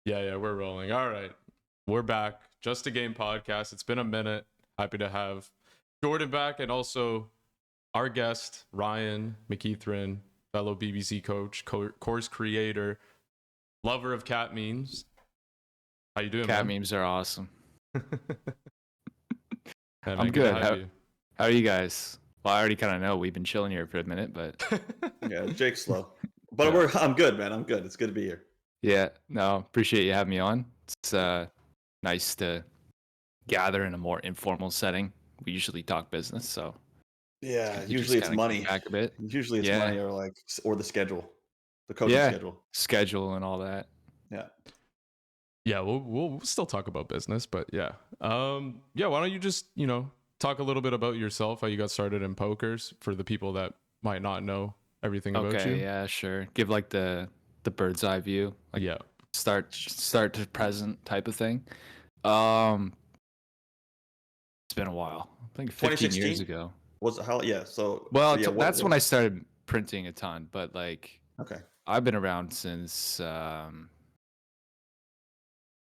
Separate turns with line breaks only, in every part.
Yeah, we're rolling. All right. We're back. Just a Game podcast. It's been a minute. Happy to have Jordan back and also our guest, Ryan McEathron, fellow BBC coach, course creator, lover of cat memes. How you doing,
Cat
man?
memes are awesome.
Man,
I'm
good to
good.
have you.
How are you guys? Well, I already kind of know we've been chilling here for a minute, but
Yeah, Jake's slow. But I'm good, man. I'm good. It's good to be here.
yeah, no, appreciate you having me on. It's nice to gather in a more informal setting. We usually talk business, so
Yeah,
good to
usually
just
it's
kind of kick
money.
back a bit.
Usually it's
Yeah.
money or the schedule, the coaching schedule.
Schedule and all that.
Yeah.
Yeah, we'll still talk about business, but yeah. Why don't you just, talk a little bit about yourself, how you got started in pokers for the people that might not know everything about you.
Okay, yeah, sure. Give like the bird's eye view. Like
Yeah.
start to present type of thing. It's been a while. I think 15 years
2016?
ago.
That's
When I started printing a ton, but like
Okay.
I've been around since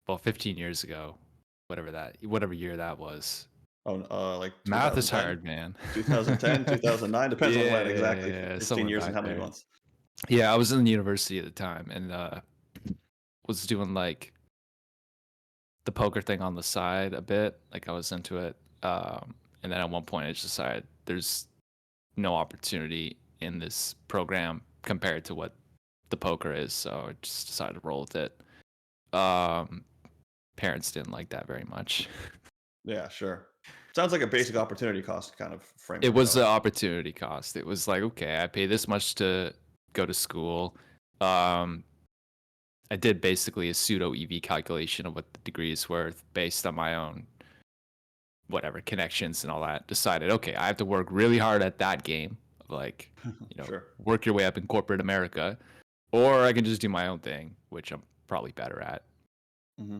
15 years ago, whatever year that was.
Oh, like
Math is
2010,
hard, man.
2010, 2009, depends on when exactly. 15
somewhere
years and
back
how many
there.
months?
Yeah, I was in the university at the time and was doing like the poker thing on the side a bit. Like I was into it. And then at one point I just decided there's no opportunity in this program compared to what the poker is, so I just decided to roll with it. Parents didn't like that very much.
Yeah, sure. Sounds like a basic opportunity cost kind of framework.
It was the opportunity cost. It was like, okay, I pay this much to go to school. I did basically a pseudo EV calculation of what the degree is worth based on my own whatever connections and all that. Decided, okay, I have to work really hard at that game, like
Sure.
work your way up in corporate America, or I can just do my own thing, which I'm probably better at.
Mm-hmm.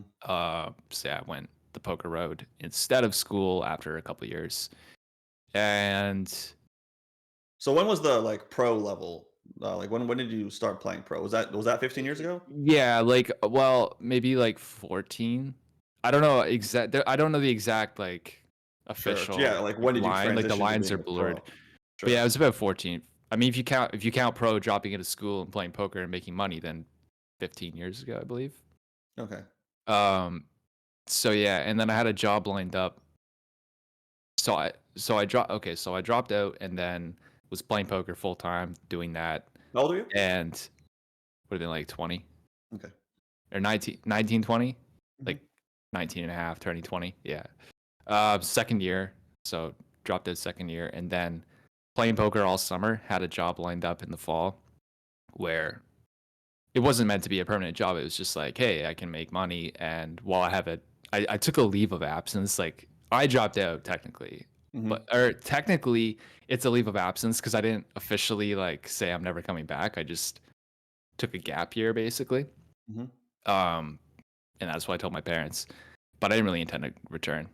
So yeah, I went the poker road instead of school after a couple years. And
So when was the pro level? When did you start playing pro? Was that 15 years ago?
yeah, maybe like 14. I don't know I don't know the exact like official
Sure. Yeah, when did you
line. Like the
transition to
lines
being
are
a
blurred.
pro?
But yeah, it
Sure.
was about 14. I mean, if you count pro dropping into school and playing poker and making money, then 15 years ago, I believe.
Okay.
So yeah, and then I had a job lined up. So I dropped out and then was playing poker full time, doing that.
How old are you?
And would have been like 20.
Okay.
Or 19 20.
Mm-hmm.
Like 19 and a half, turning 20. Yeah. Second year. So dropped out second year and then playing poker all summer, had a job lined up in the fall where it wasn't meant to be a permanent job. It was just like, hey, I can make money. And while I have I took a leave of absence. Like I dropped out technically,
Mm-hmm.
or technically it's a leave of absence because I didn't officially like say I'm never coming back. I just took a gap year basically.
Mm-hmm.
And that's what I told my parents, but I didn't really intend to return.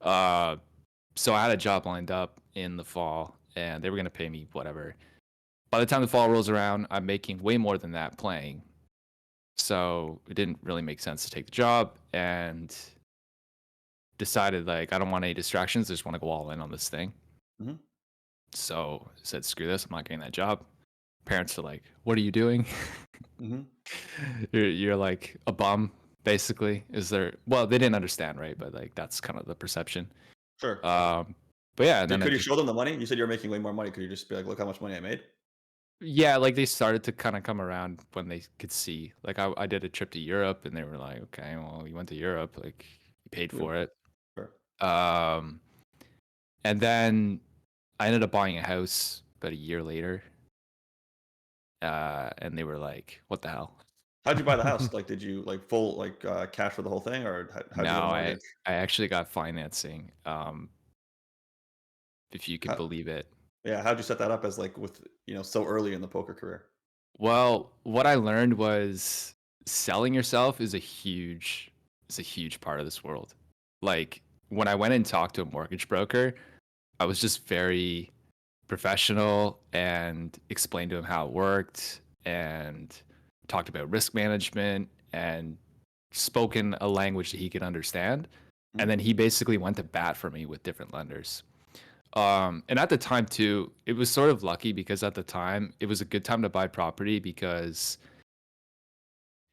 So I had a job lined up in the fall and they were going to pay me whatever. By the time the fall rolls around, I'm making way more than that playing. So it didn't really make sense to take the job and decided like I don't want any distractions. I just want to go all in on this thing.
Mm-hmm.
So I said, screw this. I'm not getting that job. Parents are like, what are you doing?
Mm-hmm.
You're like a bum, basically. Well, they didn't understand, right? But like that's kind of the perception.
Sure.
But yeah. And then
could you show them the money? You said you're making way more money. Could you just be like, look how much money I made?
Yeah, like they started to kind of come around when they could see. Like I did a trip to Europe and they were like, okay, well, you went to Europe, like you paid for it.
Sure.
And then I ended up buying a house about a year later. And they were like, what the hell?
How'd you buy the house? Did you full cash for the whole thing, or how'd you get a mortgage?
I actually got financing. If you can believe it.
Yeah, how'd you set that up as with so early in the poker career?
Well, what I learned was selling yourself is a huge part of this world. Like when I went and talked to a mortgage broker, I was just very professional and explained to him how it worked and talked about risk management and spoken a language that he could understand. And then he basically went to bat for me with different lenders. And at the time too, it was sort of lucky because at the time it was a good time to buy property because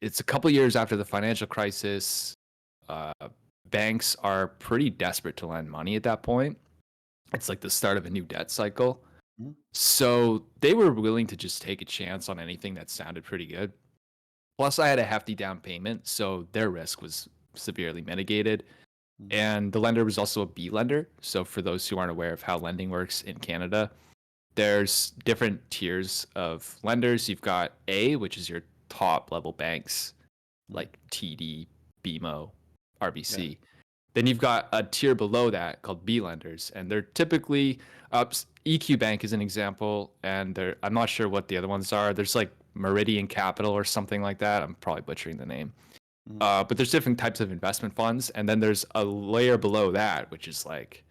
it's a couple years after the financial crisis. Banks are pretty desperate to lend money at that point. It's like the start of a new debt cycle. So they were willing to just take a chance on anything that sounded pretty good. Plus, I had a hefty down payment, so their risk was severely mitigated. And the lender was also a B lender. So for those who aren't aware of how lending works in Canada, there's different tiers of lenders. You've got A, which is your top level banks like TD, BMO, RBC. Yeah. Then you've got a tier below that called B lenders, and they're typically EQ Bank is an example, and I'm not sure what the other ones are. There's like Meridian Capital or something like that. I'm probably butchering the name. But there's different types of investment funds, and then there's a layer below that, which is like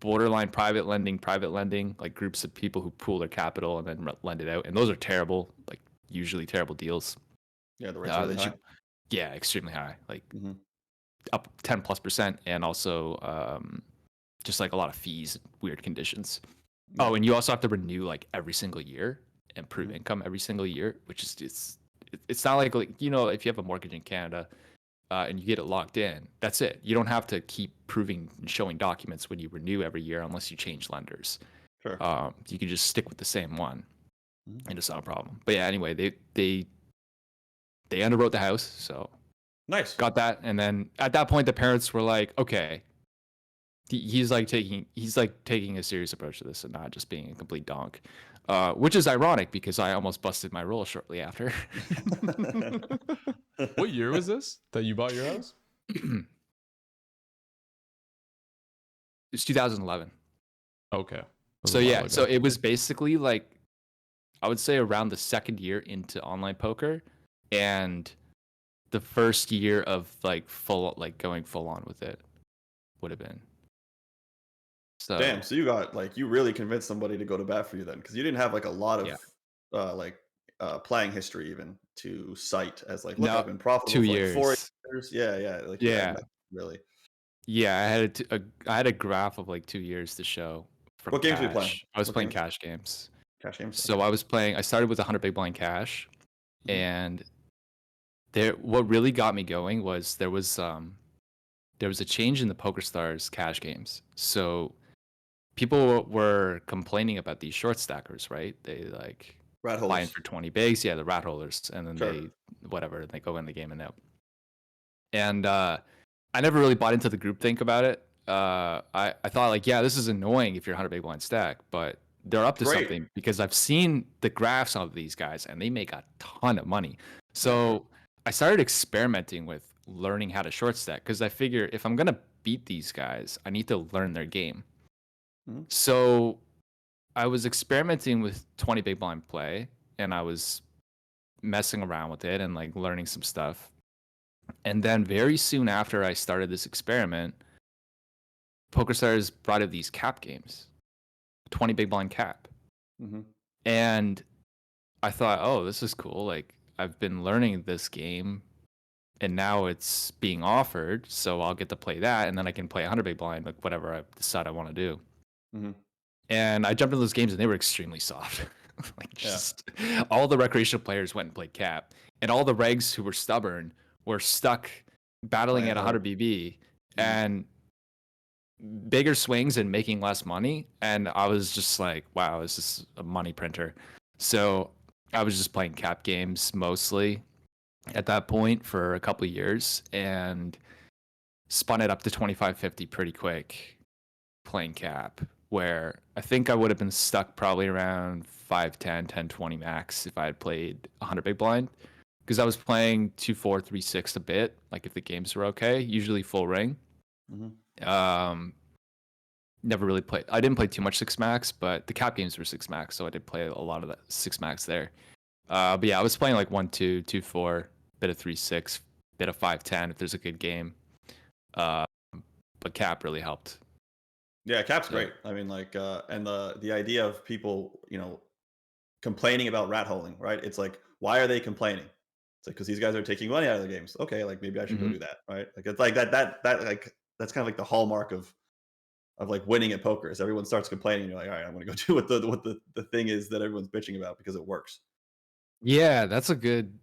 borderline private lending, like groups of people who pool their capital and then lend it out, and those are terrible, like usually terrible deals.
Yeah, the rates are really high.
Yeah, extremely high, like up 10+%, and also just like a lot of fees, weird conditions. Yeah. Oh, and you also have to renew like every single year and prove income every single year, which is it's not like if you have a mortgage in Canada and you get it locked in, that's it. You don't have to keep proving and showing documents when you renew every year unless you change lenders.
Sure.
You can just stick with the same one, and it's not a problem. But yeah, anyway, they underwrote the house, so
nice.
Got that, and then at that point, the parents were like, okay. He's taking a serious approach to this and not just being a complete donk, which is ironic because I almost busted my rule shortly after.
What year was this that you bought your house?
It's 2011.
Okay.
So yeah, so it was basically like, I would say around the second year into online poker, and the first year of like going full on with it would have been. So
damn, so you really convinced somebody to go to bat for you then, because you didn't have like a lot of playing history even to cite as like, look, I've been profitable
2
for
years.
Like 4 years. Yeah, really.
Yeah, I had a graph of like 2 years to show.
What games were you playing?
I was playing cash games.
Cash games.
So I started with 100 big blind cash, and what really got me going was there was a change in the PokerStars cash games. So people were complaining about these short stackers, right? They like
rat
buy in for 20 bigs, yeah, the rat holders, and then
sure.
they go in the game and out. And I never really bought into the groupthink about it. I thought like, yeah, this is annoying if you're 100 big blind stack, but they're up to something because I've seen the graphs of these guys and they make a ton of money. So I started experimenting with learning how to short stack because I figure if I'm gonna beat these guys, I need to learn their game. So I was experimenting with 20 big blind play, and I was messing around with it and like learning some stuff. And then very soon after I started this experiment, PokerStars brought out these cap games, 20 big blind cap. And I thought, oh, this is cool. Like I've been learning this game and now it's being offered, so I'll get to play that, and then I can play 100 big blind, like whatever I decide I want to do. And I jumped into those games, and they were extremely soft. All the recreational players went and played cap, and all the regs who were stubborn were stuck battling at 100 BB and bigger swings and making less money. And I was just like, wow, this is a money printer. So I was just playing cap games mostly at that point for a couple of years and spun it up to 25-50 pretty quick playing cap, where I think I would have been stuck probably around 5-10, 10-20 max if I had played 100 big blind, because I was playing 2-4, 3-6 a bit, like if the games were okay, usually full ring. Never really played. I didn't play too much 6 max, but the cap games were 6 max, so I did play a lot of that 6 max there. But yeah, I was playing like 1-2, 2-4, bit of 3-6, bit of 5-10 if there's a good game. But cap really helped.
Yeah, cap's great. I mean, like, and the idea of people, complaining about rat holing, right? It's like, why are they complaining? It's like, because these guys are taking money out of the games. Okay, like maybe I should go
Mhm.
do that, right? Like it's like that like that's kind of like the hallmark of like winning at poker is everyone starts complaining. You're like, all right, I'm gonna go do what the thing is that everyone's bitching about because it works.
Yeah, that's a good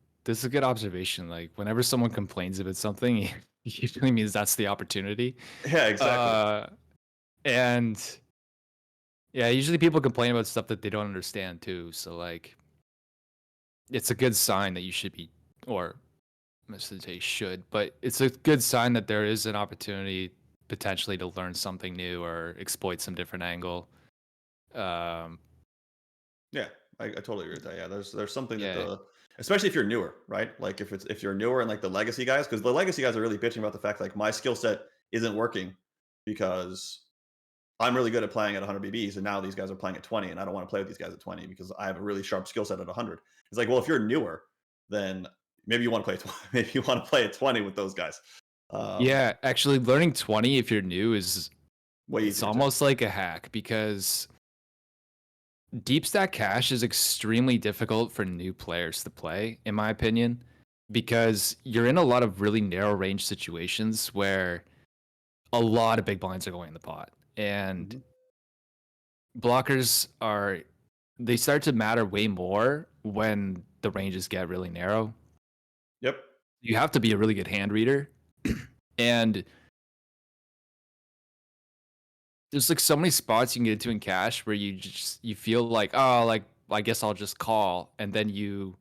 observation. Like whenever someone complains about something, it usually means that's the opportunity.
Yeah, exactly.
Uh, and yeah, usually people complain about stuff that they don't understand too. So like, it's a good sign that you should be, or I should say should, but it's a good sign that there is an opportunity potentially to learn something new or exploit some different angle. Um,
Yeah, I totally agree with that. Yeah, there's something that
yeah,
especially if you're newer, right? Like if you're newer and like the legacy guys, because the legacy guys are really bitching about the fact like my skill set isn't working because I'm really good at playing at 100 BBs, and now these guys are playing at 20, and I don't want to play with these guys at 20 because I have a really sharp skill set at 100. It's like, well, if you're newer, then maybe you want to play maybe you want to play at 20 with those guys. Um,
yeah. Actually, learning 20 if you're new is
Way
it's
easier too.
almost like a hack because deep stack cash is extremely difficult for new players to play, in my opinion, because you're in a lot of really narrow range situations where a lot of big blinds are going in the pot. And
Mhm.
blockers are they start to matter way more when the ranges get really narrow.
Yep.
You have to be a really good hand reader. And there's like so many spots you can get into in cash where you feel like, oh, like I guess I'll just call, and then you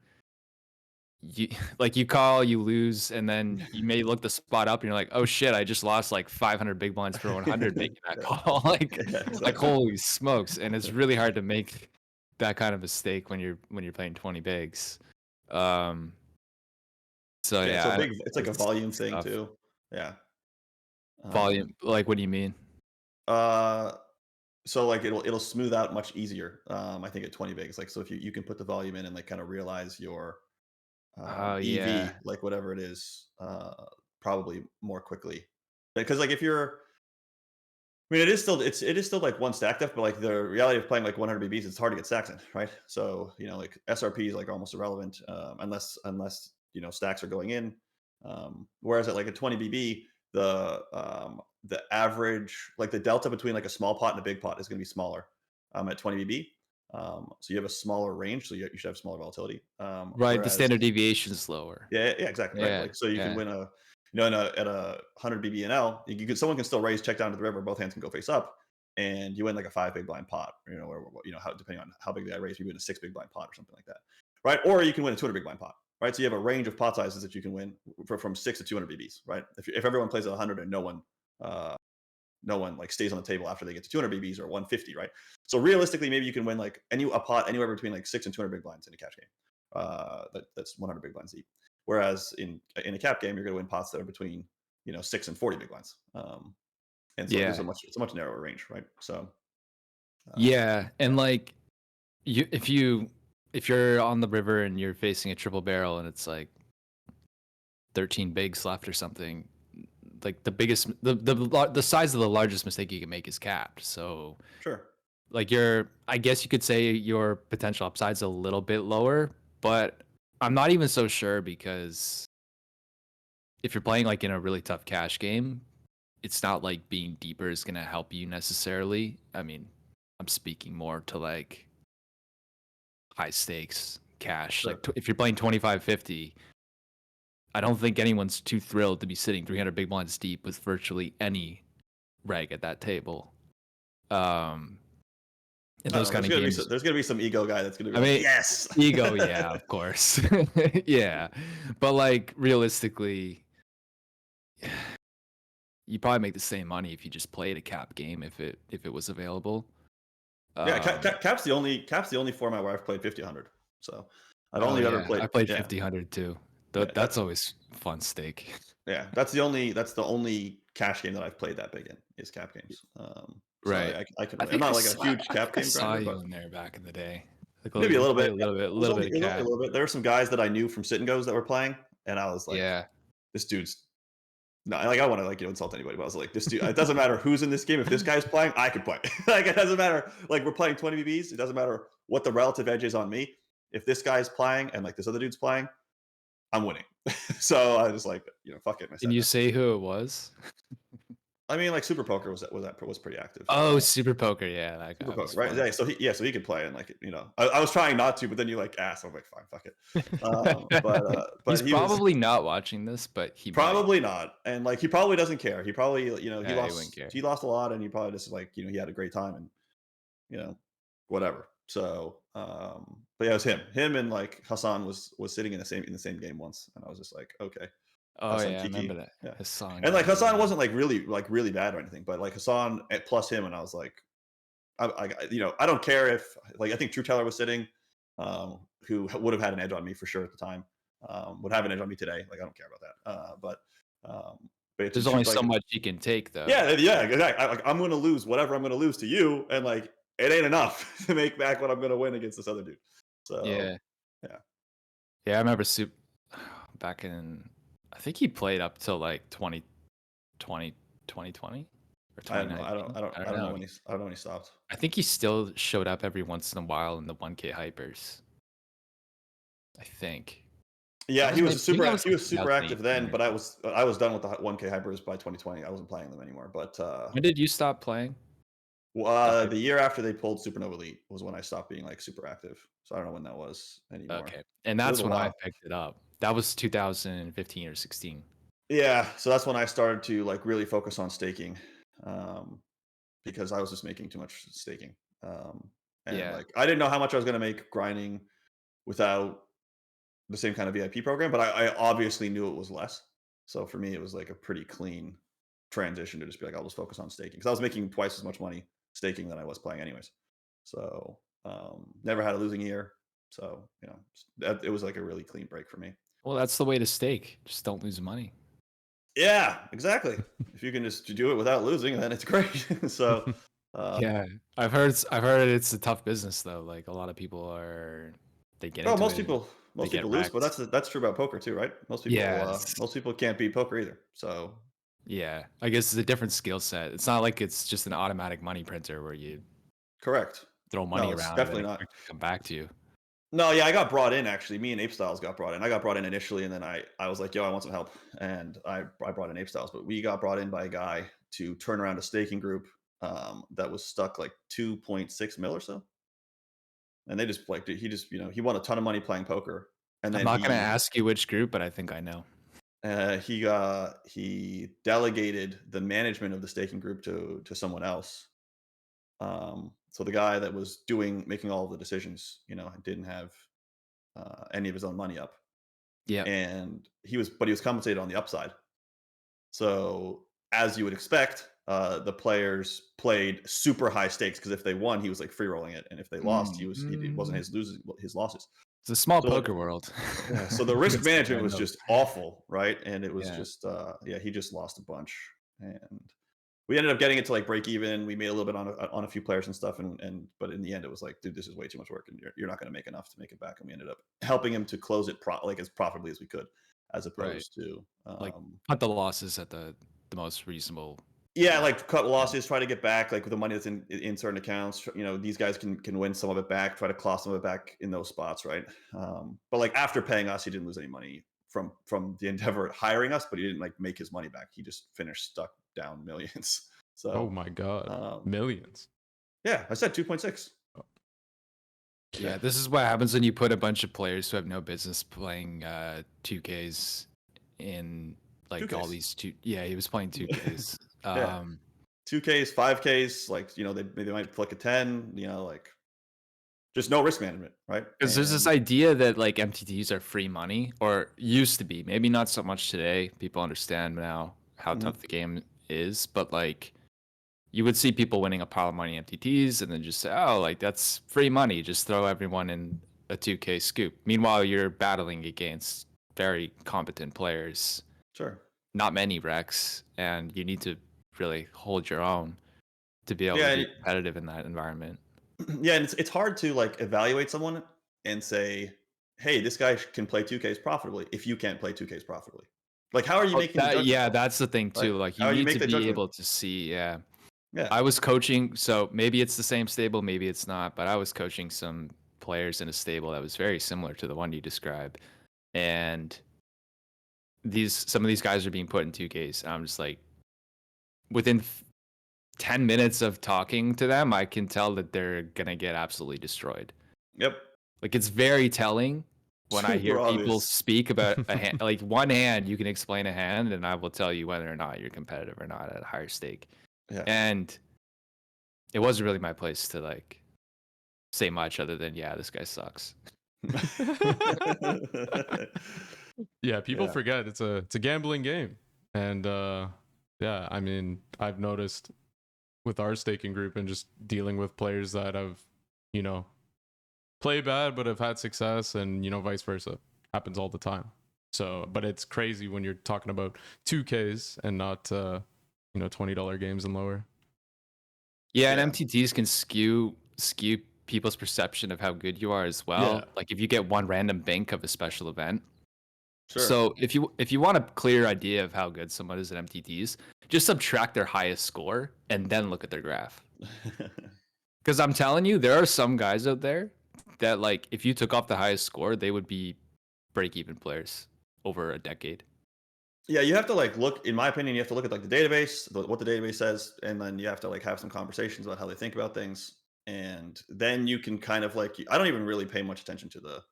like you call, you lose, and then you may look the spot up and you're like, oh shit, I just lost like 500 big blinds for 100 making that
Yeah.
call.
Yeah,
Like
exactly.
holy smokes. And it's really hard to make that kind of mistake when you're playing 20 bigs. Um so
Yeah,
yeah,
it's like a volume
it's
thing
tough.
too. Yeah. Um,
Volume, like what do you mean?
uh, so like it'll smooth out much easier. I think at 20 bigs, like so if you can put the volume in and like kind of realize your
Oh
EV,
yeah.
like whatever it is, probably more quickly. Because like if you're, I mean, it is still like one stack depth, but like the reality of playing like 100 BBs, it's hard to get stacks in, right? So like SRP is like almost irrelevant unless stacks are going in. Whereas at like a 20 BB, the average like the delta between like a small pot and a big pot is going to be smaller at 20 BB. So you have a smaller range, so you should have smaller volatility.
Right, the
Whereas
standard deviation is lower.
yeah, exactly, right.
Yeah,
Like, so you can
yeah.
win at a 100 BBNL, someone can still raise check down to the river, both hands can go face up, and you win like a 5 big blind pot, or how depending on how big the guy raised, you win a 6 big blind pot or something like that, right? Or you can win a 200 big blind pot, right? So you have a range of pot sizes that you can win from 6 to 200 BBs, right? If everyone plays at 100 and no one like stays on the table after they get to 200 BBs or 150, right? So realistically, maybe you can win like a pot anywhere between like 6 and 200 big blinds in a cash game. That's 100 big blinds deep. Whereas in a cap game, you're going to win pots that are between 6 and 40 big blinds. And so
Yeah.
it's a much narrower range, right? So
Yeah,
yeah,
and like if you're on the river and you're facing a triple barrel and it's like 13 bigs left or something, like the size of the largest mistake you can make is capped. So
sure,
like I guess you could say your potential upside's a little bit lower, but I'm not even so sure because if you're playing like in a really tough cash game, it's not like being deeper is going to help you necessarily. I mean, I'm speaking more to like high stakes cash.
sure.
Like if you're playing 25-50, I don't think anyone's too thrilled to be sitting 300 big blinds deep with virtually any reg at that table. Um, in
I don't
those
know.
kind of games,
There's gonna be some ego guy that's gonna be
I
like,
mean,
yes.
ego, yeah, of course, yeah, but like realistically, you probably make the same money if you just played a cap game if it was available.
Yeah,
Um,
cap's the only format where I've played 50-100. So I've
oh
only ever
yeah,
played
I played
yeah
50-100 too.
yeah
That's always fun stake.
yeah that's the only cash game that I've played that big in is cap games. So
Right.
I can I'm not like a huge
I
cap
think I
game
saw
grinder,
you
but
in there back in the day. Like,
maybe a
you
little
play
bit. Yeah,
a little bit of
it was only
cap.
a little bit. There were some guys that I knew from Sit and Gos that were playing, and I was like,
Yeah.
this dude's no, like I want to like insult anybody, but I was like, this dude. It doesn't matter who's in this game. If this guy's playing, I could play. Like it doesn't matter. Like we're playing 20 BBs. It doesn't matter what the relative edge is on me. If this guy's playing and like this other dude's playing, I'm winning. So I was like, fuck it. I
Can
said
you
that.
say who it was?
I mean, like Super Poker was pretty active.
Oh, Super Poker. Yeah, that
Super
guy was
Poker, right?
fun.
Yeah, so he could play, and like I was trying not to, but then you like asked. I'm like, fine, fuck it.
He's
But he was
probably not watching this, but he might.
probably not, and like he probably doesn't care. He probably
Yeah, he wouldn't care.
he lost a lot, and he probably just like he had a great time, and whatever. So, but yeah, it was him, and like Hassan was sitting in the same game once, and I was just like, okay,
Oh
Hassan
yeah, I remember
Kiki,
that.
yeah.
His song.
And like
Yeah.
Hassan wasn't like really bad or anything, but like Hassan plus him, and I was like, I don't care if like I think True Teller was sitting, who would have had an edge on me for sure at the time, would have an edge on me today. Like I don't care about that. But it's
There's
just
only
like
so much you can take, though.
yeah, exactly. Like I'm gonna lose whatever I'm gonna lose to you, and like it ain't enough to make back what I'm gonna win against this other dude. So
Yeah.
yeah.
Yeah, I remember back in, I think he played up till like 2020 or
I don't know.
2019.
I don't know when he stopped.
I think he still showed up every once in a while in the 1K hypers. I think.
Yeah, he was super
like
active then,
2018
but I was done with the 1K hypers by 2020. I wasn't playing them anymore. But
When did you stop playing?
the year after they pulled Supernova Elite was when I stopped being like super active. So I don't know when that was anymore.
Okay. And
It was
that's
a
when I
while.
picked it up. That was 2015 or 16.
Yeah, so that's when I started to like really focus on staking, because I was just making too much staking, and
Yeah.
like I didn't know how much I was going to make grinding without the same kind of VIP program, but I obviously knew it was less. So for me, it was like a pretty clean transition to just be like, I'll just focus on staking because I was making twice as much money staking than I was playing, anyways. So never had a losing year. So it was like a really clean break for me.
Well, that's the way to stake. Just don't lose money.
Yeah, exactly. If you can just do it without losing, then it's great. So
Yeah. I've heard it's a tough business though. Like a lot of people they get
oh,
into it, they
most
get
people lose, but
wrecked.
that's true about poker too, right?
Yes.
Most people can't beat poker either. So
Yeah. I guess it's a different skill set. It's not like it's just an automatic money printer where you
correct.
throw money
No, it's
around and then
definitely not.
expect it to come back to you.
No, yeah, I got brought in actually. Me and Ape Styles got brought in. I got brought in initially, and then I was like, yo, I want some help, and I brought in Ape Styles, but we got brought in by a guy to turn around a staking group that was stuck like 2.6 mil or so, and they just like he just he won a ton of money playing poker, and
I'm
then
not going to ask you which group, but I think I know.
he delegated the management of the staking group to someone else. So the guy that was making all of the decisions, didn't have any of his own money up,
Yeah.
and he was compensated on the upside. So as you would expect, the players played super high stakes because if they won, he was like free rolling it, and if they lost, it wasn't his losses.
It's a small
So
poker world.
yeah, so the risk management was just awful, right? And it was
Yeah.
just he just lost a bunch, and we ended up getting it to like break even. We made a little bit on a few players and stuff, but in the end, it was like, dude, this is way too much work, and you're not going to make enough to make it back. And we ended up helping him to close it as profitably as we could, as
Right.
opposed to
Like cut the losses at the most reasonable.
yeah, like cut losses, try to get back like with the money that's in certain accounts. These guys can win some of it back, try to claw some of it back in those spots, right? But like after paying us, he didn't lose any money from the endeavor hiring us, but he didn't like make his money back. He just finished stuck down millions. So
Oh my god, millions.
yeah, I said 2.6.
Yeah, this is what happens when you put a bunch of players who have no business playing 2Ks in like
2Ks.
all these two. Yeah, he was playing 2Ks.
Yeah. 2Ks, 5Ks, like they might flick a 10. Like just no risk management, right?
Because there's this idea that like MTTs are free money, or used to be. Maybe not so much today. People understand now how tough the game is, but like you would see people winning a pile of money MTTs and then just say, oh, like that's free money. Just throw everyone in a 2K scoop. Meanwhile, you're battling against very competent players.
Sure.
Not many Rex, and you need to really hold your own to be able to be competitive in that environment.
Yeah, and it's hard to like evaluate someone and say, hey, this guy can play 2Ks profitably if you can't play 2Ks profitably. Like, how are you making the judgment?
Yeah, that's the thing too.
Right?
Like you
How
need
make
to
that
be
judgment?
able to see. Yeah.
Yeah.
I was coaching, so maybe it's the same stable, maybe it's not, but I was coaching some players in a stable that was very similar to the one you described. And some of these guys are being put in 2Ks. And I'm just like, within 10 minutes of talking to them, I can tell that they're gonna get absolutely destroyed.
Yep.
Like, it's very telling when I hear
Super
people
obvious.
speak about a hand. Like, one hand, you can explain a hand, and I will tell you whether or not you're competitive or not at a higher stake.
Yeah.
And it wasn't really my place to like say much other than, yeah, this guy sucks.
Yeah, people
Yeah.
forget it's a gambling game. And yeah, I mean, I've noticed with our staking group and just dealing with players that have, you know, play bad but have had success, and you know, vice versa. Happens all the time. So, but it's crazy when you're talking about 2Ks and not you know, $20 games and lower.
Yeah,
Yeah.
and MTTs can skew people's perception of how good you are as well.
Yeah.
Like, if you get one random bank of a special event.
Sure.
So if you want a clear idea of how good someone is at MTTs, just subtract their highest score and then look at their graph. Because I'm telling you, there are some guys out there that, like, if you took off the highest score, they would be break-even players over a decade.
Yeah, you have to like look. In my opinion, you have to look at like the database, what the database says, and then you have to like have some conversations about how they think about things, and then you can kind of like. I don't even really pay much attention to the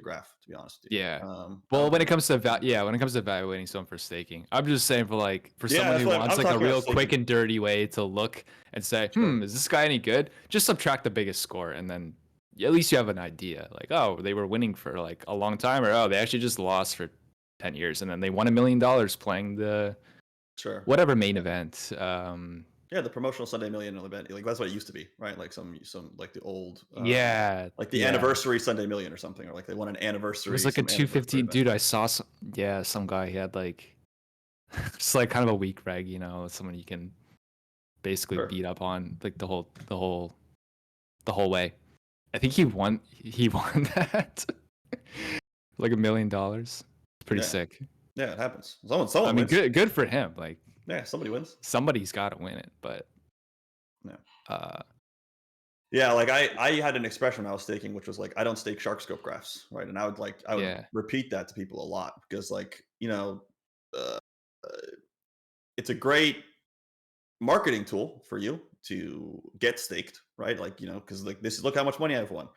graph, to be honest with you.
Yeah.
I
Well,
don't
when it
think
comes to when it comes to evaluating someone for staking, I'm just saying for
Yeah,
someone
that's
who
what
wants
I'm
like a
talking about
real quick
staking.
and dirty way to look and say,
Sure.
is this guy any good? Just subtract the biggest score, and then at least you have an idea. Like, oh, they were winning for like a long time, or oh, they actually just lost for 10 years, and then they won $1 million playing the
Sure.
whatever main event.
Yeah, the promotional Sunday Million event. Like that's what it used to be, right? Like some like the old
Yeah,
like the
yeah.
anniversary Sunday Million or something, or like they won an
It
anniversary.
was like a
some anniversary
215
event.
dude. I saw some guy. He had like just like kind of a weak reg, someone you can basically
Sure.
beat up on like the whole way. I think he won that like $1 million. It's pretty
Yeah.
sick.
Yeah, it happens.
I
Someone
mean,
wins.
good for him. Like,
Yeah, somebody wins.
somebody's got to win it, but
Yeah. Yeah, like I had an expression when I was staking, which was like, I don't stake shark scope graphs, right? And I would
Yeah.
repeat that to people a lot because like, uh, it's a great marketing tool for you to get staked, right? Like, because like this is look how much money I've won.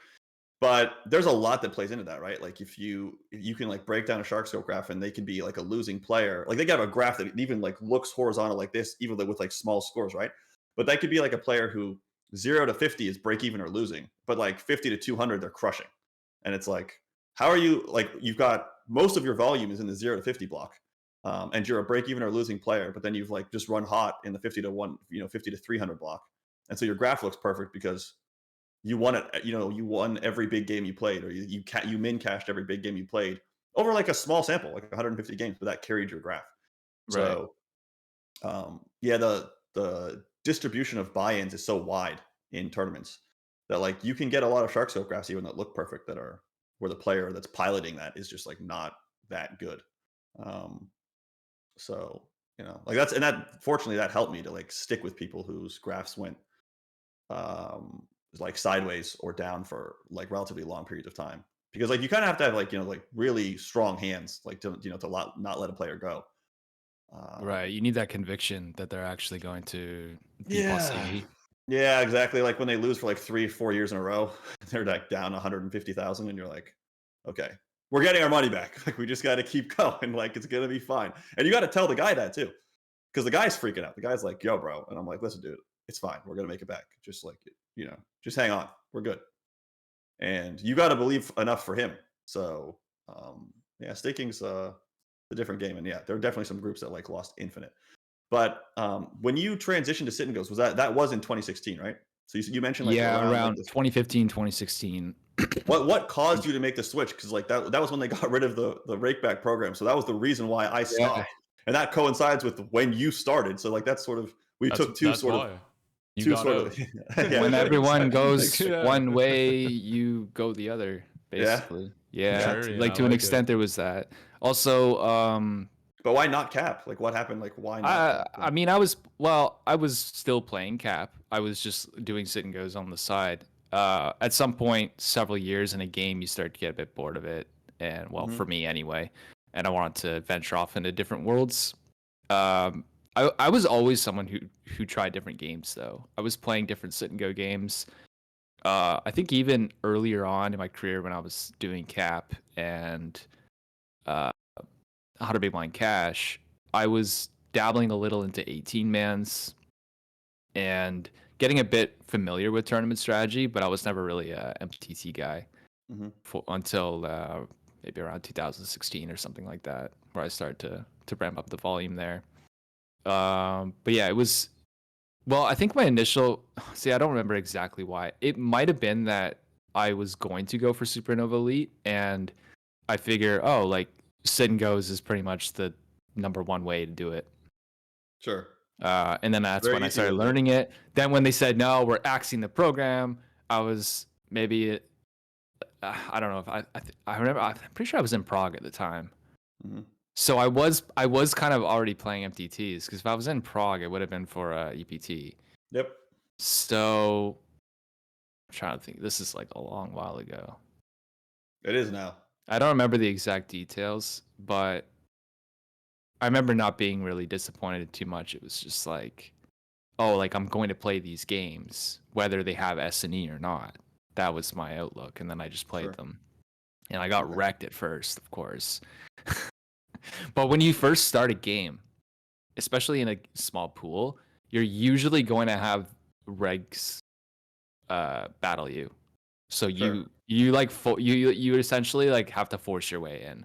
But there's a lot that plays into that, right? Like if you can like break down a shark scope graph and they can be like a losing player, like they got a graph that even like looks horizontal like this, even with like small scores, right? But that could be like a player who 0 to 50 is break even or losing, but like 50 to 200 they're crushing, and it's like, how are you like you've got most of your volume is in the 0 to 50 block, and you're a break even or losing player, but then you've like just run hot in the 50 to 50 to 300 block, and so your graph looks perfect because you won it. You won every big game you played, or you min cashed every big game you played over like a small sample, like 150 games, but that carried your graph.
Right.
So, yeah, the distribution of buy-ins is so wide in tournaments that like you can get a lot of shark scope graphs even that look perfect that are where the player that's piloting that is just like not that good. Um, so like that fortunately that helped me to like stick with people whose graphs went like sideways or down for like relatively long periods of time, because like you kind of have to have like like really strong hands like to not let a player go.
Right. You need that conviction that they're actually going to be plus
Yeah.
80.
Yeah, exactly. Like when they lose for like 3-4 years in a row, they're like down 150,000, and you're like, okay, we're getting our money back. Like we just got to keep going. Like it's gonna be fine. And you got to tell the guy that too, because the guy's freaking out. The guy's like, yo, bro, and I'm like, listen, dude, it's fine. We're gonna make it back. Just like just hang on. We're good. And you got to believe enough for him. So yeah, staking's a different game, and yeah, there are definitely some groups that like lost infinite. But when you transitioned to Sit and Gos, was that was in 2016, right? So you mentioned like
Yeah,
around like
around
this.
2015, 2016.
What caused you to make the switch? Because like that was when they got rid of the rakeback program. So that was the reason why I stopped, and that coincides with when you started. So like that's sort of took two
That's
sort of
why you
two
got
sort of
out.
yeah,
When everyone
exactly.
goes
Yeah.
one way, you go the other,
Yeah.
basically. Yeah,
Sure, yeah,
like
I
to an
like
extent
it.
there was that. Also,
But why not cap? Like what happened? Like why not cap?
I mean, I was still playing cap. I was just doing sit and goes on the side. At some point, several years in a game, you start to get a bit bored of it, and well,
Mhm.
for me anyway. and I wanted to venture off into different worlds. I was always someone who tried different games though. I was playing different sit and go games. I think even earlier on in my career when I was doing cap and uh, how to Big Blind Cash, I was dabbling a little into 18 mans and getting a bit familiar with tournament strategy, but I was never really a MTT guy until maybe around 2016 or something like that, where I started to ramp up the volume there. But yeah, it was. Well, I think my initial. See, I don't remember exactly why. It might have been that I was going to go for Supernova Elite, and I figure, oh, like Sit and Gos is pretty much the number one way to do it.
Sure.
And then that's
Very
when I
easy
started
to do.
learning it. Then when they said no, we're axing the program, I was maybe I don't know if I remember. I'm pretty sure I was in Prague at the time. So I was kind of already playing MTTs because if I was in Prague, it would have been for EPT.
Yep.
So I'm trying to think. This is like a long while ago.
It is now.
I don't remember the exact details, but I remember not being really disappointed too much. It was just like, oh, like I'm going to play these games, whether they have S&E or not. That was my outlook, and then I just played them. And I got wrecked at first, of course. But when you first start a game, especially in a small pool, you're usually going to have regs battle you. So you like you essentially like have to force your way in.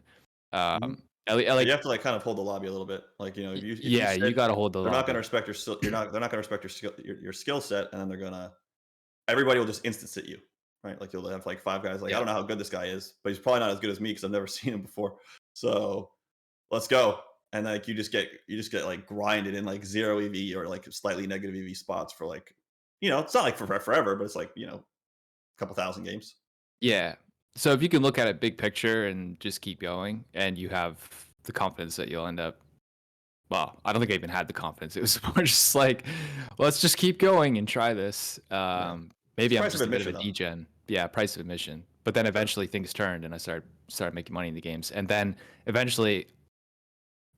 You have to like kind of hold the lobby a little bit. Like, you know, if you
you got to hold the
they're
lobby.
not going to respect they're not going to respect your skill set, and then everybody will just instant sit you, right? Like you'll have like 5 guys like, I don't know how good this guy is, but he's probably not as good as me because I've never seen him before. So let's go. And like you just get like grinded in like 0 EV or like slightly negative EV spots for like, you know, it's not like for forever, but it's like, you know, a couple thousand games.
Yeah. So if you can look at it big picture and just keep going, and you have the confidence that you'll end up. Well, I don't think I even had the confidence. It was more just like, let's just keep going and try this. Maybe I'm just a bit of a degen. Yeah, price of admission. But then eventually things turned, and I started making money in the games. And then eventually,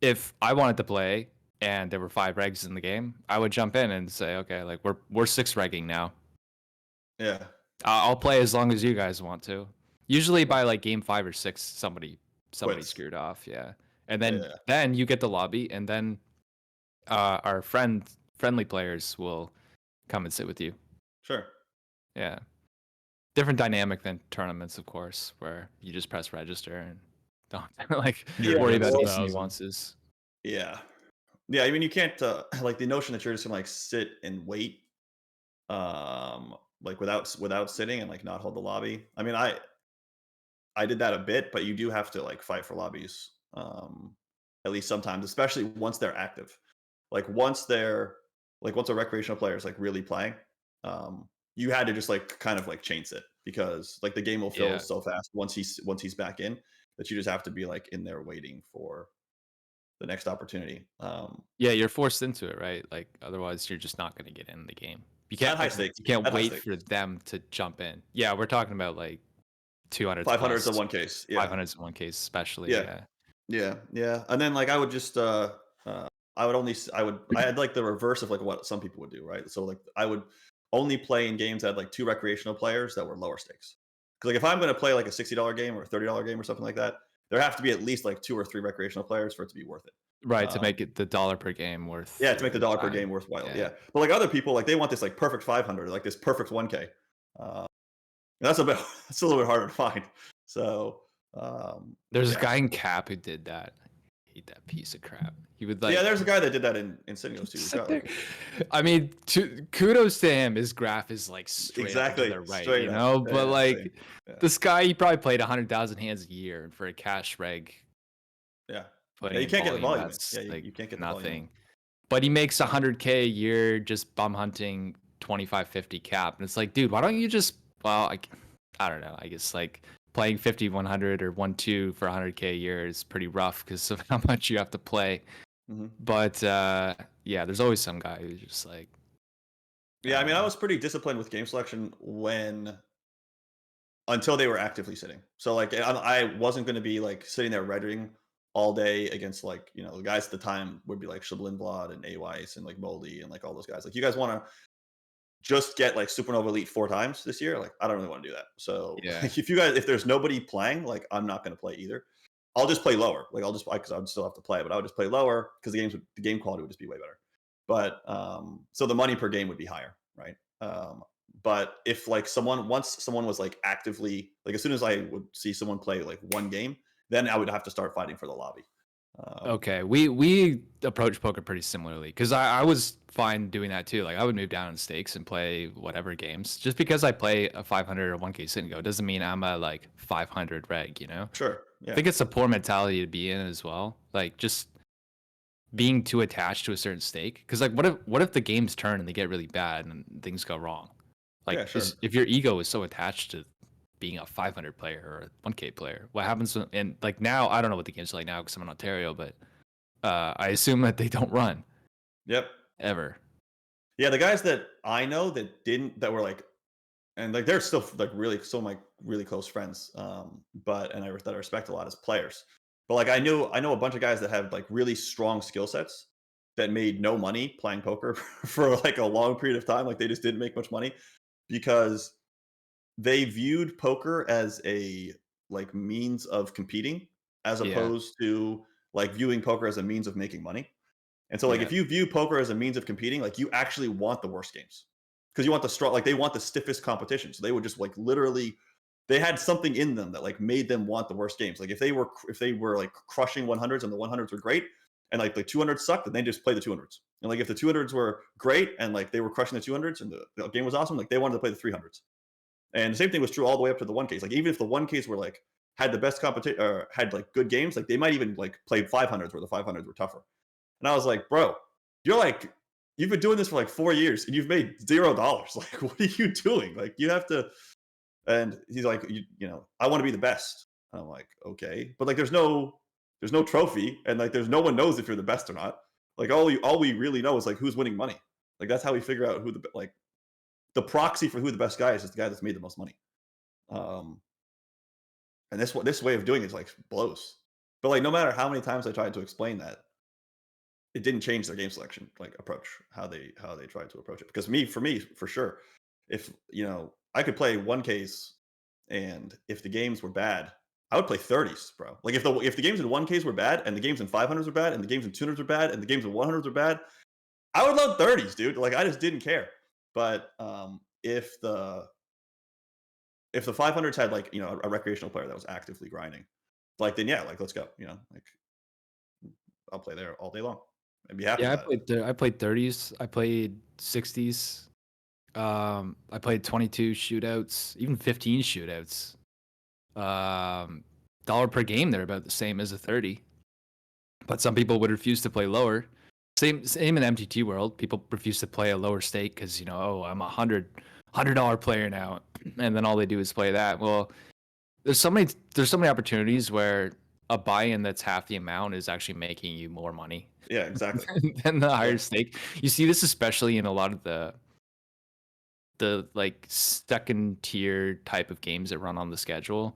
if I wanted to play and there were 5 regs in the game, I would jump in and say, okay, like we're 6 regging now.
Yeah.
I'll play as long as you guys want to. Usually by like game 5 or 6, somebody screwed off. Yeah. And then you get the lobby, and then our friendly players will come and sit with you.
Sure.
Yeah. Different dynamic than tournaments, of course, where you just press register and don't like worry about these nuances.
Yeah. Yeah, I mean you can't like the notion that you're just gonna like sit and wait like without sitting and like not hold the lobby. I mean I did that a bit, but you do have to like fight for lobbies at least sometimes, especially once they're active. Like once a recreational player is like really playing, you had to just like kind of like chain sit because like the game will fill so fast once he's back in that you just have to be like in there waiting for the next opportunity.
Yeah, you're forced into it, right? Like otherwise you're just not going to get in the game. You can't
high stakes.
You can't wait for them to jump in. Yeah, we're talking about like 200s
500s in one case. Yeah.
500s in one case especially.
Yeah. And then like I would just I had like the reverse of like what some people would do, right? So like I would only play in games that had like 2 recreational players that were lower stakes. Because like if I'm going to play like a $60 game or a $30 game or something like that, there have to be at least like 2 or 3 recreational players for it to be worth it.
Right, to make it the dollar per game worth.
Yeah, to make the dollar per game worthwhile. Yeah. But like other people, like they want this like perfect 500, like this perfect 1K. That's a little bit harder to find. So
there's a guy in Cap who did that. I hate that piece of crap. He would like.
Yeah, there's a guy that did that in Sit and Gos too.
I mean, kudos to him. His graph is like straight up to the right, you know. But like this guy, he probably played 100,000 hands a year for a cash reg.
Yeah. You can't get the volume.
Like
you can't get
nothing.
The volume.
But he makes 100K a year just bum hunting 25-50 cap, and it's like, dude, why don't you just? Well, I don't know. I guess like playing 50, 100 or 1-2 for 100K a year is pretty rough because of how much you have to play. But yeah, there's always some guy who's just like.
Yeah, I mean, I was pretty disciplined with game selection until they were actively sitting. So like I wasn't going to be like sitting there regging all day against like, you know, the guys at the time would be like Shablin and A-Weiss and like Moldy and like all those guys. Like, you guys want to just get like Supernova Elite 4 times this year? Like, I don't really want to do that. So
Yeah.
like, if there's nobody playing, like, I'm not going to play either. I'll just play lower. Like, because I would still have to play, but I would just play lower because the game quality would just be way better. But so the money per game would be higher, right? But if like once someone was like actively, like as soon as I would see someone play like one game, then I would have to start fighting for the lobby.
Okay, we approach poker pretty similarly because I was fine doing that too. Like I would move down in stakes and play whatever games. Just because I play a 500 or 1K sit and go doesn't mean I'm a like 500 reg, you know?
Sure.
I
Yeah.
think it's a poor mentality to be in as well. Like just being too attached to a certain stake. Because like what if the games turn and they get really bad and things go wrong? Like
Yeah, sure.
if your ego is so attached to being a 500 player or a 1K player, what happens when, and like now I don't know what the games are like now because I'm in Ontario, but I assume that they don't run
Yep.
ever.
Yeah, the guys that I know that were like, and like they're still like really still my really close friends, that I respect a lot as players. But like I know a bunch of guys that have like really strong skill sets that made no money playing poker for like a long period of time. Like they just didn't make much money because they viewed poker as a like means of competing as
Yeah,
opposed to like viewing poker as a means of making money. And so like
yeah,
if you view poker as a means of competing, like you actually want the worst games because you want the strong, like they want the stiffest competition. So they would just like literally, they had something in them that like made them want the worst games. Like if they were like crushing 100s and the 100s were great and like the 200s sucked, then they just play the 200s. And like if the 200s were great and like they were crushing the 200s and the game was awesome, like they wanted to play the 300s. And the same thing was true all the way up to the 1Ks. Like even if the 1Ks were like had the best competition or had like good games, like they might even like play 500s where the 500s were tougher. And I was like, bro, you've been doing this for like 4 years and you've made $0. Like, what are you doing? Like, you have to. And he's like, you know, I want to be the best. And I'm like, okay, but like, there's no trophy, and like, there's no one knows if you're the best or not. Like, all we really know is like who's winning money. Like, that's how we figure out who the proxy for who the best guy is the guy that's made the most money. And this way of doing it like blows. But like, no matter how many times I tried to explain that, it didn't change their game selection like approach, how they tried to approach it. Because for me for sure, if you know, I could play 1Ks, and if the games were bad, I would play 30s, bro. Like if the games in 1Ks were bad and the games in 500s were bad and the games in 200s were bad and the games in 100s were bad, I would love 30s, dude. Like I just didn't care. But if the 500s had like, you know, a recreational player that was actively grinding, like, then yeah, like let's go, you know, like I'll play there all day long and be happy
yeah.
about it.
I played 30s. I played 60s. I played 22 shootouts, even 15 shootouts. Dollar per game, they're about the same as a 30. But some people would refuse to play lower. Same in MTT world. People refuse to play a lower stake because, you know, oh, I'm $100 player now, and then all they do is play that. Well, there's so many opportunities where a buy-in that's half the amount is actually making you more money
Yeah, exactly.
than the higher
Yeah.
stake. You see this especially in a lot of the like second tier type of games that run on the schedule,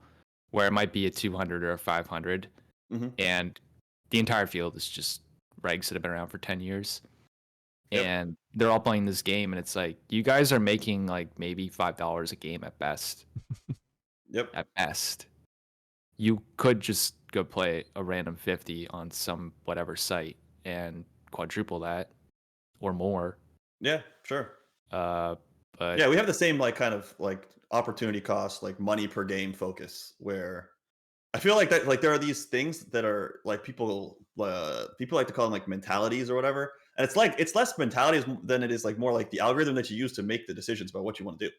where it might be a 200 or a 500,
Mm-hmm.
and the entire field is just regs that have been around for 10 years.
Yep.
And they're all playing this game, and it's like you guys are making like maybe $5 a game at best.
Yep.
At best, you could just go play a random 50 on some whatever site and quadruple that or more.
Yeah, sure.
But
Yeah, we have the same like kind of like opportunity cost, like money per game focus, where I feel like that like there are these things that are like people like to call them like mentalities or whatever. And it's like it's less mentalities than it is like more like the algorithm that you use to make the decisions about what you want to do.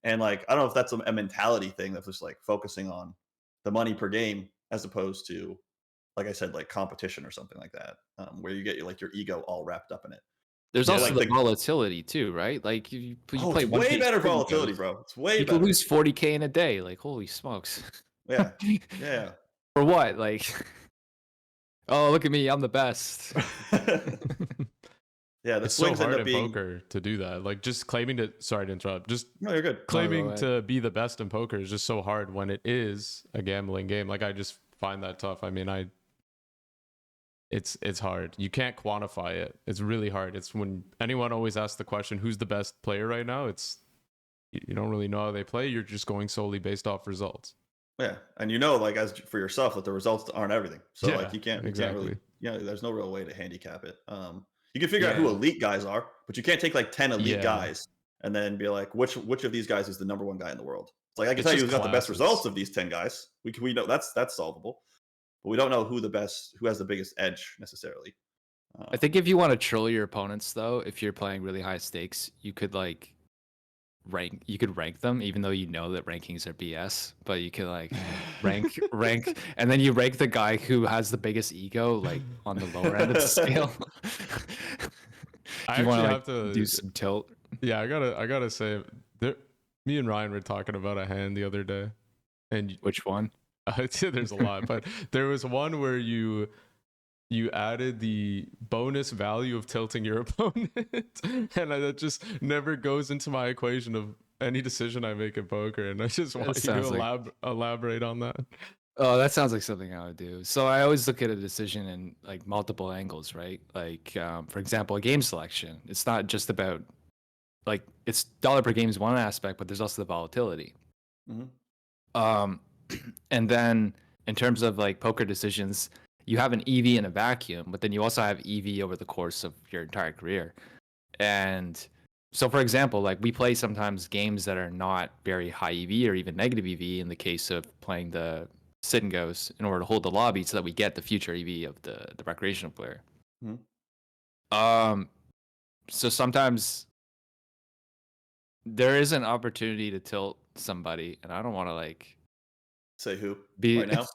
And like I don't know if that's a mentality thing that's just like focusing on the money per game as opposed to, like I said, like competition or something like that, where you get like your ego all wrapped up in it.
there's
Yeah,
also
like
the volatility too, right? Like you play
it's
one
way
case
better
trading
volatility,
goes,
bro. It's way
people
better.
lose 40K in a day. Like holy smokes.
Yeah. Yeah.
For what? Like, oh look at me, I'm the best.
Yeah, the
It's so
swings end
hard
up
in
being.
poker to do that. Like just claiming to, sorry to interrupt, just
No, you're good.
No, go
claiming
ahead.
to be the best in poker is just so hard when it is a gambling game. Like I just find that tough. I mean, it's hard. You can't quantify it. It's really hard. It's when anyone always asks the question, who's the best player right now? It's you don't really know how they play. You're just going solely based off results.
Yeah, and you know, like as for yourself, that the results aren't everything. So
Yeah,
like you can't
exactly.
really, there's no real way to handicap it. You can figure out who
Yeah.
elite guys are, but you can't take like 10 elite
Yeah.
guys and then be like, which of these guys is the number one guy in the world? It's like I can
It's
tell you
just
who's got the best
classes.
results of these 10 guys. We know that's solvable, but we don't know who has the biggest edge necessarily.
I think if you want to troll your opponents, though, if you're playing really high stakes, you could like rank them, even though you know that rankings are BS. But you could like rank, and then you rank the guy who has the biggest ego, like on the lower end of the scale.
I
you want
actually
to
have to
do some tilt.
Yeah, I gotta say, me and Ryan were talking about a hand the other day, and
Which one?
there's a lot, but there was one where you added the bonus value of tilting your opponent, and that just never goes into my equation of any decision I make in poker. And I just want you to elaborate on that.
Oh, that sounds like something I would do. So I always look at a decision in like multiple angles, right? Like, for example, a game selection. It's not just about like it's dollar per game is one aspect, but there's also the volatility.
Mhm.
And then in terms of like poker decisions, you have an EV in a vacuum, but then you also have EV over the course of your entire career. And so, for example, like we play sometimes games that are not very high EV or even negative EV in the case of playing the Sit and Gos in order to hold the lobby so that we get the future EV of the recreational player.
Mhm.
So sometimes there is an opportunity to tilt somebody, and I don't want to like
Say who
be
right now?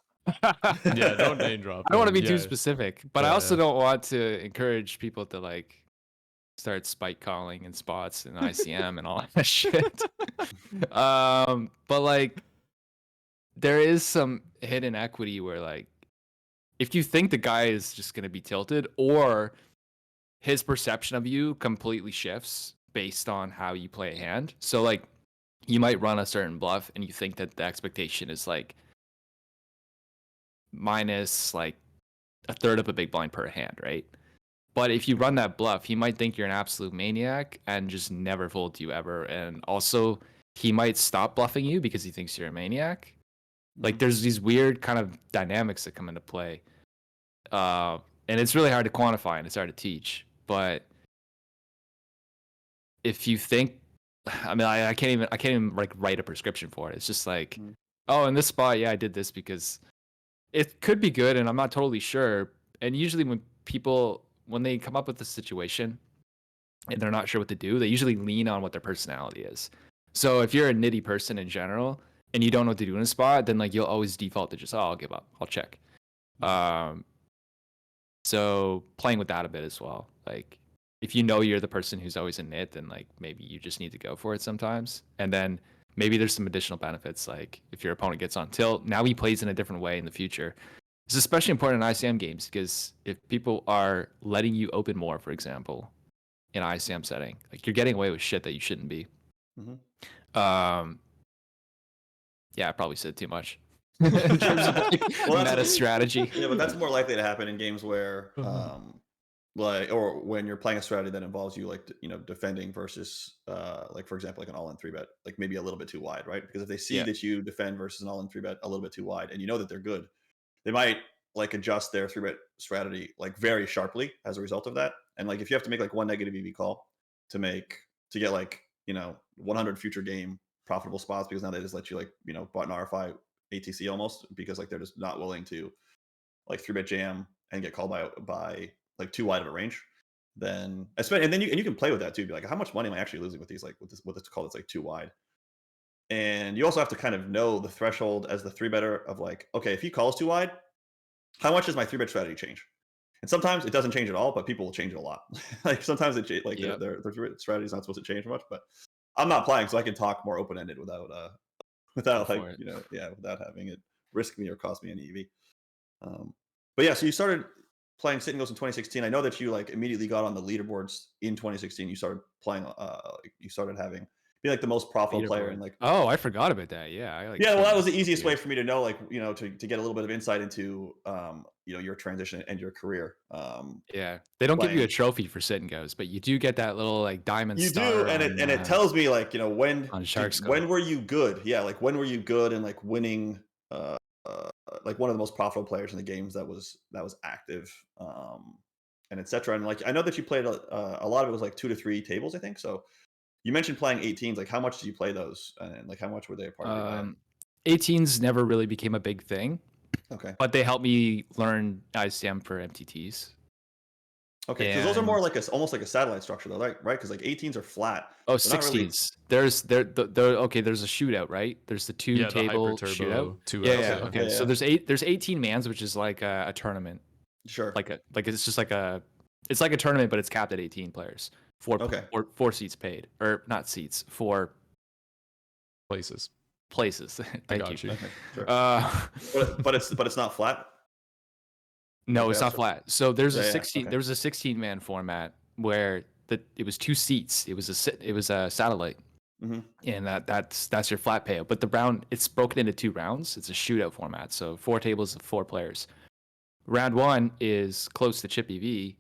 Yeah, don't name drop.
I don't want to
man.
be too
Yeah.
specific, but I also don't want to encourage people to like start spike calling in spots and ICM and all that shit. But like there is some hidden equity where like if you think the guy is just gonna be tilted or his perception of you completely shifts based on how you play a hand. So like you might run a certain bluff and you think that the expectation is like minus like a third of a big blind per hand, right? But if you run that bluff, he might think you're an absolute maniac and just never fold to you ever. And also, he might stop bluffing you because he thinks you're a maniac. Like, there's these weird kind of dynamics that come into play. And it's really hard to quantify and it's hard to teach. But if you think, I mean, I can't even like write a prescription for it. It's just like, oh, in this spot, yeah, I did this because it could be good and I'm not totally sure. And usually when they come up with a situation and they're not sure what to do, they usually lean on what their personality is. So if you're a nitty person in general and you don't know what to do in a spot, then like you'll always default to just, oh, I'll give up, I'll check. So playing with that a bit as well. Like if you know you're the person who's always a nit, then like maybe you just need to go for it sometimes. And then maybe there's some additional benefits. Like if your opponent gets on tilt, now he plays in a different way in the future. It's especially important in ICM games because if people are letting you open more, for example, in an ICM setting, like you're getting away with shit that you shouldn't be. Yeah, I probably said too much in terms of like meta strategy.
Yeah, but that's more likely to happen in games where like or when you're playing a strategy that involves you like defending versus like for example like an all-in 3-bet, like maybe a little bit too wide, right? Because if they see that you defend versus an all-in 3-bet a little bit too wide and you know that they're good, they might like adjust their 3-bet strategy like very sharply as a result of that. And like if you have to make like one negative EV call to get like 100 future game profitable spots because now they just let you like button RFI ATC almost because like they're just not willing to like 3-bet jam and get called by like too wide of a range, then and then you can play with that too. Be like, how much money am I actually losing with these, like with this what it's called, it's like too wide. And you also have to kind of know the threshold as the 3-better of like, okay, if he calls too wide, how much does my 3-bet strategy change? And sometimes it doesn't change at all, but people will change it a lot. Like sometimes their 3-bet strategy is not supposed to change much. But I'm not playing, so I can talk more open ended without like without having it risk me or cost me any EV. But yeah, so you started playing Sit and Gos in 2016. I know that you like immediately got on the leaderboards in 2016. You started playing. You started having be like the most profitable player and
Leaderboard.
like
Oh, I forgot about that. Yeah, I like.
yeah, well, that was the
trained
easiest way
here.
for me to know, like, to get a little bit of insight into, your transition and your career,
Yeah, they don't give you a
playing.
trophy for Sit and Gos, but you do get that little like diamond
You do,
star
and it tells me like,
on Shark
when
Scope.
were you good? Yeah, like when were you good and like winning, like one of the most profitable players in the games that was active, and etc. And like I know that you played a lot of it was like 2 to 3 tables, I think. So you mentioned playing 18s. Like how much did you play those, and like how much were they a part of your diet?
Um, 18s never really became a big thing,
Okay.
but they helped me learn ICM for MTTs.
Okay, because those are
And
more like almost like a satellite structure, though, right? Because like 18s are flat.
oh,
They're not really.
16s. Okay, there's a shootout, right? There's the two
Yeah, the hyper
table shootout.
turbo
Yeah,
2x.
yeah.
Okay,
Yeah.
yeah,
Okay, so
yeah,
there's 18 mans, which is like a tournament.
sure.
Like it's just like it's like a tournament, but it's capped at 18 players.
Okay,
Four seats paid, or not seats, 4
Places.
places.
I
Thank
got
you.
you.
okay, sure.
Uh,
But it's not flat.
no,
Like
it's
a
not flat. So there's a
yeah, yeah,
16.
okay,
There was a 16 man format where it was 2 seats. It was a satellite,
hmm
and that's your flat payout. But the round, it's broken into 2 rounds. It's a shootout format, so 4 tables of 4 players. Round 1 is close to Chippy V.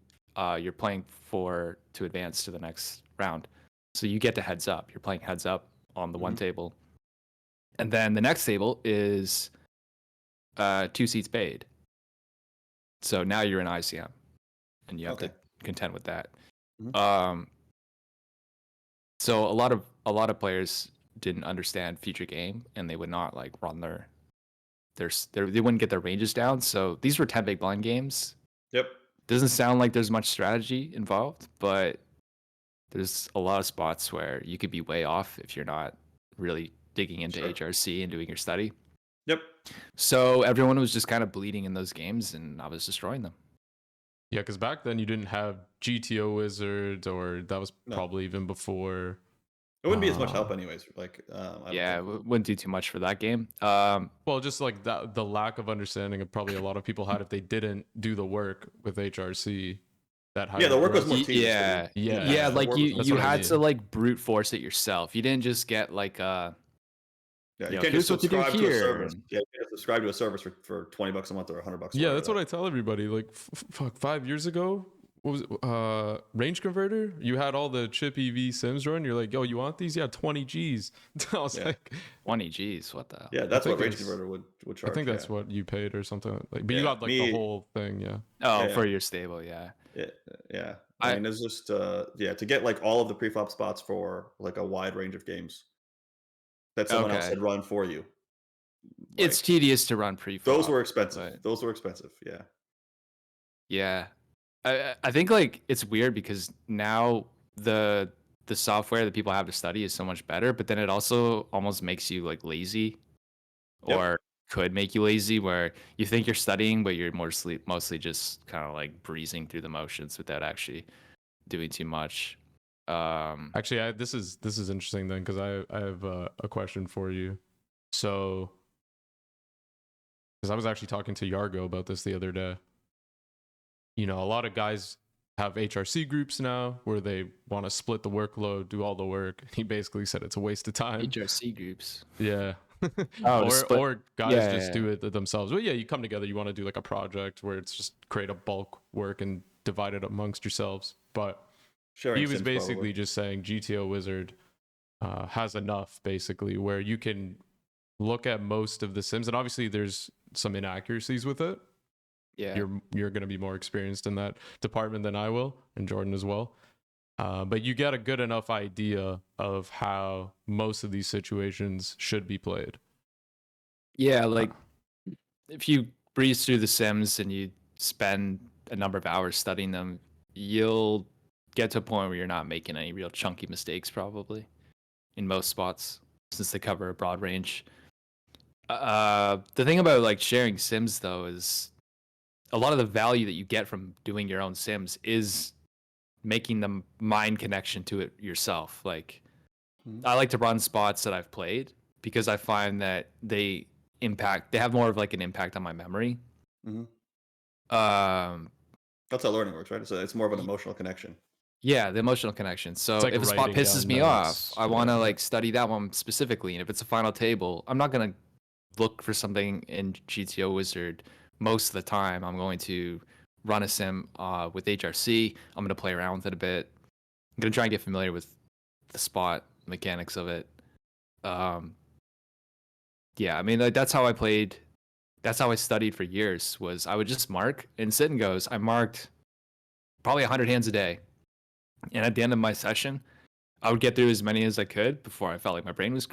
You're playing to advance to the next round, so you get to heads up. You're playing heads up on the one
hmm
table, and then the next table is 2 seats paid. So now you're in ICM, and you have
okay.
to contend with that.
Mhm.
Um, so a lot of players didn't understand future game, and they would not like run they wouldn't get their ranges down. So these were 10 big blind games.
Yep.
Doesn't sound like there's much strategy involved, but there's a lot of spots where you could be way off if you're not really digging into
Sure.
HRC and doing your study.
Yep.
So everyone was just kind of bleeding in those games, and I was destroying them.
Yeah, because back then you didn't have GTO Wizards, or that was
No,
probably even before.
it wouldn't be as much help
Uh,
anyways. Like, I don't
Yeah,
think.
wouldn't do too much for that game.
well, just like that, the lack of understanding of probably a lot of people had if they didn't do the work with HRC. That how
Yeah,
you
the work was more
progress.
tedious.
Yeah,
The
like
work was more
That's
you
what I
had
tedious.
to
mean.
like brute force it yourself. You didn't just get like
Yeah,
you
you
know,
can't just
here's what to do
subscribe to a
here.
service. Yeah, you can't subscribe to a service for $20 a month or $100 or
Yeah,
whatever.
that's what I tell everybody. Like, fuck, 5 years ago, what was it? Range Converter? You had all the chip EV Sims run. You're like, yo, you want these? Yeah, 20 Gs. I was
Yeah,
like,
20 G's, what the
yeah,
I
that's what
think
Range
it's,
Converter would
I
charge.
think
Yeah,
that's what you paid or something. Like, but you
yeah.
got like the whole thing. Yeah.
Oh,
Yeah,
for your stable, yeah.
yeah, yeah. I
I
mean, it's just yeah, to get like all of the preflop spots for like a wide range of games that someone else
okay.
had run for you.
It's
Like
tedious to run
those
pre-flop,
were expensive.
but
Those were expensive. Yeah.
yeah. I think like it's weird because now the software that people have to study is so much better, but then it also almost makes you like lazy,
Yep.
or could make you lazy, where you think you're studying but you're mostly just kind of like breezing through the motions without actually doing too much.
Actually, this is interesting then, because I have a question for you. So, because I was actually talking to Yargo about this the other day. You know, a lot of guys have HRC groups now where they want to split the workload, do all the work. He basically said it's a waste of time.
HRC groups.
Yeah.
Oh, to split.
or guys
Yeah,
just
yeah,
do it themselves. Well, yeah, you come together, you want to do like a project where it's just create a bulk work and divide it amongst yourselves. But
Sharing
he was
sims
basically
probably.
just saying GTO Wizard has enough basically where you can look at most of the sims, and obviously there's some inaccuracies with it.
yeah.
You're going to be more experienced in that department than I will, and Jordan as well. But you get a good enough idea of how most of these situations should be played.
Yeah, like if you breeze through the Sims and you spend a number of hours studying them, you'll get to a point where you're not making any real chunky mistakes, probably, in most spots, since they cover a broad range. The thing about like sharing Sims though is a lot of the value that you get from doing your own Sims is making the mind connection to it yourself. Like
Mhm.
I like to run spots that I've played because I find that they have more of like an impact on my memory.
Mhm.
Um,
That's how learning works, right? So it's more of an emotional connection.
Yeah, the emotional connection. So
like
if a spot
writing
pisses
down
me off,
notes.
I want to
Yeah.
like study that one specifically. And if it's a final table, I'm not gonna look for something in GTO Wizard most of the time. I'm going to run a sim with HRC. I'm gonna play around with it a bit. I'm gonna try and get familiar with the spot mechanics of it. Um, yeah, I mean like, that's how I played. That's how I studied for years. Was I would just mark in Sit and Gos. I marked probably 100 hands a day, and at the end of my session, I would get through as many as I could before I felt like my brain was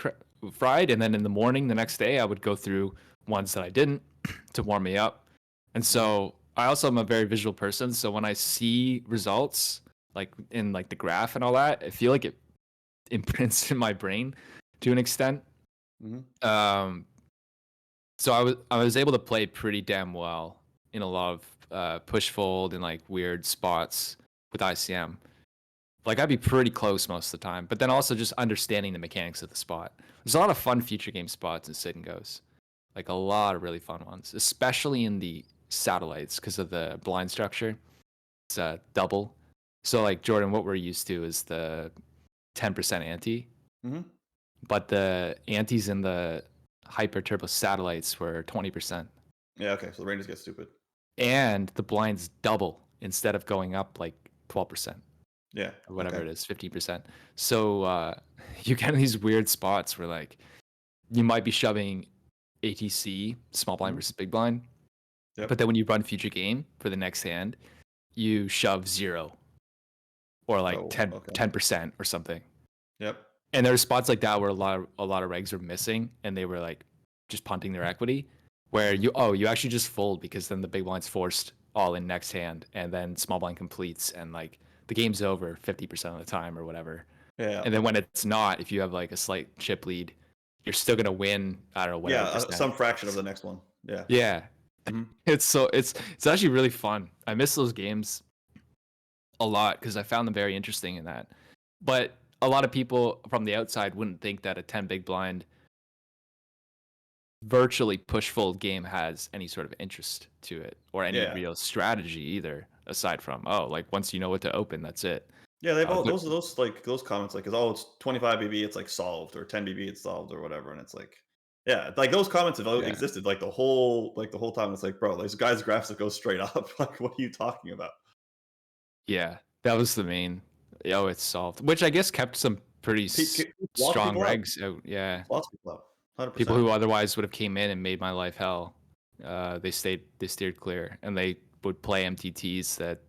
fried. And then in the morning, the next day, I would go through ones that I didn't to warm me up. And so I also am a very visual person. So when I see results, like in like the graph and all that, I feel like it imprints in my brain to an extent.
Mm-hmm.
So I was able to play pretty damn well in a lot of push fold and like weird spots with ICM. Like I'd be pretty close most of the time, but then also just understanding the mechanics of the spot. There's a lot of fun future game spots in Sit and Gos, like a lot of really fun ones, especially in the satellites because of the blind structure. It's double. So like Jordan, what we're used to is the 10% ante,
Mm-hmm.
but the antes in the hyper turbo satellites were 20%,
Yeah. Okay. So the ranges get stupid.
and the blinds double instead of going up like 12%.
Yeah.
Or whatever
Okay.
it is, 15%. So you get in these weird spots where like you might be shoving ATC, small blind
Mhm.
versus big blind,
Yep.
but then when you run future game for the next hand, you shove 0 or like
Oh.
10
Okay.
10% or something.
Yep.
And there are spots like that where a lot of regs were missing and they were like just punting their equity. Where you actually just fold because then the big blind's forced all in next hand and then small blind completes and like the game's over 50% of the time or whatever.
Yeah.
And then when it's not, if you have like a slight chip lead, you're still gonna win. I don't know whatever
Yeah.
percent.
Some fraction of the next one. Yeah.
Yeah,
Mhm.
it's actually really fun. I miss those games a lot because I found them very interesting in that. But a lot of people from the outside wouldn't think that a 10 big blind virtually push fold game has any sort of interest to it or any
Yeah.
real strategy either, aside from like once you know what to open, that's it.
Yeah. They've all
But
those like those comments like, oh, it's 25 BB, it's like solved, or 10 BB, it's solved, or whatever, and it's like. Yeah, like those comments have
yeah,
existed like the whole time. It's like, bro, these guys' graphs that go straight up. Like, what are you talking about?
yeah, that was the main. Oh, it's solved, which I guess kept some pretty
Lots of
strong
people out.
regs out. Yeah,
Lots of people out.
people
100%.
who otherwise would have came in and made my life hell. They steered clear, and they would play MTTs that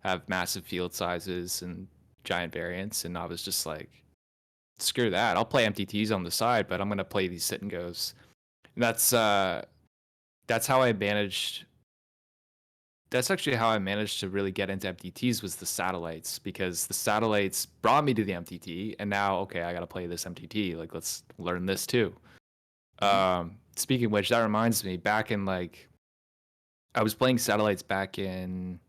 have massive field sizes and giant variance, and I was just like, screw that. I'll play MTTs on the side, but I'm gonna play these sit and goes. And that's how I managed. That's actually how I managed to really get into MTTs was the satellites because the satellites brought me to the MTT, and now okay, I gotta play this MTT. Like let's learn this too.
Mhm.
Speaking of which, that reminds me, back in like I was playing satellites back in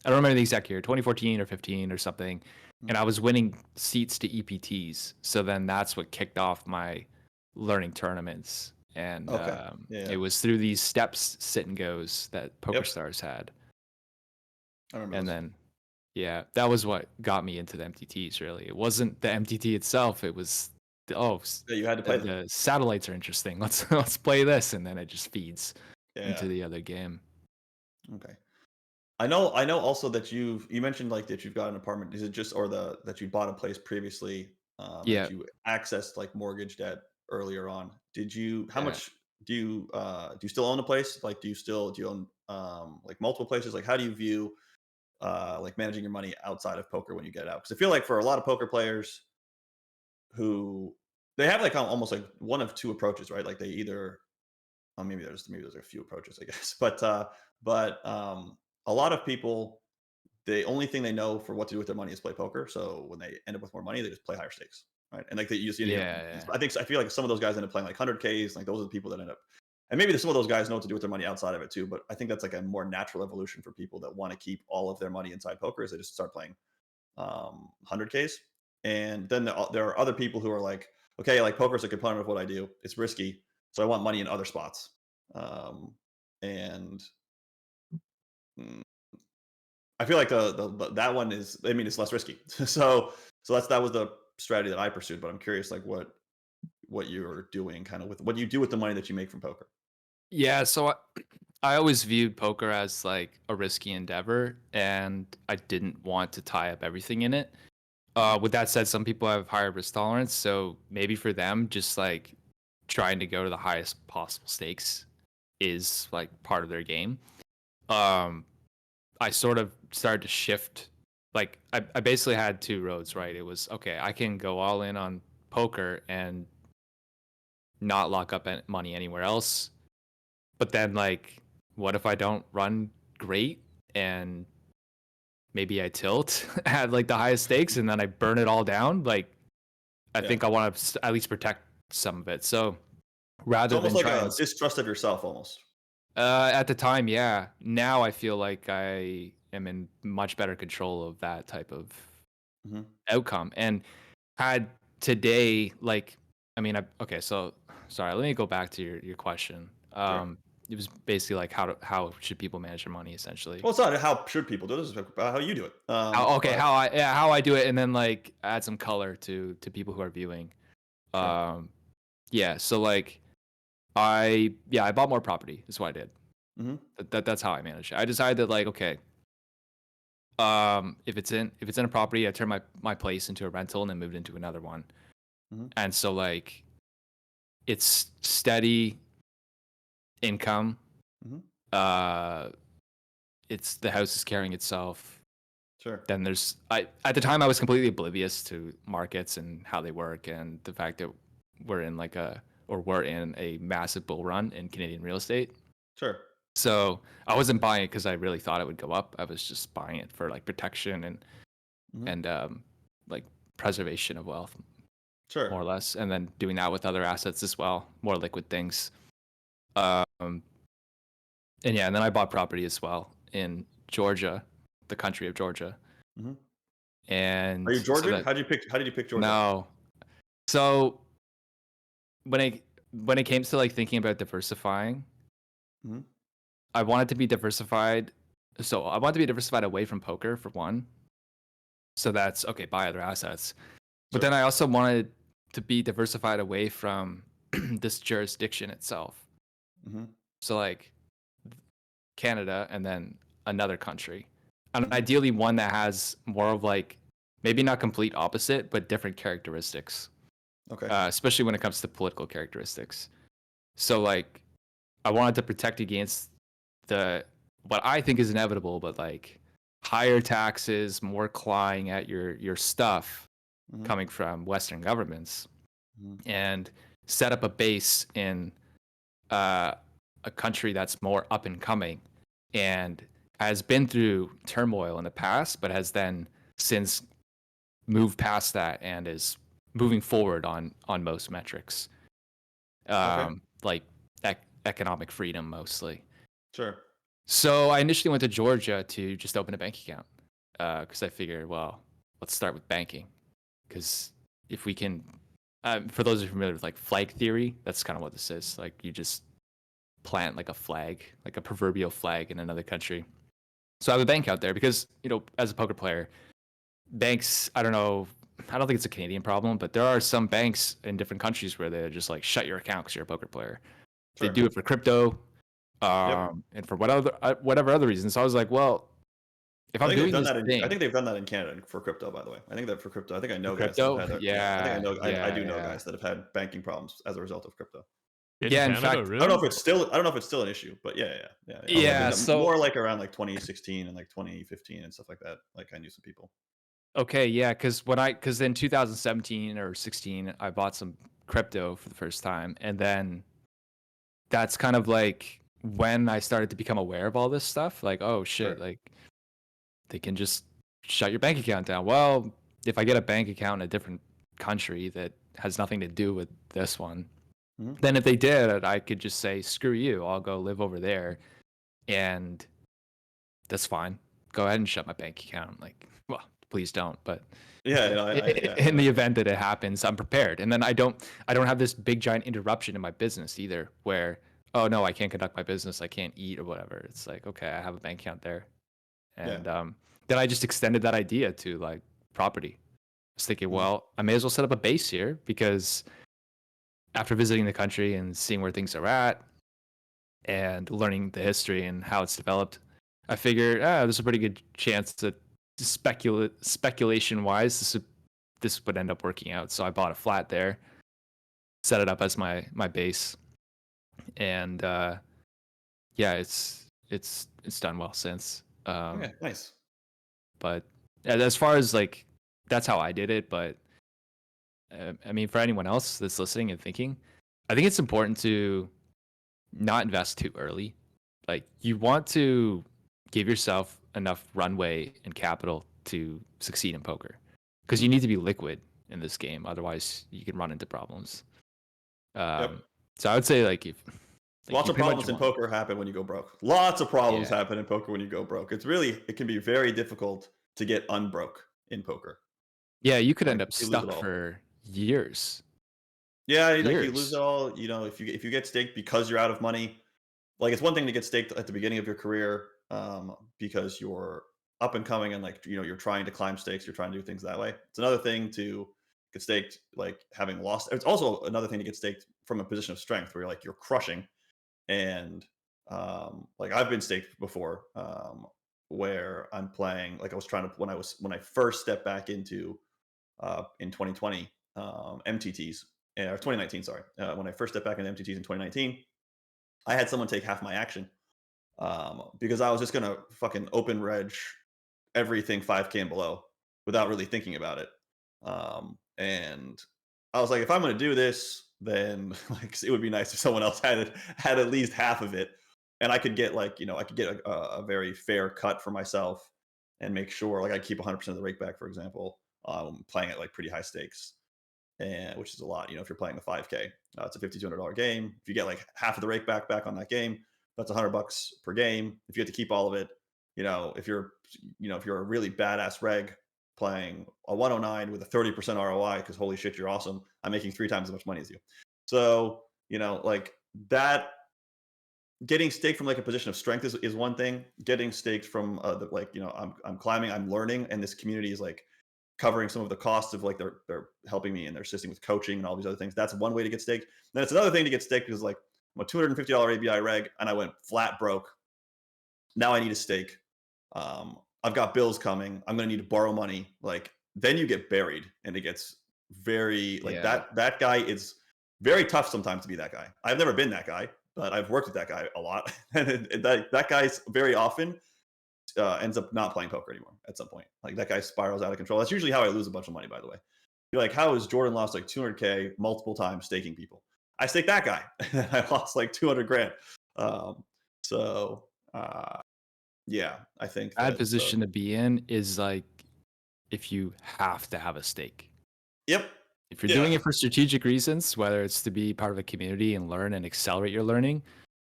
I don't remember the exact year, 2014 or 15 or something, and I
Mhm.
was winning seats to EPTs. So then that's what kicked off my learning tournaments, and
Okay. Yeah.
it was through these steps, sit and goes that
Yep.
PokerStars had,
I remember
and
those.
then yeah, that was what got me into the MTTs. Really, it wasn't the MTT itself; it was
Yeah, you had to play them.
the satellites are interesting. Let's play this, and then it just feeds
Yeah.
into the other game.
Okay. I know also that you mentioned like that you've got an apartment. Is it just or that you bought a place previously
Yeah,
that you accessed like mortgage debt earlier on? Did you how
yeah.
much do you still own a place? Like do you own like multiple places? Like how do you view like managing your money outside of poker when you get out? Because I feel like for a lot of poker players who they have like almost like one of two approaches, right? Like they either maybe there's a few approaches, I guess, but a lot of people the only thing they know for what to do with their money is play poker. So when they end up with more money, they just play higher stakes, right? And like you just end up.
Yeah, yeah.
I feel like some of those guys end up playing like 100Ks. Like those are the people that end up. And maybe some of those guys know what to do with their money outside of it too. But I think that's like a more natural evolution for people that want to keep all of their money inside poker. Is they just start playing 100Ks. And then there are other people who are like, okay, like poker is a component of what I do. It's risky, so I want money in other spots. Um, and mm, I feel like that one is, I mean, it's less risky. So that was the strategy that I pursued. But I'm curious, like what you're doing, kind of with what you do with the money that you make from poker.
Yeah, so I always viewed poker as like a risky endeavor, and I didn't want to tie up everything in it. With that said, some people have higher risk tolerance, so maybe for them, just like trying to go to the highest possible stakes is like part of their game. Um, I sort of started to shift. Like I basically had two roads, right? It was okay, I can go all in on poker and not lock up money anywhere else. But then like, what if I don't run great and maybe I tilt at like the highest stakes and then I burn it all down? Like, I think I want to at least protect some of it. So
It's
rather
almost
than
like
try
a
and
distrust of yourself, almost.
at the time, yeah. Now I feel like I am in much better control of that type of
Hmm.
outcome. And had today, like, I mean, okay, so sorry, let me go back to your question.
Sure.
It was basically like how should people manage their money essentially.
Well, it's not how should people do this, it's about how you do it.
Okay,
But
how I do it, and then like add some color to people who are viewing.
sure.
Um, yeah, so like I bought more property. Is what I did.
Hmm.
That's how I managed it. I decided that like okay, if it's in a property, I turn my place into a rental and then moved into another one.
Hmm.
And so like it's steady income.
Hmm.
Uh, it's the house is carrying itself.
Sure.
Then there's I at the time I was completely oblivious to markets and how they work and the fact that we're in like we're in a massive bull run in Canadian real estate.
Sure.
So I wasn't buying it because I really thought it would go up. I was just buying it for like protection
Hmm.
and like preservation of wealth,
Sure.
more or less, and then doing that with other assets as well, more liquid things. Um, and yeah, and then I bought property as well in Georgia, the country of Georgia,
Hmm. Are
and
you
so
Georgian?
that
How did you pick Georgia?
no, so when it came to like thinking about diversifying,
Hmm.
I wanted to be diversified. So I wanted to be diversified away from poker for one. So that's okay, buy other assets. But
Sure.
then I also wanted to be diversified away from this jurisdiction itself.
Hmm.
So like Canada and then another country. And
Hmm.
ideally one that has more of like maybe not complete opposite, but different characteristics.
Okay.
Especially when it comes to political characteristics. So like I wanted to protect against the what I think is inevitable, but like higher taxes, more clawing at your stuff
Hmm.
coming from Western governments,
Hmm.
and set up a base in uh, a country that's more up and coming and has been through turmoil in the past, but has then since moved past that and is moving forward on most metrics,
Okay.
like economic freedom mostly.
Sure.
So I initially went to Georgia to just open a bank account because I figured, well, let's start with banking because if we can, for those who are familiar with like flag theory, that's kind of what this is. Like you just plant like a flag, like a proverbial flag in another country. So I have a bank out there because as a poker player, banks. I don't know. I don't think it's a Canadian problem, but there are some banks in different countries where they just like shut your account because you're a poker player. They
Sure.
do it for crypto,
Yep.
and for whatever other reasons. So I was like, well, if
I
I'm
think they've
doing
done
this
that I
thing
think they've done that in Canada for crypto, by the way. I think that for crypto. I think I
for
know guys that have
crypto,
had that. Yeah. I think I
yeah,
know. I do know
yeah,
guys that have had banking problems as a result of crypto.
In
yeah. In
Canada,
fact,
I don't know
really?
if it's still. I don't know if it's still an issue, but yeah. I
yeah.
think
So
more like around like 2016 and like 2015 and stuff like that. Like I knew some people.
okay, yeah, because in 2017 or 16, I bought some crypto for the first time, and then that's kind of like when I started to become aware of all this stuff. Like, oh shit,
Sure.
like they can just shut your bank account down. Well, if I get a bank account in a different country that has nothing to do with this one,
Hmm.
then if they did, I could just say, screw you, I'll go live over there, and that's fine. Go ahead and shut my bank account. Like, well, please don't, but
Yeah. No,
in the event that it happens, I'm prepared. And then I don't have this big giant interruption in my business either where, oh no, I can't conduct my business, I can't eat or whatever. It's like, okay, I have a bank account there. And then I just extended that idea to like property. I was thinking,
Mhm.
well, I may as well set up a base here, because after visiting the country and seeing where things are at and learning the history and how it's developed, I figured there's a pretty good chance that speculation wise this would end up working out. So I bought a flat there, set it up as my base, and yeah, it's done well since.
Okay, nice.
But as far as like, that's how I did it. But I mean, for anyone else that's listening and thinking, I think it's important to not invest too early. Like, you want to give yourself enough runway and capital to succeed in poker, because you need to be liquid in this game. Otherwise, you can run into problems.
Yep.
So I would say like, if like,
Lots
you
of
pretty much
problems in
want-
poker happen when you go broke. Lots of problems
Yeah.
happen in poker when you go broke. It can be very difficult to get unbroke in poker.
Yeah, you could
Like,
end up
you lose it
stuck
all.
for years.
Yeah, like you lose
Years.
it all. If you get staked because you're out of money, like it's one thing to get staked at the beginning of your career, because you're up and coming and like you're trying to climb stakes, you're trying to do things that way. It's another thing to get staked like having lost. It's also another thing to get staked from a position of strength where you're crushing. And like I've been staked before, where I'm playing like I was trying to when I first stepped back into in 2020 MTTs or 2019, sorry, when I first stepped back into MTTs in 2019, I had someone take half my action, because I was just gonna fucking open reg everything 5K and below without really thinking about it. And I was like, if I'm gonna do this, then like it would be nice if someone else had at least half of it, and I could get I could get a very fair cut for myself and make sure like I keep 100% of the rake back, for example, playing at like pretty high stakes, and which is a lot. If you're playing the 5K, it's a $5,200 game. If you get like half of the rake back on that game, that's $100 per game. If you have to keep all of it, if you're a really badass reg playing a 109 with a 30% ROI, because holy shit, you're awesome. I'm making 3 times as much money as you. So like that. Getting staked from like a position of strength is one thing. Getting staked from I'm climbing, I'm learning, and this community is like covering some of the costs of like they're helping me and they're assisting with coaching and all these other things. That's one way to get staked. Then it's another thing to get staked because like I'm a $250 ABI reg and I went flat broke. Now I need a stake. I've got bills coming. I'm gonna need to borrow money. Like then you get buried and it gets very like
Yeah.
that guy is very tough sometimes to be that guy. I've never been that guy, but I've worked with that guy a lot. And that guy's very often ends up not playing poker anymore at some point. Like that guy spirals out of control. That's usually how I lose a bunch of money, by the way. You're like, how has Jordan lost like 200K multiple times staking people? I staked that guy. I lost like 200 grand. So yeah, I think
Bad
that.
position to be in is like, if you have to have a stake.
Yep.
If you're
Yeah.
doing it for strategic reasons, whether it's to be part of a community and learn and accelerate your learning,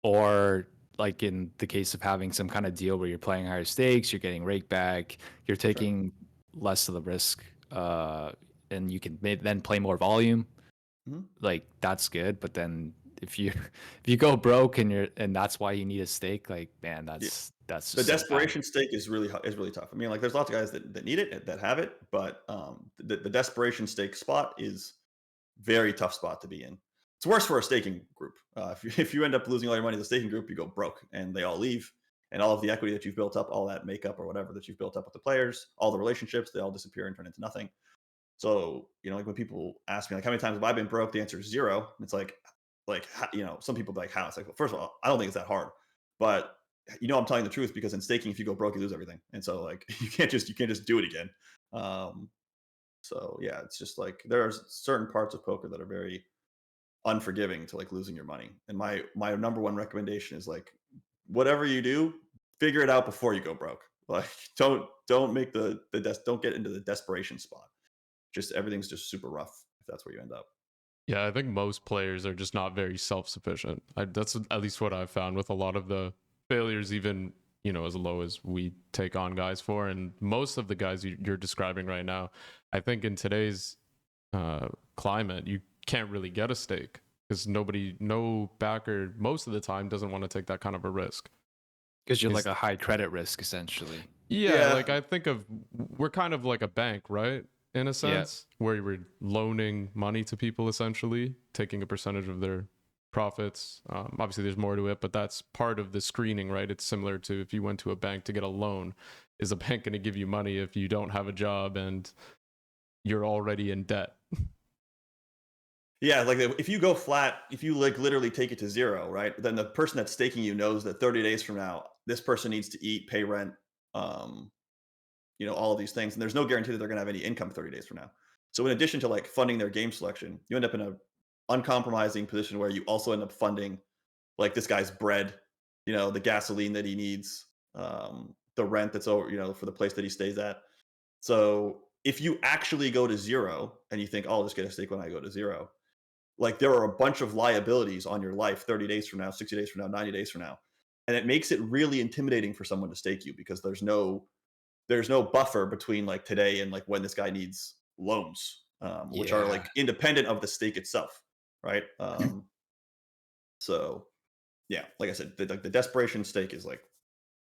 or like in the case of having some kind of deal where you're playing higher stakes, you're getting rake back, you're taking less of the risk, and you can then play more volume.
Mhm.
Like that's good. But then if you if you go broke and that's why you need a stake, like man, that's
The
just so bad.
desperation stake is really tough. I mean, like there's lots of guys that need it, that have it, but the desperation stake spot is very tough spot to be in. It's worse for a staking group. If you end up losing all your money in the staking group, you go broke and they all leave. And all of the equity that you've built up, all that makeup or whatever that you've built up with the players, all the relationships, they all disappear and turn into nothing. So, like when people ask me, like, how many times have I been broke? The answer is zero. It's like, some people be like, how? It's like, well, first of all, I don't think it's that hard. But, I'm telling the truth because in staking, if you go broke, you lose everything. And so, like, you can't just do it again. So yeah, it's just like there are certain parts of poker that are very unforgiving to like losing your money. And my number one recommendation is like whatever you do, figure it out before you go broke. Like don't make don't get into the desperation spot. Just everything's just super rough if that's where you end up.
Yeah, I think most players are just not very self-sufficient. That's at least what I've found with a lot of the failures, even as low as we take on guys for, and most of the guys you're describing right now. I think in today's climate, you can't really get a stake because no backer, most of the time doesn't want to take that kind of a risk.
Because you're like a high credit risk essentially.
Yeah,
Yeah.
like I think of we're kind of like a bank, right? In a
Yeah.
sense, where we're loaning money to people essentially, taking a percentage of their profits. Obviously, there's more to it, but that's part of the screening, right? It's similar to if you went to a bank to get a loan. Is a bank going to give you money if you don't have a job and you're already in debt?
Yeah, like if you go flat, if you like literally take it to zero, right? Then the person that's staking you knows that 30 days from now, this person needs to eat, pay rent, um, all of these things, and there's no guarantee that they're going to have any income 30 days from now. So in addition to like funding their game selection, you end up in a uncompromising position where you also end up funding like this guy's bread, the gasoline that he needs, the rent that's over, for the place that he stays at. So if you actually go to zero and you think, oh, I'll just get a stake when I go to zero, like there are a bunch of liabilities on your life 30 days from now, 60 days from now, 90 days from now. And it makes it really intimidating for someone to stake you because there's no buffer between like today and like when this guy needs loans, which are
Yeah.
like independent of the stake itself, right? So yeah, like I said, the desperation stake is like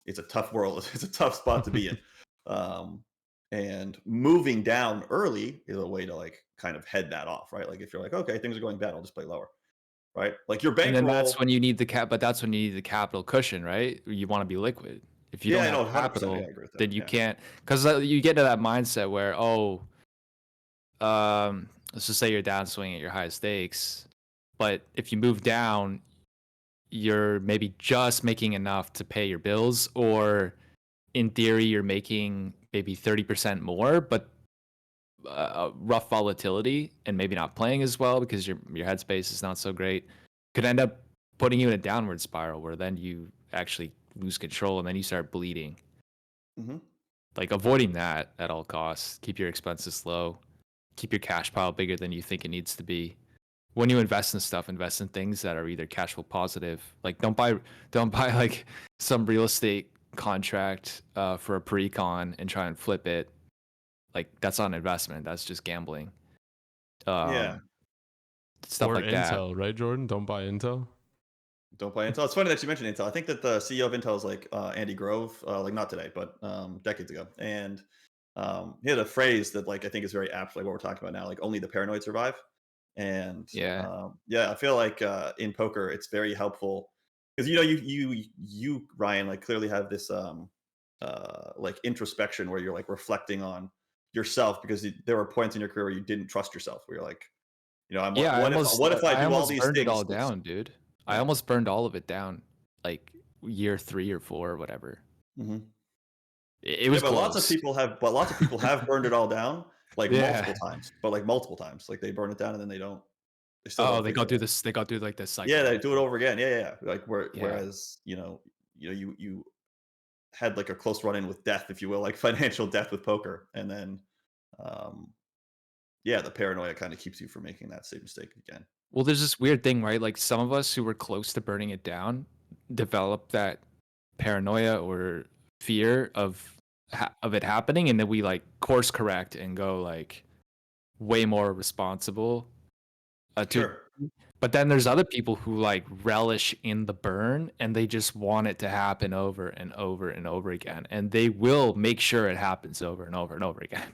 it's a tough world. It's a tough spot to be in. Um, and moving down early is a way to like kind of head that off, right? Like if you're like, okay, things are going bad, I'll just play lower, right? Like your
And then that's
bankroll.
when you need but that's when you need the capital cushion, right? You want to be liquid. If you
Yeah,
don't
I
have
know, 100%. Yeah, I
capital,
agree with that.
then you
Yeah.
can't, because you get to that mindset where, let's just say you're downswinging at your highest stakes, but if you move down, you're maybe just making enough to pay your bills, or in theory, you're making maybe 30% more, but rough volatility and maybe not playing as well because your headspace is not so great could end up putting you in a downward spiral where then you actually lose control and then you start bleeding.
Hmm.
Like avoiding that at all costs. Keep your expenses low. Keep your cash pile bigger than you think it needs to be. When you invest in stuff, invest in things that are either cash flow positive. Like don't buy like some real estate contract for a pre-con and try and flip it. Like that's not an investment. That's just gambling.
Yeah.
Um, stuff
Or
like that.
Intel, right, Jordan? Don't buy Intel.
Don't buy Intel. It's funny that you mentioned Intel. I think that the CEO of Intel is like Andy Grove, like not today, but decades ago. And he had a phrase that like I think is very apt, like what we're talking about now, like only the paranoid survive. And
Yeah.
yeah, I feel like in poker it's very helpful because you Ryan like clearly have this like introspection where you're like reflecting on yourself because there were points in your career where you didn't trust yourself. Where you're like, I'm
Yeah,
what if I
I
do all
almost
these
burned it
things?
all down, dude. I
Yeah.
almost burned all of it down like year 3 or 4 or whatever.
Hmm.
It
Yeah,
was
but lots of
close.
people have, burned it all down like
Yeah.
multiple times, but like multiple times, like they burn it down and then they still
Oh,
don't figure it out.
they go through like this
Yeah,
cycle
they do it
again.
over again. Yeah, yeah, yeah. Like
Yeah.
whereas you had like a close run in with death, if you will, like financial death with poker, and then um, yeah, the paranoia kind of keeps you from making that same mistake again.
Well, there's this weird thing, right? Like some of us who were close to burning it down develop that paranoia or fear of it happening, and then we like course correct and go like way more responsible to.
Sure.
But then there's other people who like relish in the burn and they just want it to happen over and over and over again, and they will make sure it happens over and over and over again.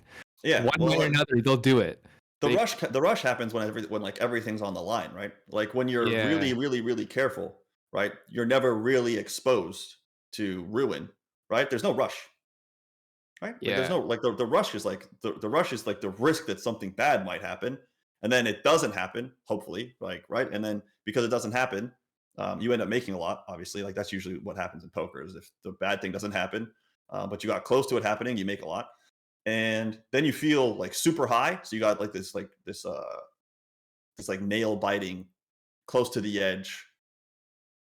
Yeah.
One
Well,
way or
like,
another, they'll do it.
the
They
rush happens when like everything's on the line, right? Like when you're
Yeah.
really really really careful, right? You're never really exposed to ruin, right? There's no rush, right? Like there's
Yeah.
no like the rush is like the rush is like the risk that something bad might happen, and then it doesn't happen, hopefully, like right, and then because it doesn't happen, you end up making a lot. Obviously, like that's usually what happens in poker is if the bad thing doesn't happen, but you got close to it happening, you make a lot, and then you feel like super high. So you got like this like nail biting, close to the edge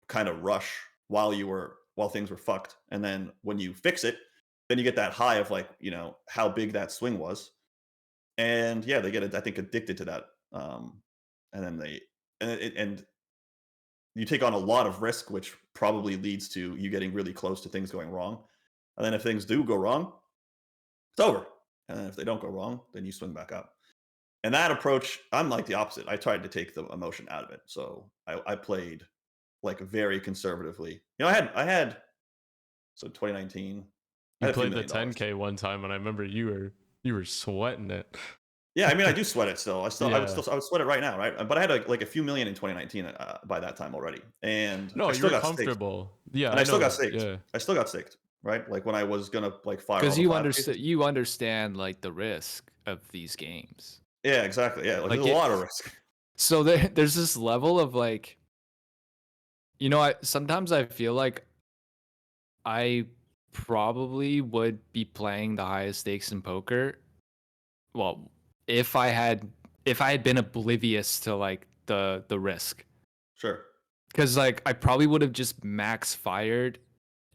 kind of rush while things were fucked, and then when you fix it, then you get that high of like how big that swing was, and yeah, they get I think addicted to that, and then and you take on a lot of risk, which probably leads to you getting really close to things going wrong, and then if things do go wrong, it's over, and then if they don't go wrong, then you swing back up. And that approach, I'm like the opposite. I tried to take the emotion out of it, so I played like very conservatively. I had so 2019.
You
I had a few
played the
$1 million.
10K one time, and I remember you were sweating it.
Yeah, I mean, I do sweat it still. I
Yeah.
would sweat it right now, right? But I had like a few million in 2019 by that time already, and
No,
I
you
still
were
got staked,
comfortable. Yeah,
and
I
I still
know
got
that.
staked.
Yeah.
I still got staked, right? Like when I was gonna like fire all
Because
the
you
5Ks.
understand like the risk of these games.
Yeah, exactly. Yeah, like
Like
there's a lot of risk.
So there's this level of like, sometimes I feel like I probably would be playing the highest stakes in poker. Well, if I had been oblivious to like the risk.
Sure.
Because like I probably would have just max fired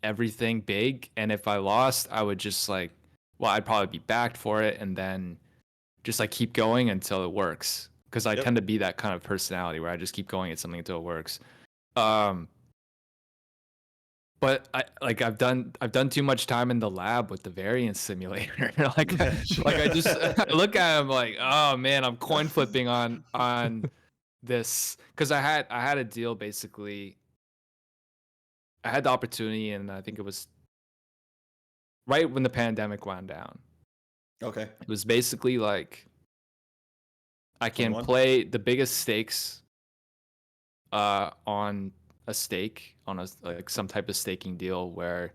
everything big, and if I lost, I would just like, well, I'd probably be backed for it, and then just like keep going until it works. Because I
Yep.
tend to be that kind of personality where I just keep going at something until it works. Um, but I've done too much time in the lab with the variance simulator. like I just I look at him like, oh man, I'm coin flipping on this, because I had a deal basically. I had the opportunity, and I think it was right when the pandemic wound down.
Okay.
It was basically like I can
21.
play the biggest stakes on a stake, on a like some type of staking deal where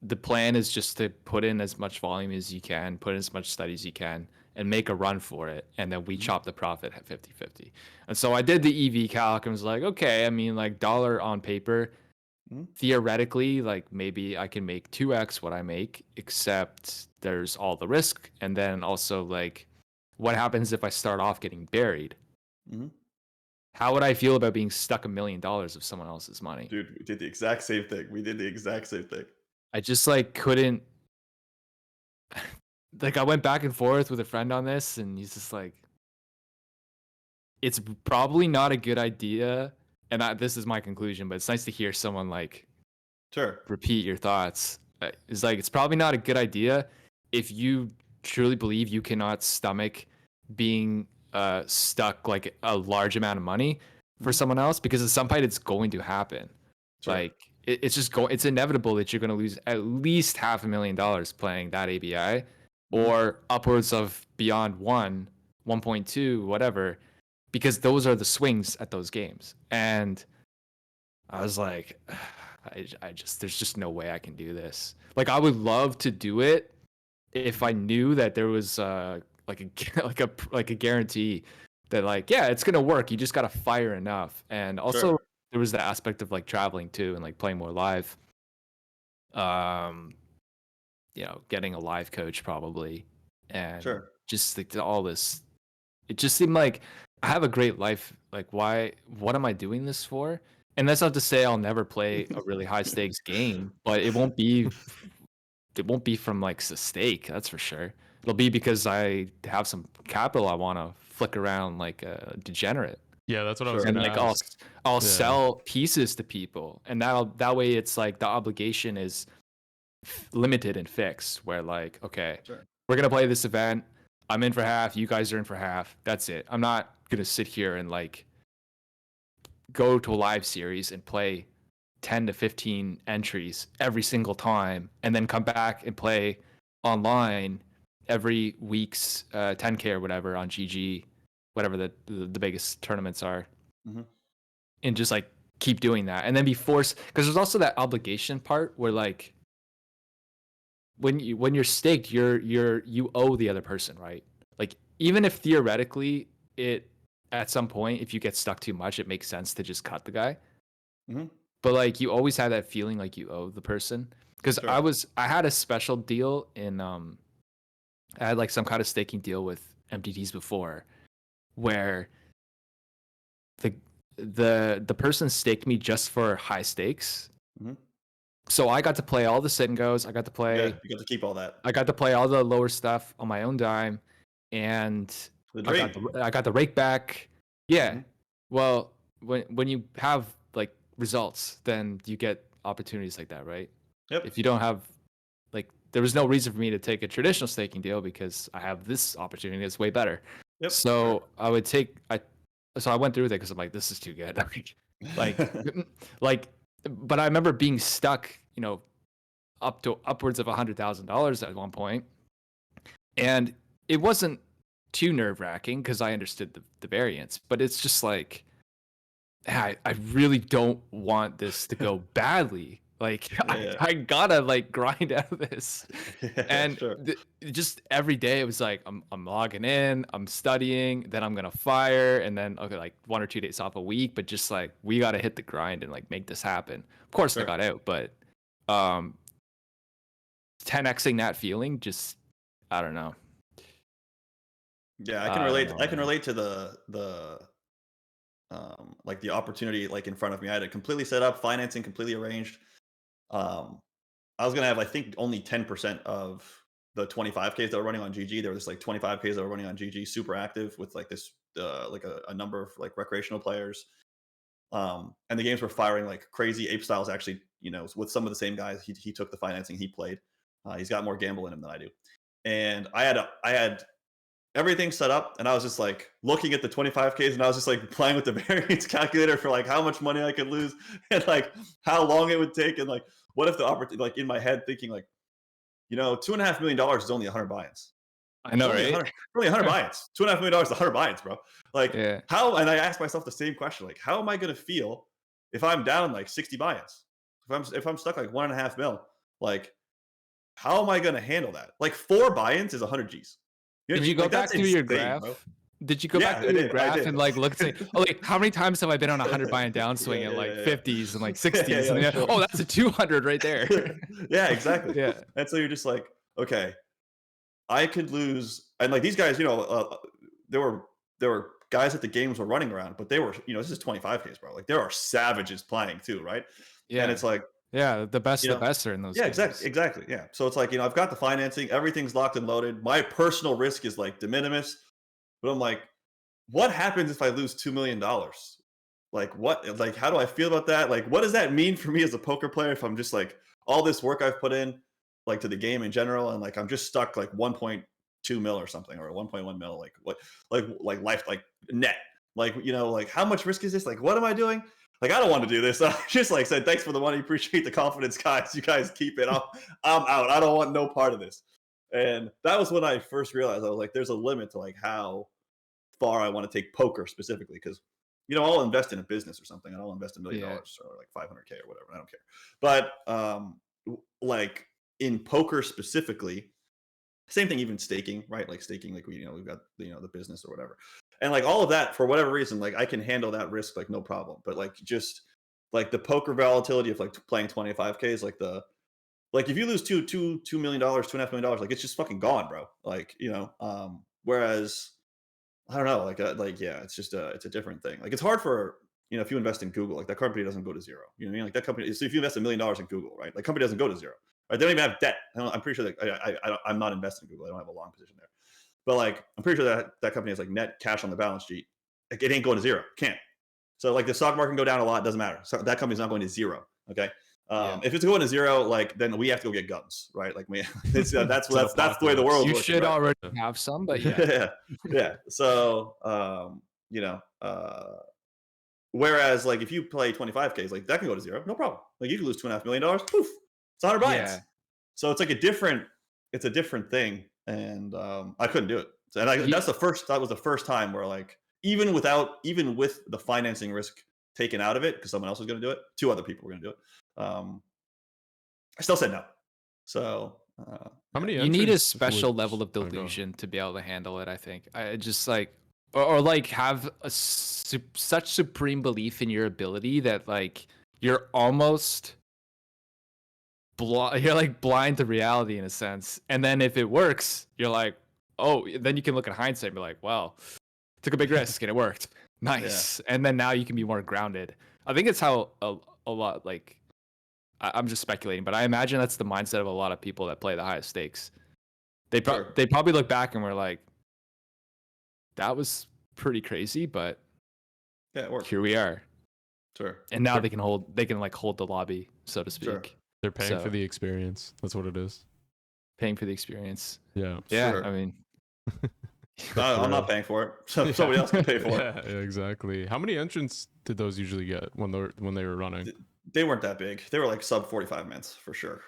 the plan is just to put in as much volume as you can, put in as much study as you can, and make a run for it, and then we chop the profit at 50-50. And so I did the EV calc and was like, okay, I mean, like dollar on paper,
Mhm.
theoretically, like maybe I can make 2x what I make, except there's all the risk, and then also like what happens if I start off getting buried?
Mhm.
How would I feel about being stuck $1 million of someone else's money?
Dude, we did the exact same thing. We did the exact same thing.
I just like couldn't. Like I went back and forth with a friend on this, and he's just like, it's probably not a good idea. And this is my conclusion, but it's nice to hear someone like
Sure.
repeat your thoughts. It's like, it's probably not a good idea if you truly believe you cannot stomach being stuck like a large amount of money for someone else, because at some point it's going to happen.
Sure.
Like it's just it's inevitable that you're going to lose at least $500,000 playing that ABI, or upwards of beyond 1.2, whatever, because those are the swings at those games. And I was like, I just, there's just no way I can do this. Like I would love to do it if I knew that there was like a like a guarantee that like, yeah, it's gonna work. You just gotta fire enough. And also
Sure.
there was the aspect of like traveling too and like playing more live. Getting a live coach probably, and
Sure.
just like all this. It just seemed like I have a great life. Like, what am I doing this for? And that's not to say I'll never play a really high stakes game, but it won't be from like the stake, that's for sure. It'll be because I have some capital I want to flick around like a degenerate.
Yeah, that's what I was
Sure.
And
gonna
like
ask.
I'll
Yeah.
sell pieces to people, and that way it's like the obligation is limited and fixed, where like, okay,
Sure.
we're gonna play this event, I'm in for half, you guys are in for half, that's it. I'm not gonna sit here and like go to a live series and play 10 to 15 entries every single time, and then come back and play online every week's 10K or whatever on GG, whatever the biggest tournaments are,
Mhm.
and just like keep doing that, and then be forced, because there's also that obligation part where like when you're staked, you owe the other person, right? Like even if theoretically it at some point, if you get stuck too much, it makes sense to just cut the guy.
Mhm.
But like you always have that feeling like you owe the person. Because
Sure.
I had a special deal in I had like some kind of staking deal with MTTs before, where the person staked me just for high stakes.
Mhm.
So I got to play all the sit and goes. I got to play
Yeah, you got to keep all that.
I got to play all the lower stuff on my own dime, and
The
I
dream.
got the rake back. Yeah.
Mhm.
Well, when you have like results, then you get opportunities like that, right?
Yep.
If you don't have, like, there was no reason for me to take a traditional staking deal because I have this opportunity that's way better.
Yep.
So I would take so I went through with it because I'm like, this is too good. like like, but I remember being stuck, up to upwards of $100,000 at one point, and it wasn't too nerve-wracking because I understood the variance, but it's just like I really don't want this to go badly. Like
Yeah.
I gotta like grind out of this.
Yeah,
And
sure.
just every day it was like I'm logging in, I'm studying, then I'm gonna fire, and then okay, like 1 or 2 days off a week, but just like we gotta hit the grind and like make this happen. Of course I
Sure.
got out, but 10xing that feeling, just I don't know.
Yeah, I can
I don't
relate.
know,
I can
man.
relate to the like the opportunity like in front of me. I had it completely set up, financing completely arranged. Um, I was gonna have I think only 10% of the 25Ks that were running on GG. There was like 25Ks that were running on GG, super active with like this like a number of like recreational players. And the games were firing like crazy. Ape Styles actually, with some of the same guys, he took the financing, he played. He's got more gamble in him than I do. And I had everything set up, and I was just like looking at the 25Ks, and I was just like playing with the variance calculator for like how much money I could lose and like how long it would take, and like what if the opportunity, like in my head thinking like, $2.5 million is only 100 buy-ins.
I know, right?
Only 100 buy-ins. $2.5 million is 100 buy-ins, bro. Like
Yeah.
how? And I asked myself the same question, like how am I going to feel if I'm down like 60 buy-ins? If I'm stuck like 1.5 mil, like how am I going to handle that? Like 4 buy-ins is 100 Gs. You know what I
Did you
mean?
go
Like
back
that's
through your
insane, bro.
graph? Did you go
Yeah,
back
I
through your
did. I
graph
did.
and like look say, oh, like how many times have I been on a 100 buy and down
Yeah,
swing at like
yeah,
50s and like
yeah.
60s?
Yeah,
And then,
sure.
oh, that's a 200 right there.
Yeah, exactly.
Yeah.
And so you're just like, okay, I could lose. And like these guys, there were guys that the games were running around, but they were, this is 25Ks, bro. Like there are savages playing too, right? And
Yeah.
it's like,
Yeah. The best
you
of the
know,
best are in those
yeah,
games.
exactly. Yeah. So it's like, I've got the financing, everything's locked and loaded. My personal risk is like de minimis, but I'm like, what happens if I lose $2 million? Like what, like, how do I feel about that? Like, what does that mean for me as a poker player? If I'm just like all this work I've put in, like to the game in general, and like, I'm just stuck like 1.2 mil or something, or 1.1 mil, like what, like life, like net, like, like how much risk is this? Like, what am I doing? Like, I don't want to do this. I just like said, thanks for the money. Appreciate the confidence, guys. You guys keep it. I'm out. I don't want no part of this. And that was when I first realized I was like, there's a limit to like how far I want to take poker specifically, because I'll invest in a business or something, and I'll invest $1 million
Yeah.
or like 500K or whatever. I don't care. But like in poker specifically, same thing. Even staking, right? Like staking, like we've got the business or whatever, and like all of that for whatever reason, like I can handle that risk like no problem. But like just like the poker volatility of like playing 25Ks, like if you lose $2 million, $2.5 million, like it's just fucking gone, bro. Like whereas I don't know, like yeah, it's just it's a different thing. Like it's hard for if you invest in Google, like that company doesn't go to zero. You know what I mean? Like that company. So if you invest $1 million in Google, right? Like company doesn't go to zero. Right? They don't even have debt. I'm pretty sure that I'm not investing in Google. I don't have a long position there. But like I'm pretty sure that company has like net cash on the balance sheet. Like it ain't going to zero. Can't. So like the stock market can go down a lot. Doesn't matter. So that company's not going to zero. Okay.
Yeah.
If it's going to zero, like then we have to go get guns, right? Like that's that's the way the world
You
works.
should
right?
already have some, but yeah.
Yeah. So whereas like if you play 25Ks, like that can go to zero, no problem. Like you can lose $2.5 million, poof, it's 100 buy-ins.
Yeah.
So it's like a different thing, and I couldn't do it. And that was the first time where like even with the financing risk taken out of it, because someone else was going to do it, 2 other people were going to do it. I still said no. So
How many
You need a
entrants
special
would-
level of
Oh, go on.
delusion to be able to handle it, I think. I just like or like have such supreme belief in your ability that like you're almost you're like blind to reality in a sense. And then if it works, you're like, oh, then you can look at hindsight and be like, well, took a big risk and it worked. Nice. And then now you can be more grounded. I think it's how a lot like I'm just speculating, but I imagine that's the mindset of a lot of people that play the highest stakes. They probably look back and were like, that was pretty crazy, but
yeah, it worked.
here we are.
Sure.
And now they can hold the lobby, so to speak.
Sure.
They're paying
So-
for the experience. That's what it is.
Paying for the experience.
Yeah.
Yeah,
Sure.
I mean,
I'm not paying for it. So somebody else can pay for it.
Yeah, exactly. How many entrants did those usually get when they were running?
They weren't that big. They were like sub 45 minutes for sure.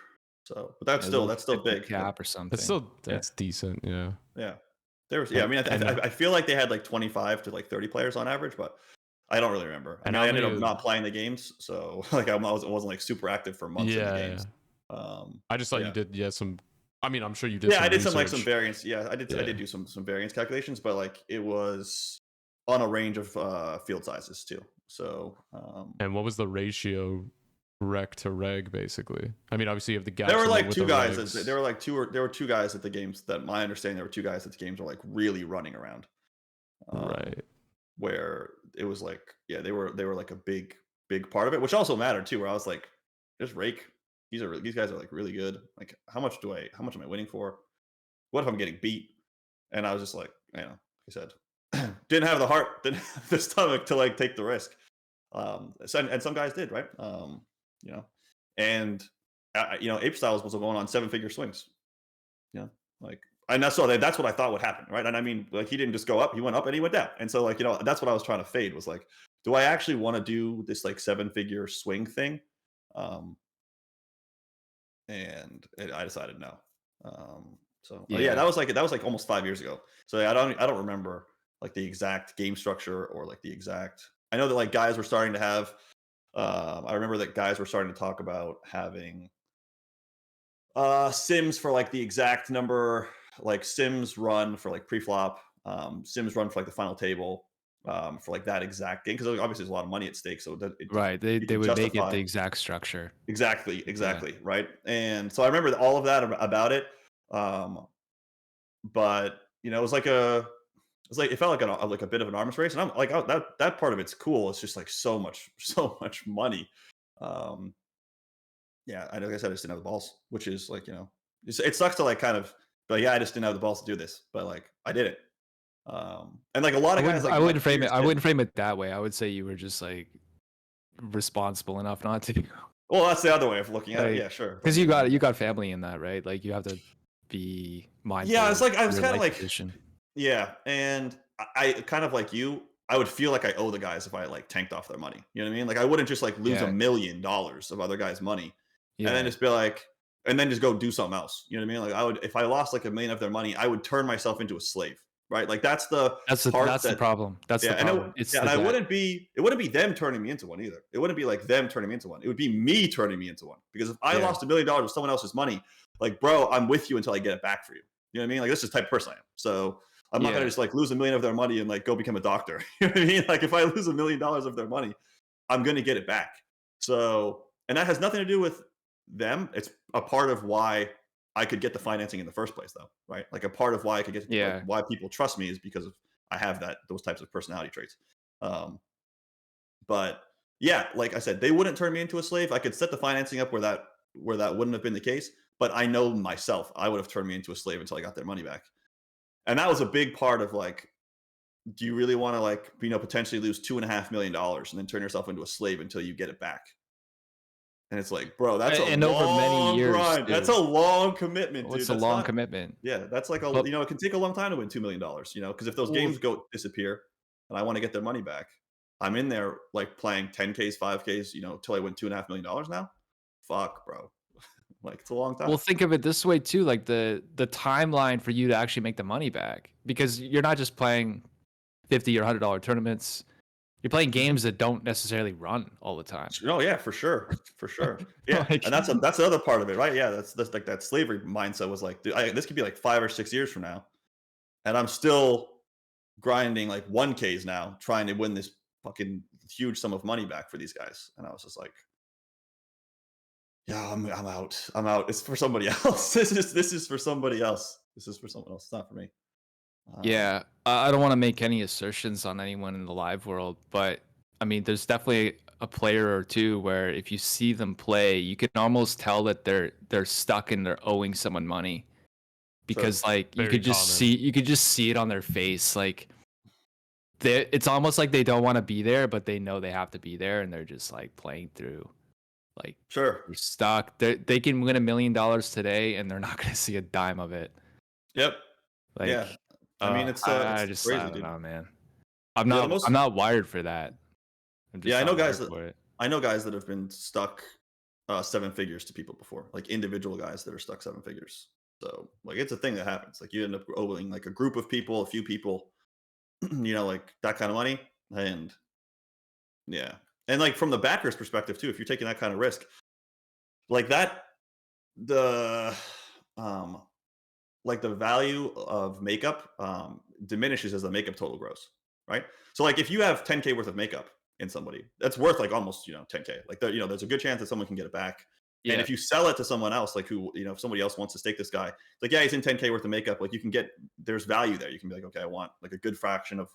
So, but that's
A
still
little
that's still
50
big.
cap or something.
That's decent. Yeah.
Yeah. There was, yeah. I mean, I feel like they had like 25 to like 30 players on average, but I don't really remember. I
And
mean,
how
I ended
many
up not playing the games, so like I wasn't like super active for months in the
Yeah.
games.
I just thought you
Yeah.
did. Yeah. I mean, I'm sure you did.
Yeah,
some
I did some
research.
variance. Yeah, I did
Yeah.
do some variance calculations, but like it was on a range of field sizes too. So
And what was the ratio, rec to reg, basically? I mean, obviously you have the gaps.
there were like
with
two
the
guys.
regs.
There were two guys at the games that my understanding. There were two guys at the games were like really running around.
Right.
Where it was like, yeah, they were like a big part of it, which also mattered too. Where I was like, just rake. These guys are like really good. Like, how much am I winning for? What if I'm getting beat? And I was just like, like I said, didn't have the heart, didn't have the stomach to like take the risk. And some guys did, right? You know, and Ape Styles was going on 7-figure swings. Like, and that's what I thought would happen, right? And I mean, like, he didn't just go up; he went up and he went down. And so, like, that's what I was trying to fade was like, do I actually want to do this like 7-figure swing thing? I decided no. Yeah, that was like almost 5 years ago. So yeah, I don't remember like the exact game structure or like the exact. I know that like guys were starting to have. I remember that guys were starting to talk about having sims for like the exact number, like sims run for like pre-flop, sims run for like the final table, for like that exact game, because obviously there's a lot of money at stake, so that
Right. They
you can
would make it
justify
the exact structure.
exactly, right. And so I remember all of that about it, but it was like it felt like a bit of an arms race, and I'm like, oh, that part of it's cool. It's just like so much money. Yeah, like I said, I just didn't have the balls, which is like, it sucks to like kind of, but yeah, I just didn't have the balls to do this, but like I did it. And like a lot of guys, like
I
my
wouldn't frame
peers
it. I
did.
wouldn't frame it that way. I would say you were just like responsible enough not to.
Well, that's the other way of looking at it.
Like,
Yeah, sure.
because you got family in that, right? Like you have to be mindful.
Yeah, it's like I was
your
kind of
life
like,
position.
yeah, and I kind of like you. I would feel like I owe the guys if I like tanked off their money. You know what I mean? Like I wouldn't just like lose
Yeah.
$1 million of other guys' money,
Yeah.
and then just be like, and then just go do something else. You know what I mean? Like I would, if I lost like $1 million of their money, I would turn myself into a slave, right? Like that's the
problem. That's the problem.
And it wouldn't be them turning me into one either. It wouldn't be like them turning me into one. It would be me turning me into one. Because if I lost $1 million with someone else's money, like, bro, I'm with you until I get it back for you. You know what I mean? Like, this is the type of person I am. So I'm not gonna just like lose $1 million of their money and like go become a doctor. You know what I mean? Like, if I lose $1 million of their money, I'm gonna get it back. So, and that has nothing to do with them. It's a part of why I could get the financing in the first place, though, right? Like a part of why I could get, like, why people trust me is because of I have those types of personality traits. But yeah, like I said, they wouldn't turn me into a slave. I could set the financing up where that wouldn't have been the case. But I know myself, I would have turned me into a slave until I got their money back. And that was a big part of like, do you really want to like, potentially lose $2.5 million and then turn yourself into a slave until you get it back? And it's like, bro, that's a long
over many years,
grind. That's a long commitment, dude.
It's a long commitment.
Yeah, that's like it can take a long time to win $2 million. Because if those games disappear, and I want to get their money back, I'm in there like playing 10Ks, 5Ks, till I win $2.5 million now. Fuck, bro. Like, it's a long time.
Well, think of it this way too, like the timeline for you to actually make the money back, because you're not just playing $50 or $100 tournaments. You're playing games that don't necessarily run all the time.
Oh yeah, for sure. Yeah, and that's the other part of it, right? Yeah, that's like that slavery mindset was like, dude, this could be like 5 or 6 years from now, and I'm still grinding like 1Ks now, trying to win this fucking huge sum of money back for these guys. And I was just like, yeah, I'm out. It's for somebody else. This is for somebody else. This is for someone else. It's not for me.
Yeah, I don't want to make any assertions on anyone in the live world, but I mean, there's definitely a player or two where if you see them play, you can almost tell that they're stuck and they're owing someone money, because like you could just see it on their face. Like it's almost like they don't want to be there, but they know they have to be there, and they're just like playing through. Like,
sure,
they're stuck. They can win $1 million today, and they're not going to see a dime of it.
Yep.
Like,
yeah. I mean, it's
I
crazy,
don't
dude.
know, man. I'm not wired for that.
I know guys that have been stuck seven figures to people before, like individual guys that are stuck seven figures. So like it's a thing that happens. Like you end up owing like a group of people, a few people, like that kind of money. And yeah. And like from the backer's perspective too, if you're taking that kind of risk, like that, the like the value of makeup diminishes as the makeup total grows, right? So like if you have 10K worth of makeup in somebody, that's worth like almost 10K. Like there's a good chance that someone can get it back.
Yeah.
And if you sell it to someone else, like who if somebody else wants to stake this guy, it's like he's in 10K worth of makeup. Like there's value there. You can be like, okay, I want like a good fraction of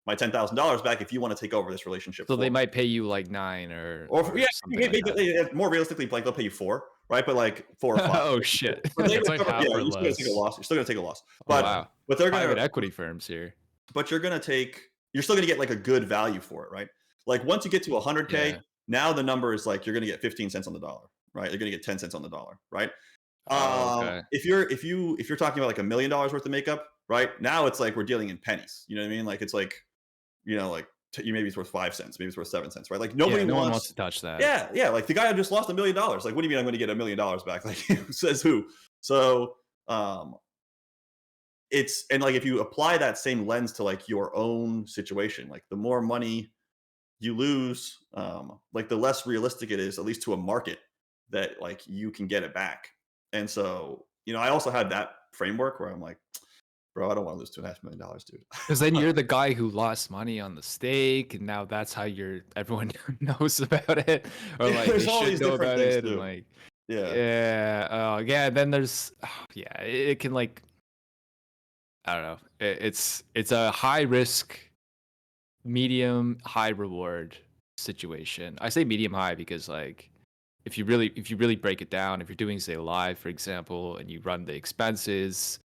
my $10,000 back if you want to take over this relationship.
So they might pay you like 9 or something
more realistically, like they'll pay you 4, right? But like 4 or 5.
Oh shit!
It's like half or
you're
less.
Still gonna take a loss. But
wow.
but they're gonna
private equity firms here.
But you're still gonna get like a good value for it, right? Like once you get to 100K, now the number is like you're gonna get 15 cents on the dollar, right? You're gonna get 10 cents on the dollar, right?
Okay.
If you're talking about like $1 million worth of makeup, right? Now it's like we're dealing in pennies. You know what I mean? Like it's like maybe it's worth 5 cents, maybe it's worth 7 cents, right? Like no one wants
to touch that.
Yeah. Like the guy who just lost $1 million. Like, what do you mean I'm going to get $1 million back? Like, who says who? So, and like if you apply that same lens to like your own situation, like the more money you lose, like the less realistic it is, at least to a market, that like you can get it back. And so, I also had that framework where I'm like, bro, I don't want to lose $2.5 million, dude.
Because then you're the guy who lost money on the stake, and now that's how everyone knows about it, or like they should know about it, and like then there's it can like I don't know. It's a high risk, medium, high reward situation. I say medium high because like if you really break it down, if you're doing say live, for example, and you run the expenses,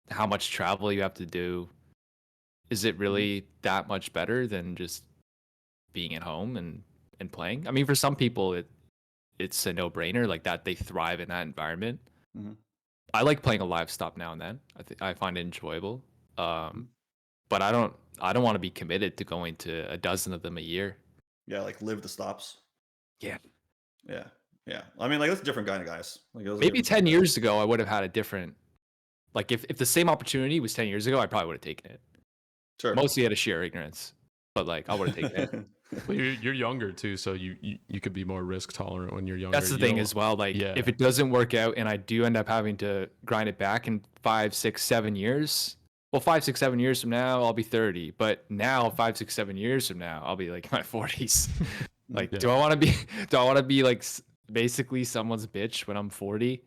how much travel you have to do, is it really that much better than just being at home and playing? I mean, for some people it's a no-brainer, like that they thrive in that environment. I like playing a live stop now and then. I find it enjoyable, but I don't want to be committed to going to a dozen of them a year.
Yeah, like live the stops.
Yeah.
I mean, like that's a different kind of guys. Like
maybe 10 years ago I would have had a different. Like if the same opportunity was 10 years ago, I probably would have taken it.
Sure.
Mostly out of sheer ignorance, but like I would have taken it.
Well, you're younger too, so you could be more risk tolerant when you're younger.
That's the thing as well. Like if it doesn't work out and I do end up having to grind it back in 5, 6, 7 years. Well, 5, 6, 7 years from now, I'll be 30. But now 5, 6, 7 years from now, I'll be like in my 40s. Like, do I want to be like basically someone's bitch when I'm 40?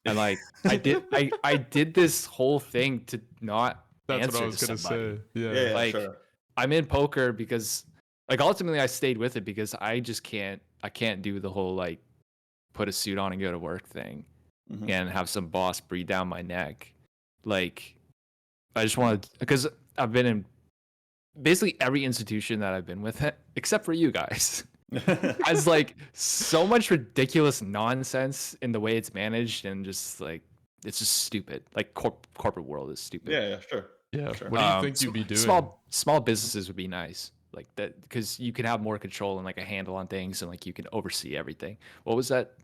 And like I did this whole thing to not
That's
answer
what I was
to
gonna
somebody.
say. Yeah.
Like
sure.
I'm in poker because like ultimately I stayed with it because I just can't do the whole like put a suit on and go to work thing and have some boss breathe down my neck. Like I just wanted, because I've been in basically every institution that I've been with, except for you guys, has like so much ridiculous nonsense in the way it's managed, and just like it's just stupid. Like corporate world is stupid.
Yeah, sure.
Yeah.
Sure.
What do you think you'd be doing?
Small businesses would be nice, like that, because you can have more control and like a handle on things, and like you can oversee everything. What was that?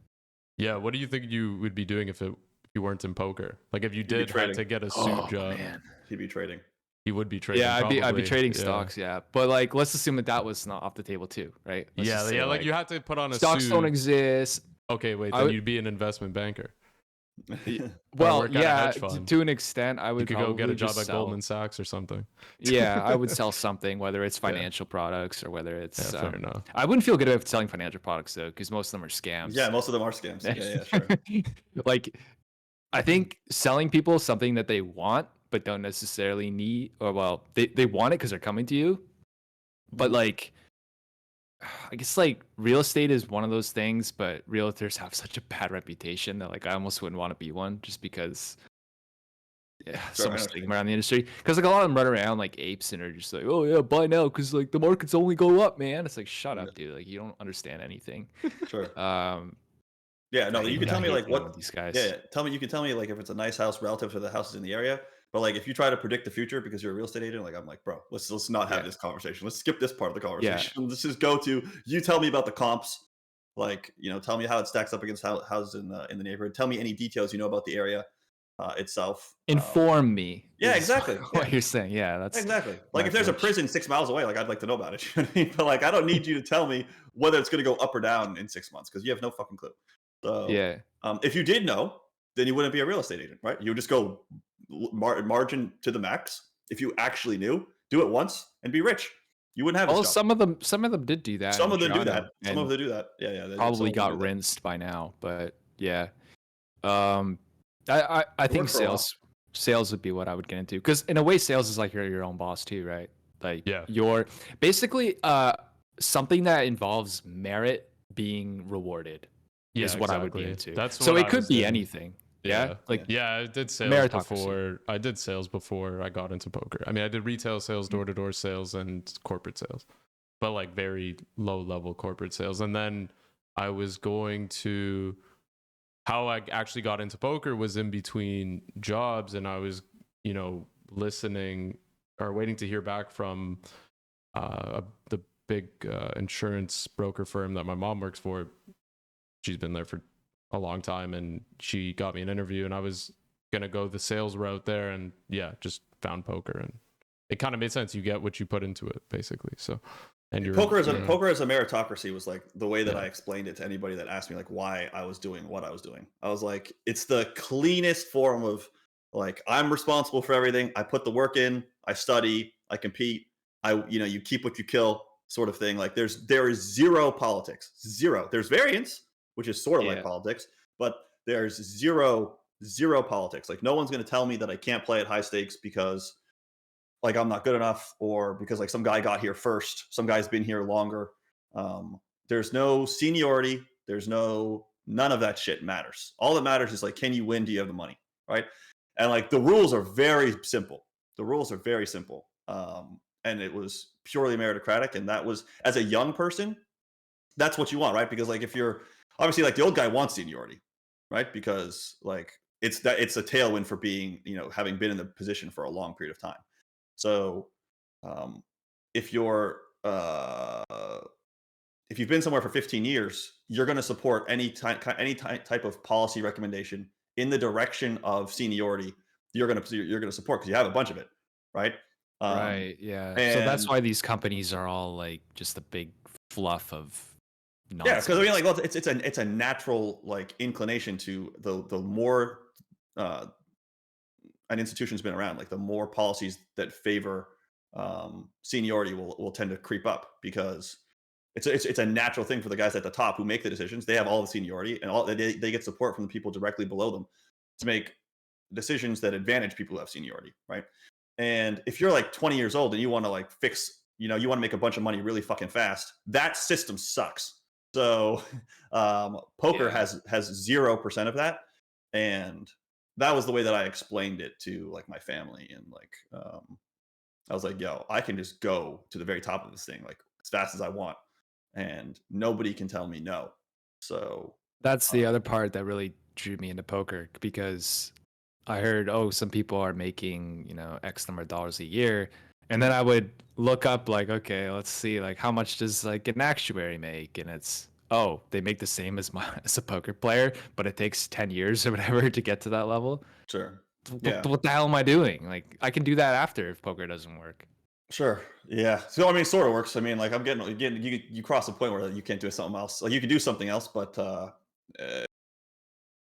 Yeah. What do you think you would be doing if you weren't in poker? Like if you did have to get a suit job,
man.
He'd be trading.
He would be trading.
Yeah, I'd be trading
yeah.
stocks. Yeah, but like let's assume that was not off the table too, right?
Let's say, like you have to put on a
stocks
suit.
don't exist.
Okay, wait. Then you'd be an investment banker.
Well, yeah, to an extent, I would.
You could go get a job at Goldman Sachs or something.
Yeah, I would sell something, whether it's financial products or whether it's.
Fair enough.
I wouldn't feel good about selling financial products though, because most of them are scams.
Yeah, most of them are scams. Yeah, sure.
Like, I think selling people something that they want but don't necessarily need, or well, they want it because they're coming to you, but like. I guess like real estate is one of those things, but realtors have such a bad reputation that like I almost wouldn't want to be one, just because so much stigma around the industry. Because like a lot of them run around like apes and are just like, oh yeah, buy now because like the markets only go up, man. It's like, shut up, dude. Like you don't understand anything.
Sure.
Yeah,
no, you can tell me like what
these guys.
Yeah, you can tell me like if it's a nice house relative to the houses in the area. But like if you try to predict the future because you're a real estate agent, like I'm like, bro, let's not have this conversation. Let's skip this part of the conversation. Yeah. Let's just go to you tell me about the comps. Like, tell me how it stacks up against houses in the neighborhood. Tell me any details you know about the area itself.
Inform me.
Yeah,
Is
exactly.
what
Yeah,
you're saying. Yeah, that's
exactly. Like
my
if there's a
approach.
prison 6 miles away, like I'd like to know about it. You know what I mean? But like I don't need you to tell me whether it's going to go up or down in 6 months because you have no fucking clue. So
Yeah.
if you did know, then you wouldn't be a real estate agent, right? You would just go margin to the max. If you actually knew, do it once and be rich. You wouldn't have this
Well,
job.
some of them did do that
Some
in
of them do that.
Toronto,
Some of
and
them do that. Yeah, yeah. Some
probably
of them do
got
that.
rinsed by now. But yeah, um, I
It
think
worked for a while.
sales would be what I would get into, because in a way, sales is like you're your own boss too, right? Like
Yeah.
you're basically something that involves merit being rewarded
Yeah,
is what I would be
exactly.
into.
That's
So
what
it
I
could
was
be
getting.
anything. Yeah, like
Yeah, I did sales
meritocracy.
before. I did sales before I got into poker. I mean, I did retail sales, door-to-door sales, and corporate sales, but like very low-level corporate sales. And then I was going to how I actually got into poker was in between jobs, and I was, listening or waiting to hear back from the big insurance broker firm that my mom works for. She's been there for a long time, and she got me an interview, and I was gonna go the sales route there, and just found poker, and it kind of made sense. You get what you put into it, basically. So, and
poker as a meritocracy was like the way that
Yeah.
I explained it to anybody that asked me like why I was doing what I was doing. I was like, it's the cleanest form of like I'm responsible for everything. I put the work in, I study, I compete. You keep what you kill, sort of thing. Like there is zero politics, zero. There's variance, which is sort of like
Yeah.
politics, but there's zero politics. Like no one's going to tell me that I can't play at high stakes because like I'm not good enough, or because like some guy got here first, some guy's been here longer. There's no seniority. There's none of that shit matters. All that matters is like, can you win? Do you have the money? Right? And like the rules are very simple. The rules are very simple. And it was purely meritocratic. And that was, as a young person, that's what you want, right? Because like if you're obviously like the old guy wants seniority, right? Because like it's a tailwind for being, having been in the position for a long period of time. So if you're if you've been somewhere for 15 years, you're going to support any type of policy recommendation in the direction of seniority. You're going to support because you have a bunch of it, right?
Right. Yeah. So that's
And
why these companies are all like just a big fluff of
yeah,
nonsense.
because I mean, like, well, it's a natural like inclination to the more an institution's been around, like the more policies that favor seniority will tend to creep up, because it's a natural thing for the guys at the top who make the decisions. They have all the seniority, and they get support from the people directly below them to make decisions that advantage people who have seniority, right? And if you're like 20 years old and you want to like fix, you want to make a bunch of money really fucking fast, that system sucks. So poker has 0% of that, and that was the way that I explained it to like my family, and like I was like, yo, I can just go to the very top of this thing like as fast as I want, and nobody can tell me no. So
That's the other part that really drew me into poker, because I heard, oh, some people are making, X number of dollars a year. And then I would look up like, okay, let's see, like how much does like an actuary make? And it's, oh, they make the same as as a poker player, but it takes 10 years or whatever to get to that level.
sure.
What the hell am I doing? Like I can do that after if poker doesn't work.
Sure. Yeah. So I mean, it sort of works. I mean, like I'm getting you cross the point where you can't do something else. Like you can do something else, but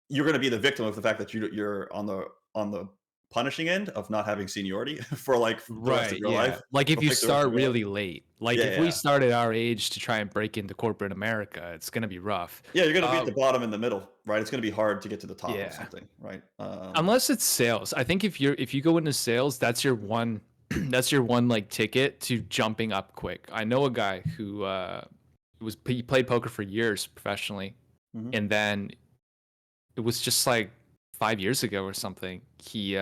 you're going to be the victim of the fact that you're on the punishing end of not having seniority for like the rest of your life.
Like if
Or
you
pick the rest of
start
your life.
really late, like
Yeah,
if we
yeah.
started our age to try and break into corporate America, it's gonna be rough.
Yeah, you're going to be at the bottom in the middle, right? It's going to be hard to get to the top
Yeah.
of something, right?
Unless it's sales. I think if you go into sales, that's your one that's your one like ticket to jumping up quick. I know a guy who he played poker for years professionally,
Mhm.
and then it was just like 5 years ago or something. He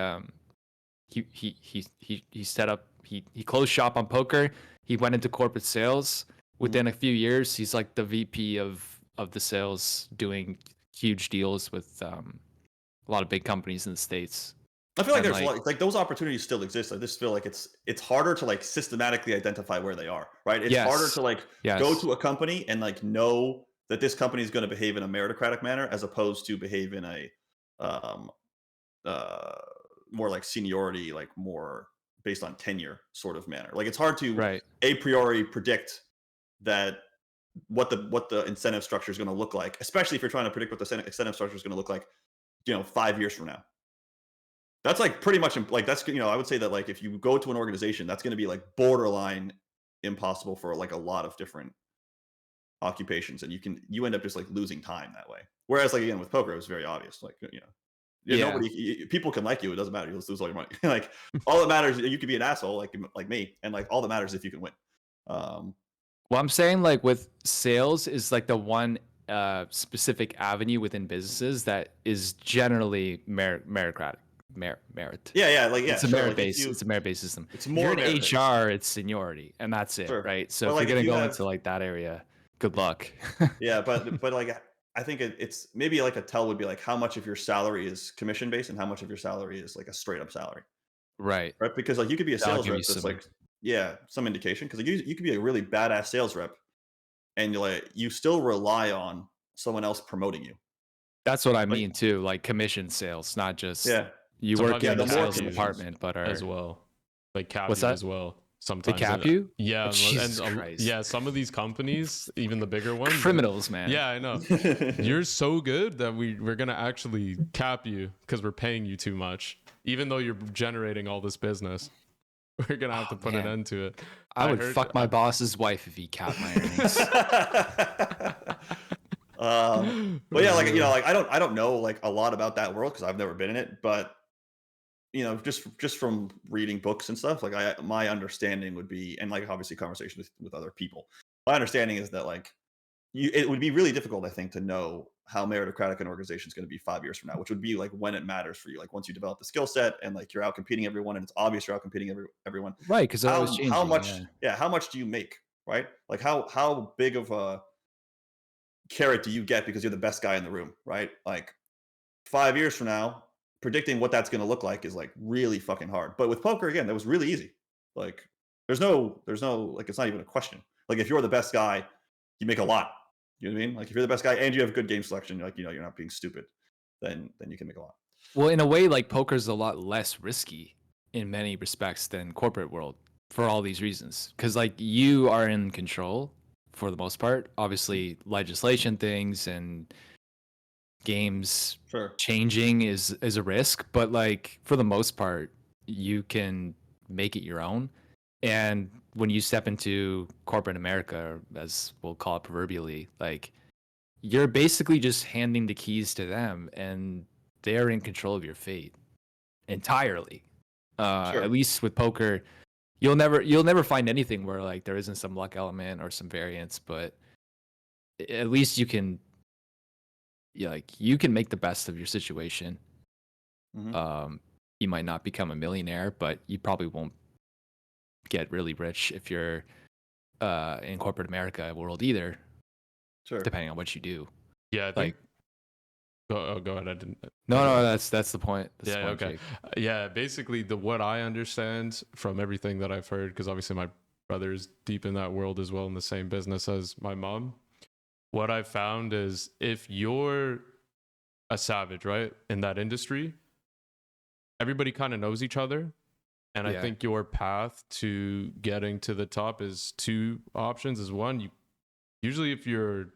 set up, he closed shop on poker. He went into corporate sales. Within a few years, he's like the VP of the sales, doing huge deals with a lot of big companies in the States.
I feel like
And
there's a lot, like those opportunities still exist. I just feel like it's harder to like systematically identify where they are, right? It's harder to like go to a company and like know that this company is going to behave in a meritocratic manner as opposed to behave in a um, more like seniority, like more based on tenure sort of manner. Like it's hard to
Right.
a priori predict that what the incentive structure is going to look like, especially if you're trying to predict what the incentive structure is going to look like, 5 years from now. That's like pretty much like that's I would say that like if you go to an organization, that's going to be like borderline impossible for like a lot of different occupations, and you end up just like losing time that way. Whereas like again with poker, it was very obvious. Like
Yeah.
nobody people can like you. It doesn't matter. You'll just lose all your money. Like all that matters, you could be an asshole like me, and like all that matters is if you can win.
Well, I'm saying like with sales is like the one specific avenue within businesses that is generally meritocratic. Merit.
Yeah,
It's a
sure.
merit
Like
based. It's a merit based system.
it's
If
more
you're in
merit-based.
HR, it's seniority, and that's it,
Sure.
right? So
But,
if
like,
you're
if
gonna
you
go
have
into like that area, good luck.
yeah, but like I think it's maybe like a tell would be like how much of your salary is commission based and how much of your salary is like a straight up salary,
Right.
right? Because like you could be a
That'll
sales
give
rep
you
that's
some.
like some indication because like, you could be a really badass sales rep and you still rely on someone else promoting you.
That's what I
Like
mean too. Like commission sales, not just
yeah,
you work
Sometimes
yeah,
in
they
the
the
more
cap
sales
you
commissions.
department, but
as
are
well. Like cap
what's
you
that?
as well.
They
Sometimes.
cap you?
Yeah,
Oh, Jesus
and
Christ.
yeah, some of these companies, even the bigger ones.
Criminals, man.
Yeah, I know. You're so good that we're gonna actually cap you because we're paying you too much, even though you're generating all this business. We're gonna have to put an
man.
end to it.
I would
heard-
fuck my boss's wife if he capped my earnings.
But yeah, like like I don't know like a lot about that world because I've never been in it, but just from reading books and stuff, like my understanding would be, and like obviously conversations with other people, my understanding is that like it would be really difficult, I think, to know how meritocratic an organization is going to be 5 years from now, which would be like when it matters for you, like once you develop the skill set and like you're out competing everyone, and it's obvious you're out competing everyone.
Right, because they're always changing.
How much?
Yeah.
How much do you make? Right? Like how big of a carrot do you get because you're the best guy in the room? Right? Like 5 years from now, predicting what that's going to look like is like really fucking hard. But with poker, again, that was really easy. Like there's no like it's not even a question. Like if you're the best guy, you make a lot. You know what I mean? Like if you're the best guy and you have good game selection, like you're not being stupid, then you can make a lot.
Well, in a way, like poker's a lot less risky in many respects than corporate world for all these reasons. Because like you are in control for the most part. Obviously, legislation things and games
Sure.
changing is a risk, but like for the most part, you can make it your own. And when you step into corporate America, as we'll call it proverbially, like you're basically just handing the keys to them, and they're in control of your fate entirely.
Sure.
At least with poker, you'll never find anything where like there isn't some luck element or some variance, but at least you can you can make the best of your situation.
Mhm.
You might not become a millionaire, but you probably won't get really rich if you're in corporate America world either,
Sure.
depending on what you do.
Yeah, I think.
Like
Go ahead. I didn't.
no, that's the point. That's the
Yeah.
point,
Okay.
Jake.
Yeah. Basically, what I understand from everything that I've heard, because obviously my brother's deep in that world as well, in the same business as my mom. What I've found is if you're a savage, right, in that industry, everybody kind of knows each other. And I
Yeah.
think your path to getting to the top is two options. Is one, usually if you're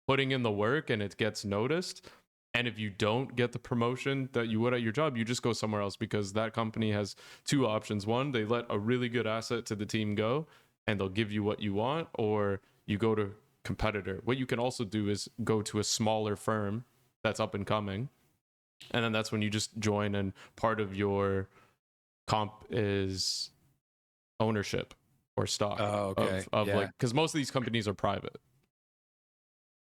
putting in the work and it gets noticed, and if you don't get the promotion that you would at your job, you just go somewhere else, because that company has two options. One, they let a really good asset to the team go and they'll give you what you want, or you go to competitor. What you can also do is go to a smaller firm that's up and coming, and then that's when you just join, and part of your comp is ownership or stock.
Oh, okay.
Of
Yeah.
like, because most of these companies are private.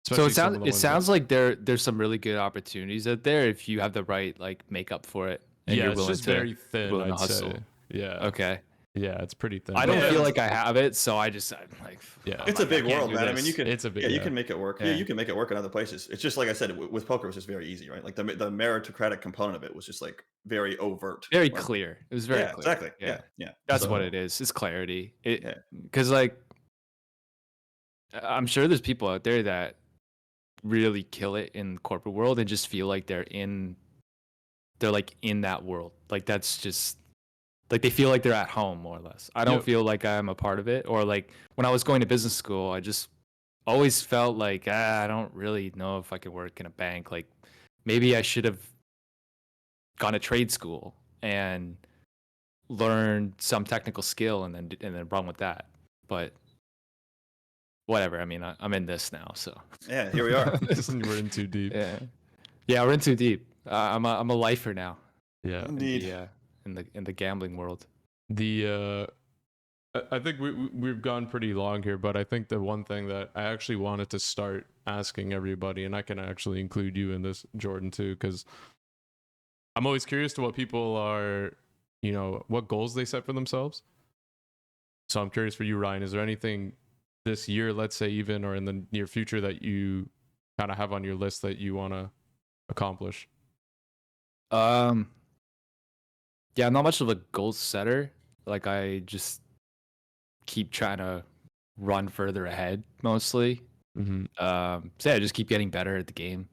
So
Especially some of the
it
ones
sounds like there's some really good opportunities out there if you have the right like makeup for it, and
yeah,
you're
it's
willing
just
to
very thin.
willing to
I'd
hustle.
say. Yeah.
Okay.
Yeah, it's pretty thin.
I don't
Yeah,
feel
it's-
like I have it, so I'm like,
Yeah.
It's a big
can't
world,
do
man. I mean, you
this.
can.
It's a big.
Yeah, you
Yeah.
can make it work. Yeah,
Yeah.
you can make it work in other places. It's just like I said, with poker, it was just very easy, right? Like the meritocratic component of it was just like very overt,
very
like,
clear. It was very
yeah,
clear.
exactly. Yeah.
That's
So,
what it is. It's clarity.
Yeah.
Because like I'm sure there's people out there that really kill it in the corporate world and just feel like they're like in that world. Like that's just like they feel like they're at home more or less. I don't
Yep.
feel like I'm a part of it. Or like when I was going to business school, I just always felt like I don't really know if I can work in a bank. Like maybe I should have gone to trade school and learned some technical skill and then run with that. But whatever. I mean, I'm in this now, so
Yeah, here we are.
We're in too deep.
yeah, we're in too deep. I'm a lifer now.
Yeah.
Indeed.
In the gambling world.
The I think we've gone pretty long here, but I think the one thing that I actually wanted to start asking everybody, and I can actually include you in this, Jordan, too, because I'm always curious to what people are, what goals they set for themselves. So I'm curious for you, Ryan, is there anything this year, let's say even, or in the near future that you kind of have on your list that you want to accomplish?
Yeah, I'm not much of a goal setter. Like I just keep trying to run further ahead mostly.
Mm-hmm.
So yeah, just keep getting better at the game.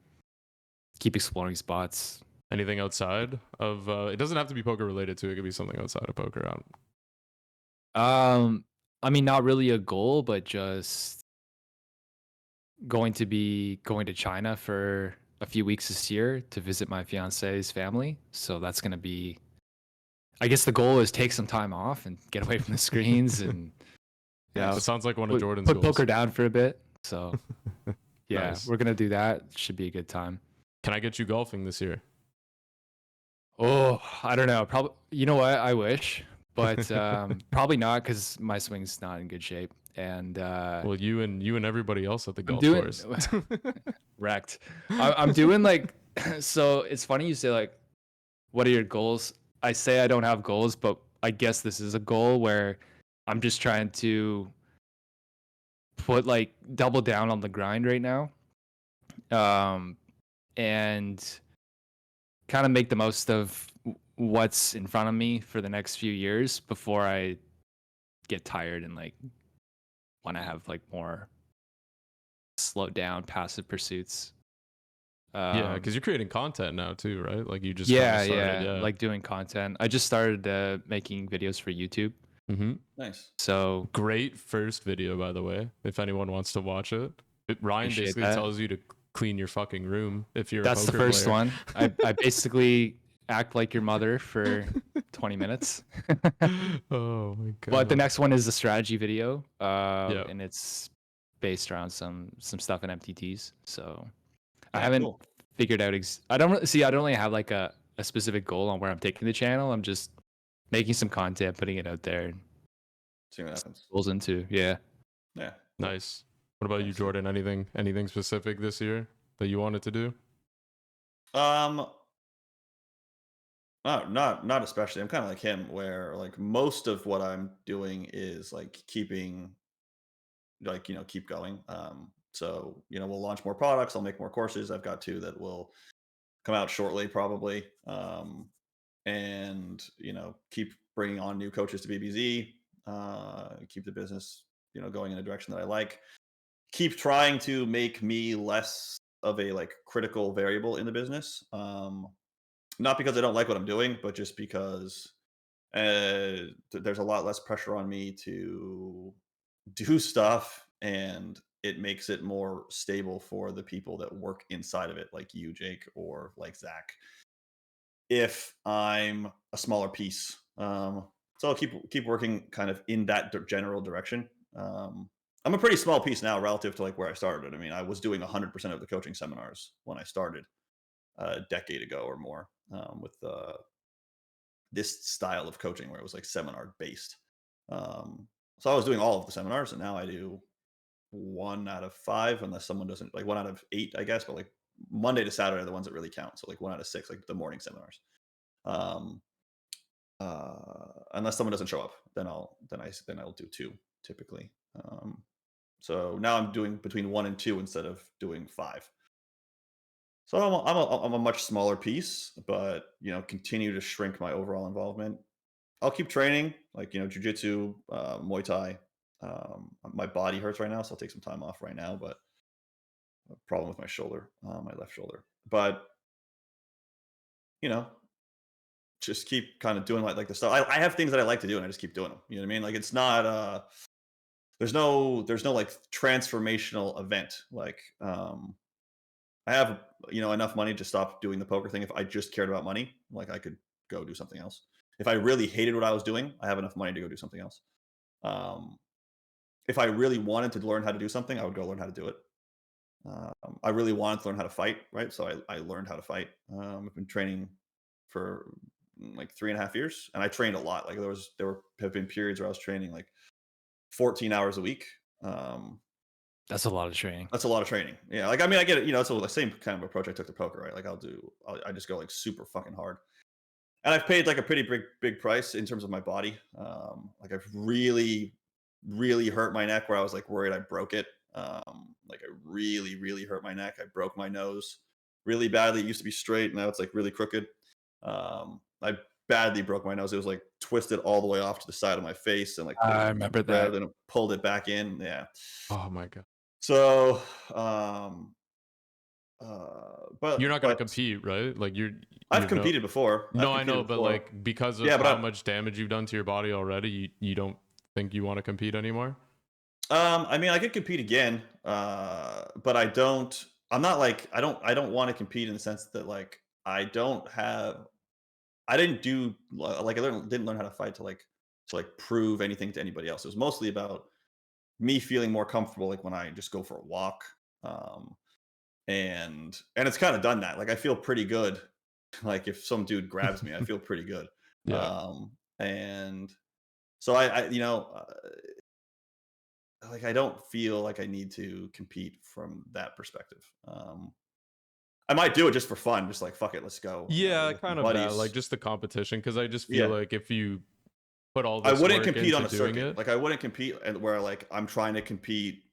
Keep exploring spots.
Anything outside of it doesn't have to be poker related too. It could be something outside of poker.
I mean, not really a goal, but just going to China for a few weeks this year to visit my fiance's family. So that's gonna be, I guess the goal is take some time off and get away from the screens and yeah,
It sounds like one of Jordan's
put
goals.
poker down for a bit. So yeah,
Nice.
we're gonna do that. Should be a good time.
Can I get you golfing this year?
Oh, I don't know. Probably, you know what? I wish, but probably not because my swing's not in good shape. And
Well, you and everybody else at the golf
doing-
course.
wrecked. I'm doing like, so it's funny you say like, what are your goals? I say I don't have goals, but I guess this is a goal where I'm just trying to put like double down on the grind right now. And kind of make the most of what's in front of me for the next few years before I get tired and like want to have like more slowed down passive pursuits.
Yeah, because you're creating content now too, right? Like you just
yeah,
kinda started,
yeah, like doing content. I just started making videos for YouTube.
Mm-hmm.
Nice.
So
Great first video, by the way. If anyone wants to watch it, Ryan
Appreciate
basically
that.
tells you to clean your fucking room if you're.
that's
a
the
poker
first
player.
one. I basically act like your mother for 20 minutes.
Oh my god!
But the next one is a strategy video,
Yeah.
and it's based around some stuff in MTTs. So I
Yeah,
haven't
cool.
figured out. I don't see. I don't really have like a specific goal on where I'm taking the channel. I'm just making some content, putting it out there. And
See what happens.
goes into
Yeah.
Nice. What about you,
Nice.
Jordan? Anything specific this year that you wanted to do?
Not especially. I'm kind of like him, where like most of what I'm doing is like keeping, like keep going. So we'll launch more products. I'll make more courses. I've got 2 that will come out shortly, probably. And keep bringing on new coaches to BBZ. Keep the business going in a direction that I like. Keep trying to make me less of a like critical variable in the business. Not because I don't like what I'm doing, but just because there's a lot less pressure on me to do stuff, and it makes it more stable for the people that work inside of it, like you, Jake, or like Zach, if I'm a smaller piece. So I'll keep working kind of in that general direction. I'm a pretty small piece now relative to like where I started. I mean, I was doing 100% of the coaching seminars when I started a decade ago or more, with this style of coaching where it was like seminar based. So I was doing all of the seminars, and now I do 1 out of 5, unless someone doesn't, like 1 out of 8, I guess. But like Monday to Saturday are the ones that really count. So like 1 out of 6, like the morning seminars. Um, Unless someone doesn't show up, then I'll do 2 typically. So now I'm doing between 1 and 2 instead of doing 5. So I'm a much smaller piece, but continue to shrink my overall involvement. I'll keep training, like jujitsu, Muay Thai. My body hurts right now, so I'll take some time off right now. But a problem with my shoulder, my left shoulder. But you know, just keep kind of doing like the stuff. I have things that I like to do, and I just keep doing them. You know what I mean? Like it's not there's no like transformational event. Like I have enough money to stop doing the poker thing. If I just cared about money, like I could go do something else. If I really hated what I was doing, I have enough money to go do something else. If I really wanted to learn how to do something, I would go learn how to do it. I really wanted to learn how to fight, right? So I learned how to fight. I've been training for like 3.5 years, and I trained a lot. Like there have been periods where I was training like 14 hours a week.
That's a lot of training.
That's a lot of training. Yeah, like I mean, I get it. It's the same kind of approach I took to poker, right? Like I just go like super fucking hard, and I've paid like a pretty big price in terms of my body. Like I've really hurt my neck where I was like worried I broke it. Like I really hurt my neck. I broke my nose really badly. It used to be straight, now it's like really crooked. I badly broke my nose. It was like twisted all the way off to the side of my face, and like
I remember that.
then pulled it back in. Yeah.
Oh my god.
So, but
You're not gonna compete, right? Like
I've competed before.
No, I know, but like because of how much damage you've done to your body already, you don't think you want to compete anymore?
I mean, I could compete again, but I don't. I'm not like I don't want to compete in the sense that like I didn't do like didn't learn how to fight to prove anything to anybody else. It was mostly about me feeling more comfortable like when I just go for a walk. And it's kind of done that. Like I feel pretty good. Like if some dude grabs me, I feel pretty good.
Yeah.
And so I like I don't feel like I need to compete from that perspective. I might do it just for fun, just like fuck it, let's go.
Yeah, kind of that, like just the competition, because I just feel like if you put all this
I wouldn't
work
compete on
into
a
doing
circuit.
it,
Like I wouldn't compete and where like I'm trying to compete.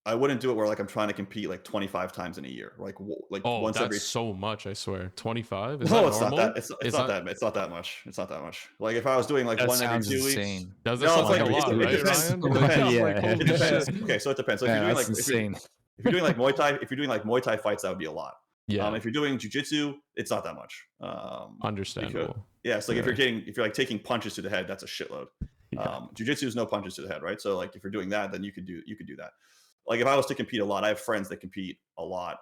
I wouldn't do it where like I'm trying to compete like 25 times in a year. Like
oh,
once
that's
every.
so much. I swear, 25. Is
No,
that
it's
normal?
not that. It's not that. It's not that much. It's not that much. Like if I was doing like
That
one every
sounds
2 weeks.
insane.
Does that
No,
sound
it's
like a
like
lot,
it
right,
depends.
Ryan?
It
Like,
depends.
I'm
Yeah.
like, holy
It depends.
shit.
Okay, so it depends. So
Yeah,
if
that's insane.
if you're doing like Muay Thai fights, that would be a lot.
Yeah,
If you're doing jujitsu, it's not that much.
understandable.
Because, like if you're like taking punches to the head, that's a shitload.
Yeah.
Jujitsu is no punches to the head, right? So like if you're doing that, then you could do that. Like if I was to compete a lot, I have friends that compete a lot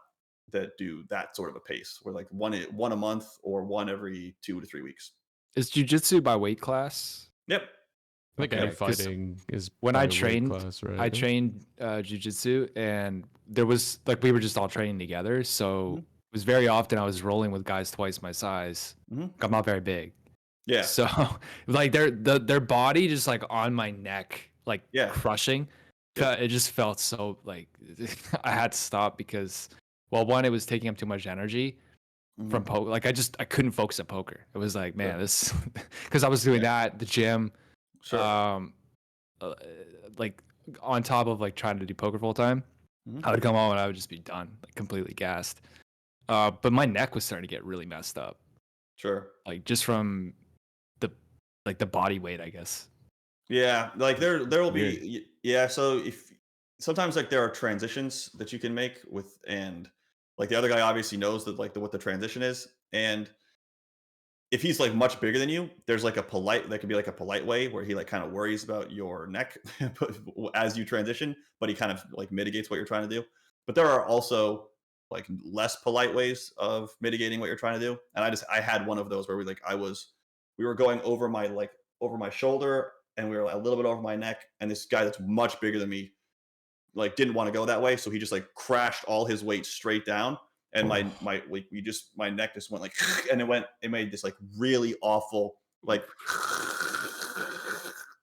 that do that sort of a pace, where like one a month or one every 2 to 3 weeks.
Is jujitsu by weight class?
Yep.
I think
Okay,
any
'cause
fighting is
when
by
I
weight
trained,
class, right?
I trained jujitsu, and there was like we were just all training together. So it was very often I was rolling with guys twice my size. I'm not very big.
Yeah.
So like their body just like on my neck, like crushing. It just felt so like I had to stop because, well, one, it was taking up too much energy from poker. Like I couldn't focus at poker. It was like, man, this because I was doing that, the gym, like on top of like trying to do poker full time. I would come home and I would just be done, like completely gassed. But my neck was starting to get really messed up.
Sure.
Like just from the body weight, I guess.
Yeah, like there will be so if sometimes like there are transitions that you can make with, and like the other guy obviously knows that like what the transition is, and if he's like much bigger than you, there's like that could be like a polite way where he like kind of worries about your neck as you transition, but he kind of like mitigates what you're trying to do. But there are also like less polite ways of mitigating what you're trying to do, and I had one of those where we were going over my shoulder, and we were a little bit over my neck, and this guy that's much bigger than me like didn't want to go that way, so he just like crashed all his weight straight down, and my neck just went like and it made this like really awful like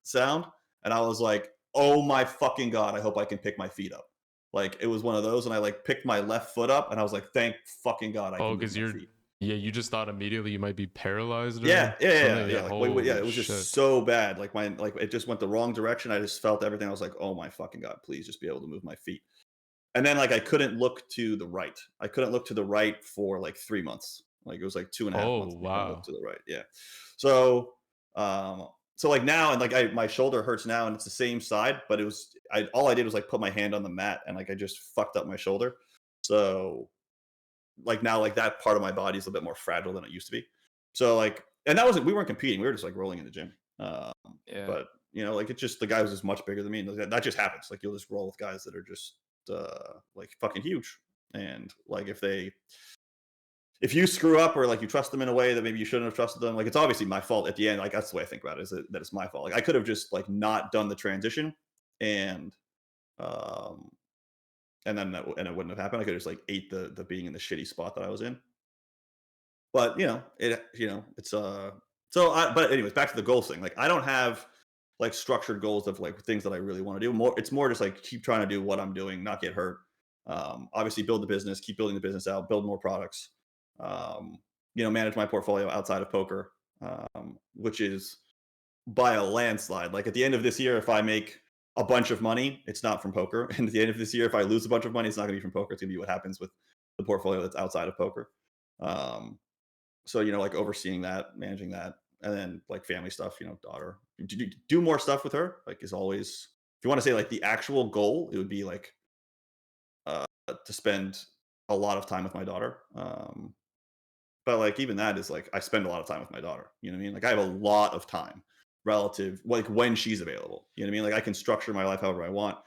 sound, and I was like, oh my fucking god, I hope I can pick my feet up. Like it was one of those, and I like picked my left foot up, and I was like, thank fucking god I can move my feet.
Yeah, you just thought immediately you might be paralyzed.
Yeah.
Like,
it was just so bad. Like it just went the wrong direction. I just felt everything. I was like, oh my fucking god, please just be able to move my feet. And then like I couldn't look to the right. I couldn't look to the right for like 3 months. Like it was like 2.5 months.
Oh wow.
Look to the right. Yeah. So so like now, and like my shoulder hurts now, and it's the same side, but all I did was like put my hand on the mat, and like I just fucked up my shoulder. So like now, like that part of my body is a bit more fragile than it used to be. So like, and that wasn't, we weren't competing. We were just like rolling in the gym.
Yeah.
But you know, like it's just, the guy was just much bigger than me. And that just happens. Like you'll just roll with guys that are just like fucking huge. And like if you screw up or like you trust them in a way that maybe you shouldn't have trusted them, like it's obviously my fault at the end. Like that's the way I think about it, is that it's my fault. Like I could have just like not done the transition and um and then and it wouldn't have happened. I could have just like ate the being in the shitty spot that I was in. But it's but anyways, back to the goals thing. Like I don't have like structured goals of like things that I really want to do. It's more just like keep trying to do what I'm doing, not get hurt. Obviously build the business, keep building the business out, build more products. Manage my portfolio outside of poker, which is by a landslide. Like at the end of this year, if I make a bunch of money, it's not from poker. And at the end of this year, if I lose a bunch of money, it's not going to be from poker. It's going to be what happens with the portfolio that's outside of poker. So like overseeing that, managing that, and then like family stuff, daughter, do more stuff with her, like is always, if you want to say like the actual goal, it would be like to spend a lot of time with my daughter. But like even that is like I spend a lot of time with my daughter. You know what I mean? Like I have a lot of time relative, like when she's available. You know what I mean? Like I can structure my life however I want.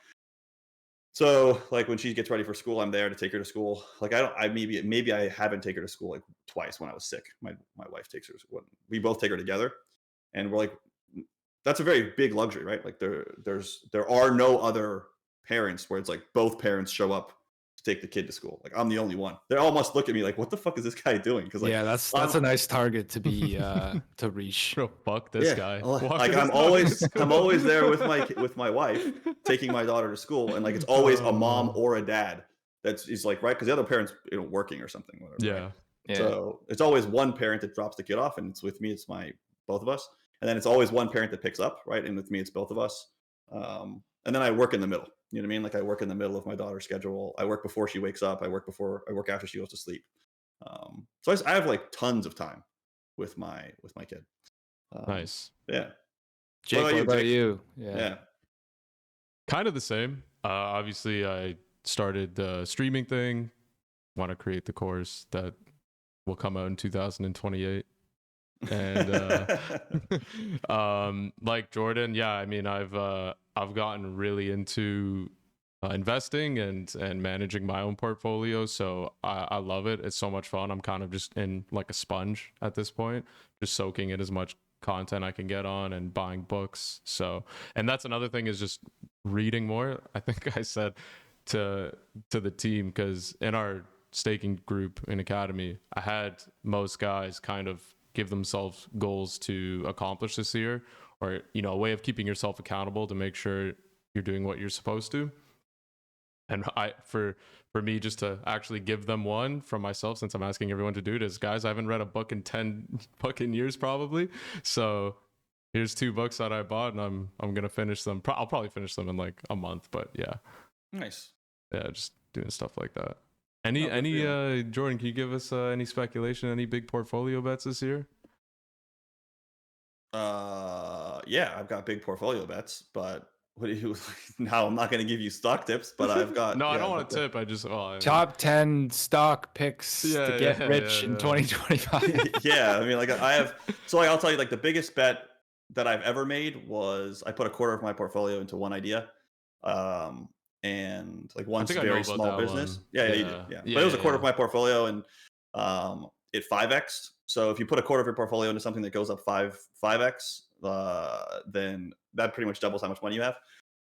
So like when she gets ready for school, I'm there to take her to school. Like maybe I haven't taken her to school like twice when I was sick. My wife takes her when we both take her together, and we're like, that's a very big luxury, right? Like there are no other parents where it's like both parents show up to take the kid to school. Like I'm the only one. They all must look at me like, what the fuck is this guy doing? Because like,
yeah, that's a nice target to be to reach.
Bro, fuck this guy.
Like I'm always there with my wife, taking my daughter to school, and like it's always a mom or a dad is like, right, because the other parents working or something, whatever.
Yeah.
Right?
Yeah.
So it's always one parent that drops the kid off, and it's with me. It's both of us, and then it's always one parent that picks up, right, and with me it's both of us. And then I work in the middle. You know what I mean? Like I work in the middle of my daughter's schedule. I work before she wakes up. I work after she goes to sleep. So I have like tons of time with my kid.
Nice.
Yeah.
Jake, what about you?
Yeah.
Kind of the same. Obviously, I started the streaming thing. Want to create the course that will come out in 2028. And like Jordan, yeah, I mean, I've gotten really into investing and managing my own portfolio, so I love it. It's so much fun. I'm kind of just in like a sponge at this point, just soaking in as much content I can get on and buying books. So, and that's another thing, is just reading more. I think I said to the team, because in our staking group in Academy, I had most guys kind of give themselves goals to accomplish this year, or a way of keeping yourself accountable to make sure you're doing what you're supposed to. And for me, just to actually give them one from myself, since I'm asking everyone to do it, is, guys, I haven't read a book in 10 fucking years probably, so here's 2 books that I bought, and I'm gonna finish them. I'll probably finish them in like a month, but yeah.
Nice.
Yeah, just doing stuff like that. Any Jordan, can you give us any speculation, any big portfolio bets this year?
Yeah, I've got big portfolio bets, but what do you now? I'm not going to give you stock tips, but I've got
no, I don't want to tip. I just
top 10 stock picks to get rich in 2025.
Yeah, I mean, like I have. So like, I'll tell you, like the biggest bet that I've ever made was I put a quarter of my portfolio into one idea. And like one very small business. Yeah, you did. Yeah. But it was a quarter of my portfolio, and it 5x'd. So if you put a quarter of your portfolio into something that goes up 5x, then that pretty much doubles how much money you have.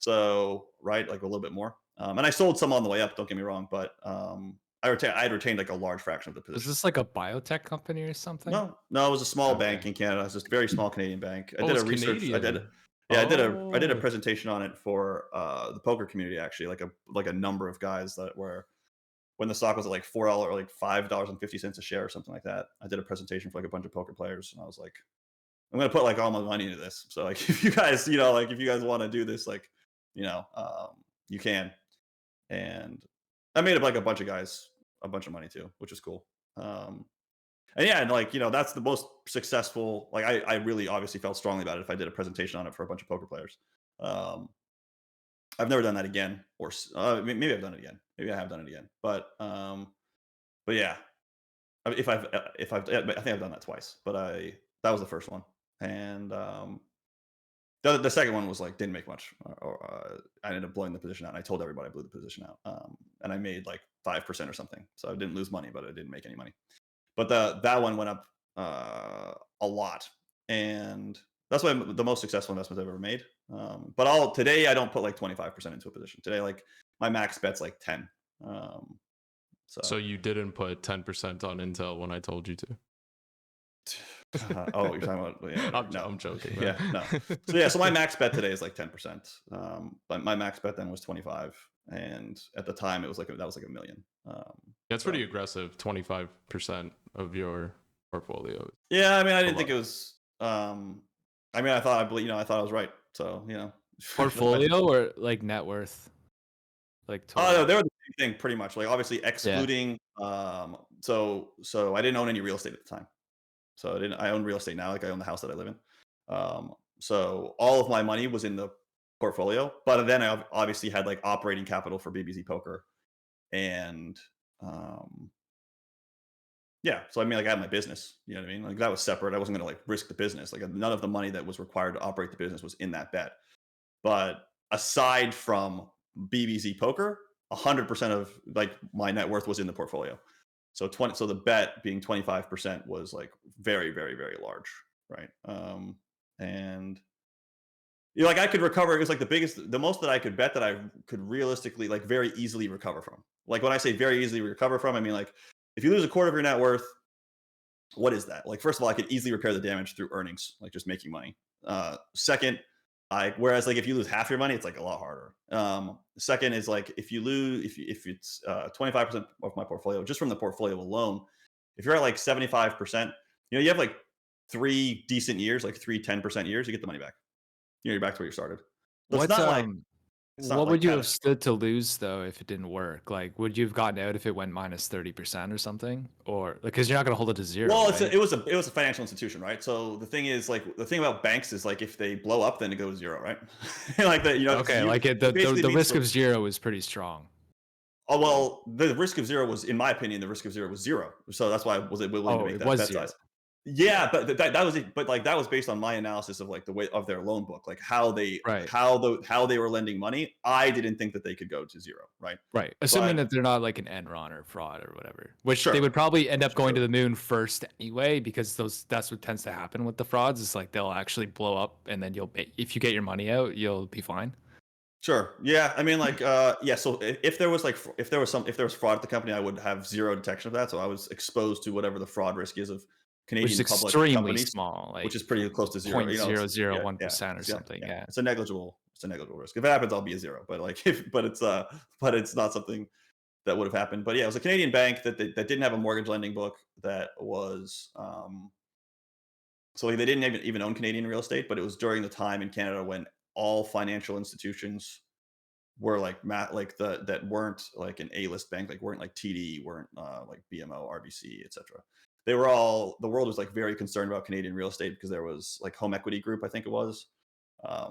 So right, like a little bit more. And I sold some on the way up. Don't get me wrong, but I had retained like a large fraction of the position.
Is this like a biotech company or something?
No, it was a small bank in Canada. It's just a very small Canadian bank. I did a research.
Canadian.
I did a presentation on it for the poker community, actually, like a number of guys that were, when the stock was at like $4 or like $5.50 a share or something like that. I did a presentation for like a bunch of poker players, and I was like, I'm gonna put like all my money into this. So like if you guys, if you guys want to do this, like, you can. And I made up like a bunch of guys a bunch of money too, which is cool. And yeah, and like, that's the most successful, like I really obviously felt strongly about it if I did a presentation on it for a bunch of poker players. I've never done that again, or maybe I've done it again. Maybe I have done it again. But yeah, I think I've done that twice. But that was the first one, and the second one was like didn't make much. I ended up blowing the position out. And I told everybody I blew the position out, and I made like 5% or something. So I didn't lose money, but I didn't make any money. But that one went up a lot, and that's why the most successful investments I've ever made. But today I don't put like 25% into a position. Today, like my max bet's like 10. Um,
So you didn't put 10% on Intel when I told you to.
Oh, you're talking about
I'm joking.
Yeah, no. So my max bet today is like 10%. But my max bet then was 25, and at the time it was like that was like $1 million.
That's pretty aggressive. 25% of your portfolio.
Yeah, I mean, I didn't think it was. I mean, I thought I was right. So
Portfolio or like net worth, like total.
Oh no, they were the same thing pretty much. Like obviously excluding. So I didn't own any real estate at the time. So I own real estate now. Like I own the house that I live in. So all of my money was in the portfolio, but then I obviously had like operating capital for BBZ Poker, and yeah. So I mean, like I had my business. You know what I mean? Like that was separate. I wasn't going to like risk the business. Like none of the money that was required to operate the business was in that bet. But aside from BBZ Poker, 100% of like my net worth was in the portfolio. So the bet being 25% was like very, very, very large, right? And like I could recover. It was like the most that I could bet that I could realistically like very easily recover from. Like when I say very easily recover from, I mean like if you lose a quarter of your net worth, what is that? Like first of all, I could easily repair the damage through earnings, like just making money. Second, whereas like if you lose half your money, it's like a lot harder. Second is like if you lose, if it's 25% of my portfolio, just from the portfolio alone, if you're at like 75%, you have like 3 decent years, like 10% years, you get the money back. You're back to where you started. So
What's what would you have
catastrophic.
stood to lose though if it didn't work? Like, would you have gotten out if it went minus 30% or something, or because you're not gonna hold it to zero?
Well,
right?
it was a financial institution, right? So the thing is, like, the thing about banks is like if they blow up, then it goes zero, right? Like that,
Okay, like the risk of zero is pretty strong.
Oh well, the risk of zero was, in my opinion, the risk of zero was zero. So that's why I was willing to make that bet size. Yeah, but that was it. But like that was based on my analysis of like the way of their loan book, like how they were lending money. I didn't think that they could go to zero, right?
Right. Assuming that they're not like an Enron or fraud or whatever, which they would probably end up going to the moon first anyway, because that's what tends to happen with the frauds. It's like they'll actually blow up, and then if you get your money out, you'll be fine.
Sure. Yeah. I mean, like, yeah. So if there was fraud at the company, I would have zero detection of that. So I was exposed to whatever the fraud risk is of Canadian public
extremely
companies,
small, like
which is pretty close to zero.
0.001% or something. Yeah.
It's a negligible risk. If it happens, I'll be a zero. But like, but it's not something that would have happened. But yeah, it was a Canadian bank that didn't have a mortgage lending book. That was so like, they didn't even own Canadian real estate. But it was during the time in Canada when all financial institutions were like that weren't like an A-list bank, like weren't like TD, weren't like BMO, RBC, etc. The world was like very concerned about Canadian real estate because there was like Home Equity Group, I think it was, uh,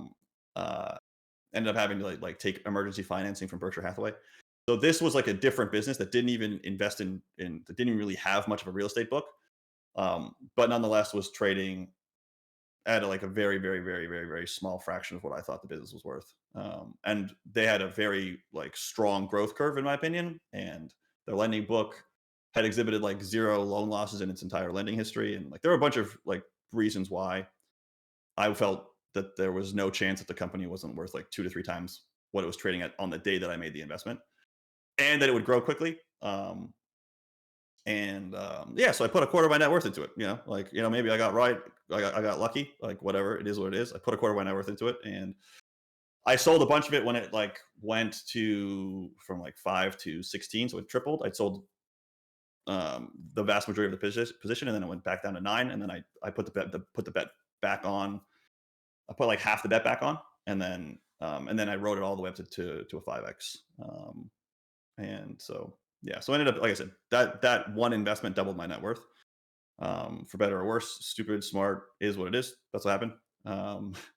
ended up having to like take emergency financing from Berkshire Hathaway. So this was like a different business that didn't even invest that didn't even really have much of a real estate book, but nonetheless was trading at like a very, very, very, very, very small fraction of what I thought the business was worth. And they had a very like strong growth curve, in my opinion, and their lending book had exhibited like zero loan losses in its entire lending history. And like there were a bunch of like reasons why I felt that there was no chance that the company wasn't worth like 2 to 3 times what it was trading at on the day that I made the investment, and that it would grow quickly. Yeah, so I put a quarter of my net worth into it. Maybe I got lucky. Like whatever, it is what it is. I put a quarter of my net worth into it, and I sold a bunch of it when it like went from like 5 to 16, so it tripled. I sold the vast majority of the position, and then it went back down to 9, and then I put the bet back on. I put like half the bet back on, and then I wrote it all the way up to a 5x. And so yeah, so I ended up, like I said, that one investment doubled my net worth. For better or worse, stupid, smart is what it is. That's what happened.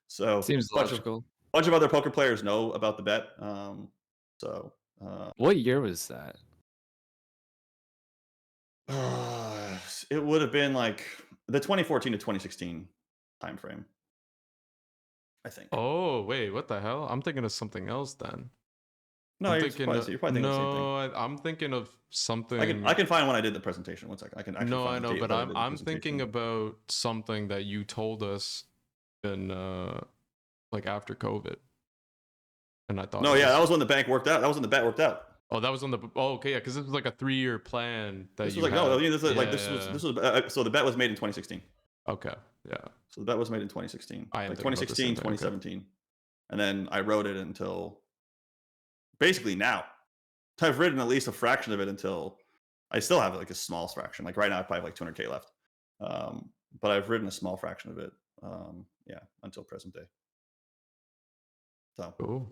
So
seems logical.
bunch of other poker players know about the bet.
What year was that?
It would have been like the 2014 to 2016 time frame, I think.
Oh wait, what the hell? I'm thinking of something else then.
No,
I'm
you're
thinking
probably thinking of the same thing.
no, I'm thinking of something.
I can find when I did the presentation. One second. I can actually
No, I
find the
know,
date
but
that I did the
I'm thinking
presentation.
about something that you told us in like after COVID, and I thought.
No,
it
yeah, that was when the bank worked out. That was when the bet worked out.
Oh, that was on the. Oh, okay, yeah, because this was like a 3-year plan that
This
you
was like
had.
no, I mean, this was
yeah,
like this was so the bet was made in 2016.
Okay, yeah.
So the bet was made in 2016.
I am
Like
thinking about the same
2016,
thing, okay.
2017. And then I wrote it until basically now. I've written at least a fraction of it until I still have like a small fraction. Like right now I probably have like 200K left. But I've written a small fraction of it. Yeah, until present day. So
Cool.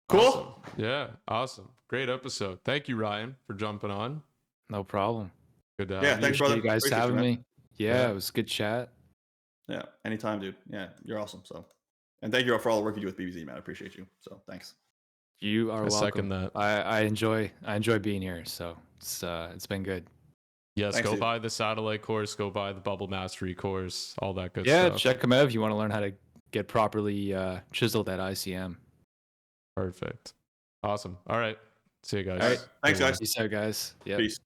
cool.
Awesome. Yeah, awesome. Great episode. Thank you, Ryan, for jumping on.
No problem.
Good to have
Yeah,
you.
thanks,
Appreciate
brother.
you guys
Appreciate you,
having
man.
me. Yeah,
Yeah.
it was a good chat.
Yeah, anytime, dude. Yeah, you're awesome. So, and thank you for all the work you do with BBZ, man. I appreciate you. So, thanks.
You are
I
welcome.
second that.
I enjoy being here. So it's been good.
Yes,
Thanks,
go
dude.
buy the satellite course, go buy the bubble mastery course, all that good
Yeah,
stuff.
check them out if you want to learn how to get properly chiseled at ICM.
Perfect. Awesome. All right. See you guys.
All right.
Thanks,
Good one.
guys.
Peace out, guys. Yeah.
Peace.